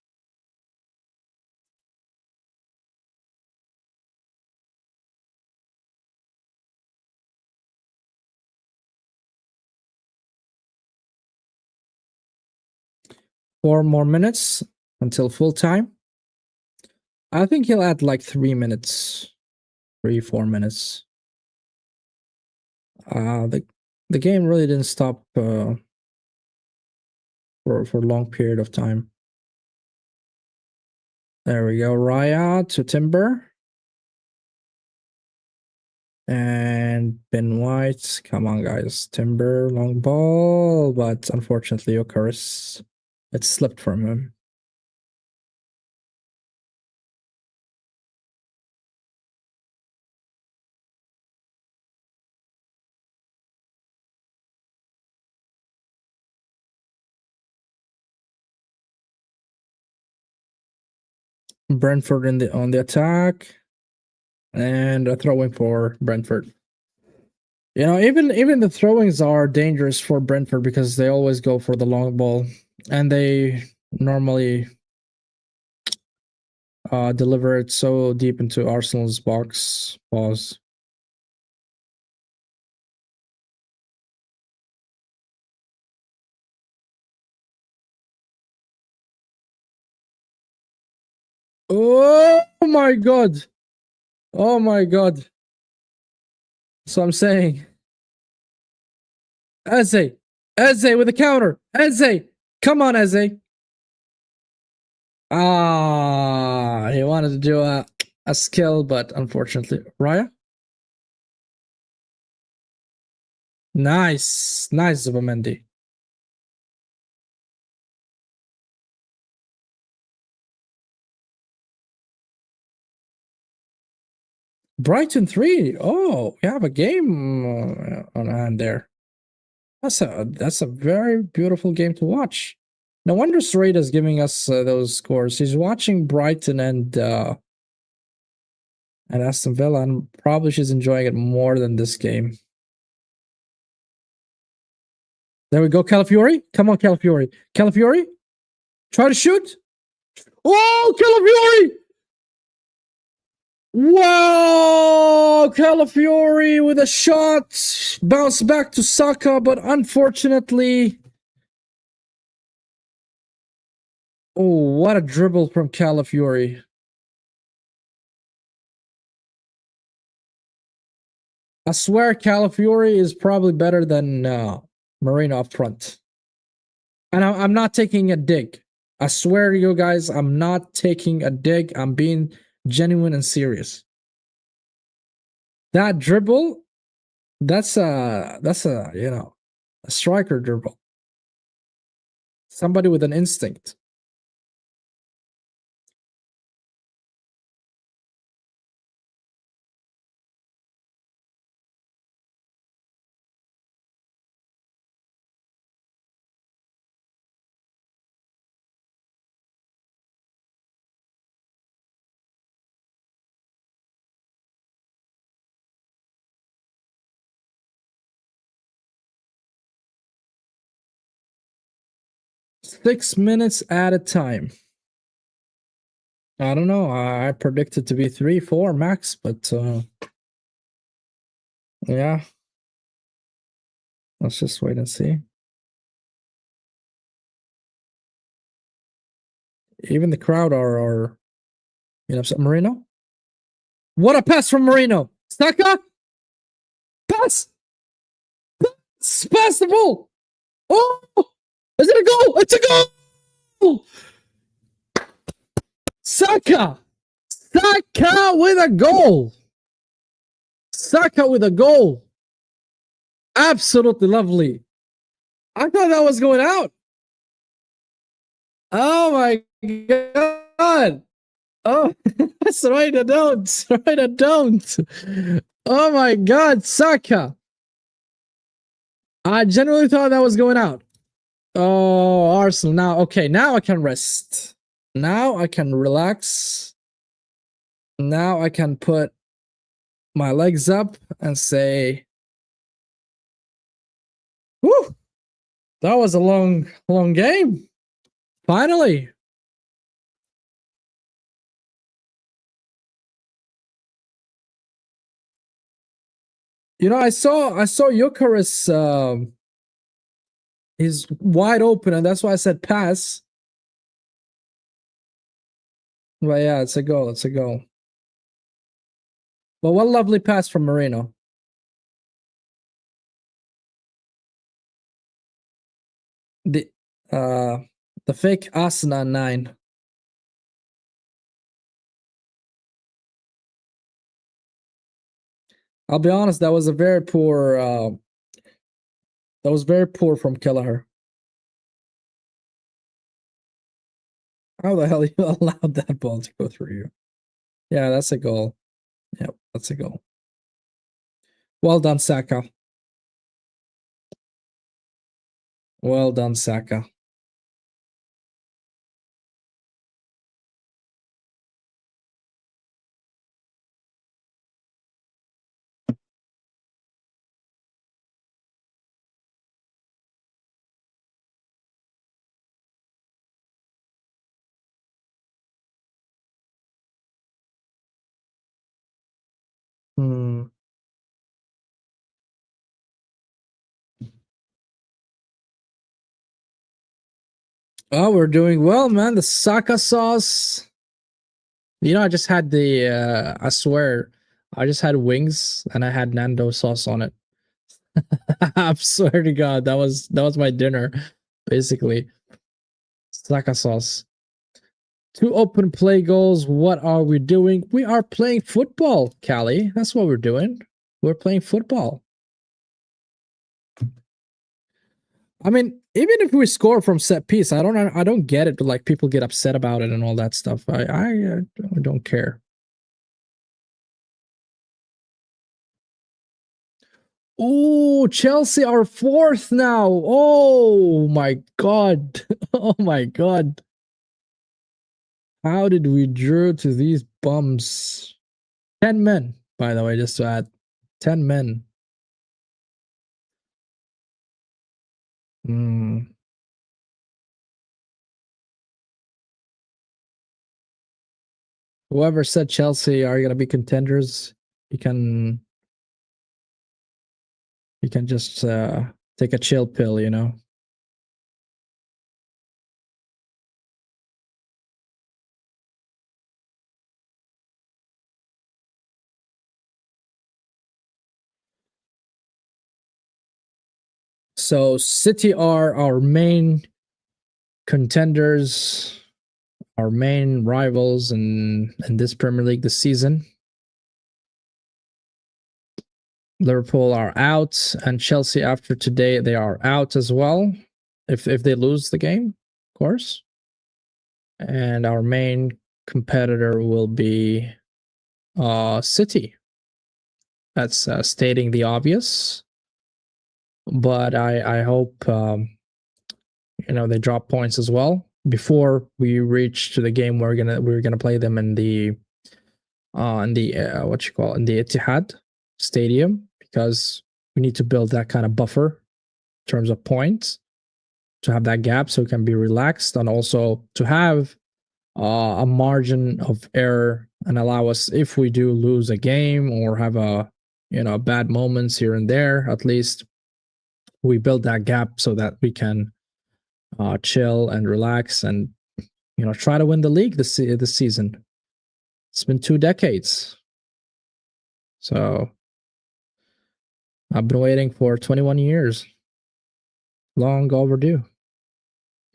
Four more minutes until full time. I think he'll add like 3 minutes, 4 minutes. The game really didn't stop for a long period of time. There we go. Raya to Timber. And Ben White, come on, guys. Timber, long ball, but unfortunately, Ocaris, it slipped from him. Brentford on the attack, and a throwing for Brentford. You know, even the throwings are dangerous for Brentford because they always go for the long ball, and they normally deliver it so deep into Arsenal's box. Pause. Oh my god! Oh my god! So I'm saying, Eze with a counter. Eze, come on, Eze. Ah, he wanted to do a skill, but unfortunately, Raya. Nice, Zubamendi. Brighton 3. Oh, we have a game on hand there. That's a very beautiful game to watch. No wonder Straight is giving us those scores. He's watching Brighton and Aston Villa, and probably she's enjoying it more than this game. There we go, Calafiori. Come on, Calafiori. Calafiori, try to shoot. Oh, Calafiori! Wow, Calafiori with a shot, bounce back to Saka, but unfortunately, oh, what a dribble from Calafiori. I swear Calafiori is probably better than Marino up front. And I'm not taking a dig. I swear to you guys, I'm not taking a dig. I'm being genuine and serious. That dribble, that's a you know, a striker dribble. Somebody with an instinct. Six minutes at a time. I don't know. I predicted to be 3, 4 max, but yeah. Let's just wait and see. Even the crowd are you know, Marino. What a pass from Marino. Saka. Pass. Pass the ball. Oh, is it a goal? It's a goal. Saka. Saka with a goal. Saka with a goal. Absolutely lovely. I thought that was going out. Oh my god. Oh, right, I don't. Right, I don't. Oh my god, Saka. I genuinely thought that was going out. Oh, Arsenal. Now, okay, now I can rest. Now I can relax. Now I can put my legs up and say, whew, that was a long game. Finally. You know, I saw Eucharist. He's wide open, and that's why I said pass. But yeah, it's a goal. It's a goal. But what a lovely pass from Marino. The fake Asana 9. I'll be honest, that was a very poor that was very poor from Kelleher. How the hell you allowed that ball to go through you? Yeah, that's a goal. Yep, that's a goal. Well done, Saka. Well done, Saka. Hmm. Oh, we're doing well, man. The Saka sauce. I just had I swear, I just had wings and I had Nando sauce on it. I swear to God, that was my dinner, basically. Saka sauce. Two open play goals. What are we doing? We are playing football, Callie. That's what we're doing. We're playing football. I mean, even if we score from set piece, I don't get it. But like people get upset about it and all that stuff. I don't care. Oh, Chelsea are fourth now. Oh my God. Oh my God. How did we draw to these bums? 10 men, by the way, just to add. 10 men. Hmm. Whoever said Chelsea are gonna be contenders, you can just take a chill pill, you know. So City are our main contenders, our main rivals in this Premier League this season. Liverpool are out, and Chelsea after today they are out as well. If they lose the game, of course. And our main competitor will be City. That's stating the obvious, but I hope they drop points as well before we reach to the game. We're gonna play them in the in the Etihad Stadium, because we need to build that kind of buffer in terms of points to have that gap so it can be relaxed, and also to have a margin of error and allow us, if we do lose a game or have bad moments here and there, at least we build that gap so that we can chill and relax and try to win the league this season. It's been 2 decades, so I've been waiting for 21 years. Long overdue.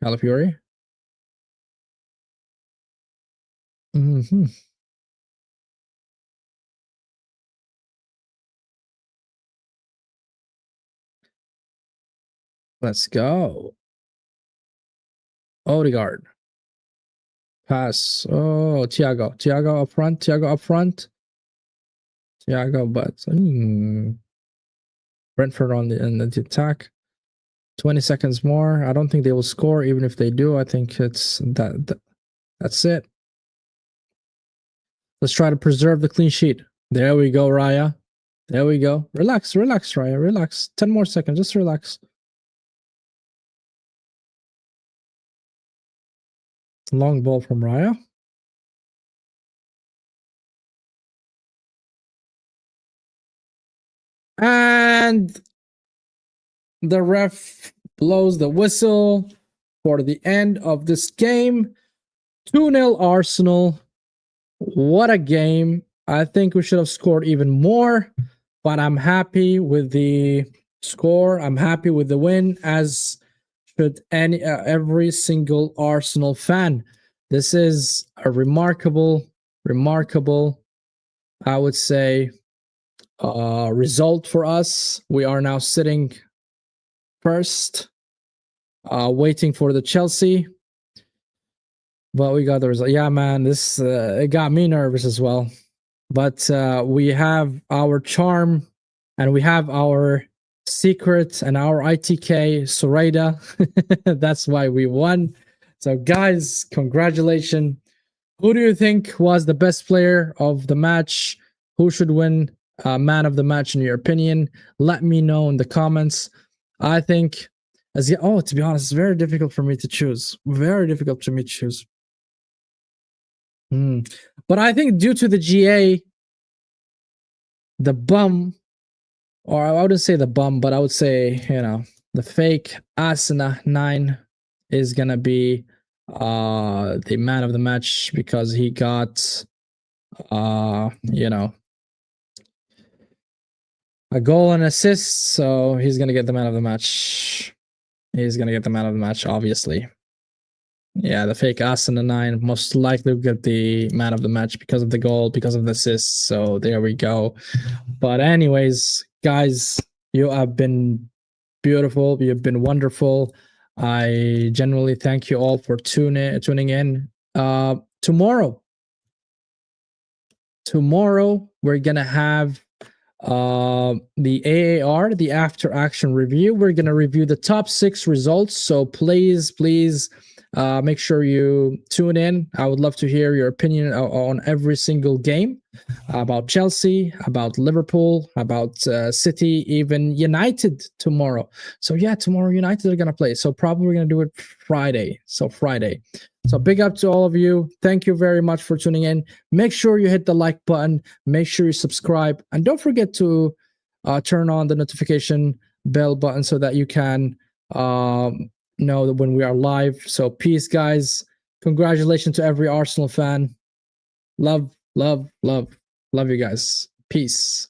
Calafiori. Mm-hmm. Let's go. Odegaard. Pass. Oh, Thiago. Thiago up front. Thiago up front. Thiago, but Brentford on the attack. 20 seconds more. I don't think they will score. Even if they do, I think it's that's it. Let's try to preserve the clean sheet. There we go, Raya. There we go. Relax, relax, Raya. Relax. 10 more seconds. Just relax. Long ball from Raya. And the ref blows the whistle for the end of this game. 2-0 Arsenal. What a game. I think we should have scored even more, but I'm happy with the score. I'm happy with the win, as should every single Arsenal fan. This is a remarkable, I would say, result for us. We are now sitting first, waiting for the Chelsea. But we got the result. Yeah, man, this it got me nervous as well. But we have our charm and we have our secret and our ITK Soreda. That's why we won. So, guys, congratulations. Who do you think was the best player of the match? Who should win man of the match in your opinion? Let me know in the comments. I think, to be honest, it's very difficult for me to choose. Very difficult for me to choose. But I think due to the GA, the bum, or I wouldn't say the bum, but I would say, the fake Asuna 9 is going to be the man of the match because he got, a goal and assist. So he's going to get the man of the match. He's going to get the man of the match, obviously. Yeah, the fake Asuna 9 most likely will get the man of the match because of the goal, because of the assist. So there we go. But anyways, guys, you have been beautiful. You've been wonderful. I genuinely thank you all for tuning in. Tomorrow we're gonna have the AAR, the after action review. We're gonna review the top 6 results. So please make sure you tune in. I would love to hear your opinion on every single game, about Chelsea, about Liverpool, about City, even United tomorrow. So yeah, tomorrow United are going to play. So probably we're going to do it Friday. So big up to all of you. Thank you very much for tuning in. Make sure you hit the like button. Make sure you subscribe. And don't forget to turn on the notification bell button so that you can know that when we are live. So peace, guys. Congratulations to every Arsenal fan. Love you guys. Peace.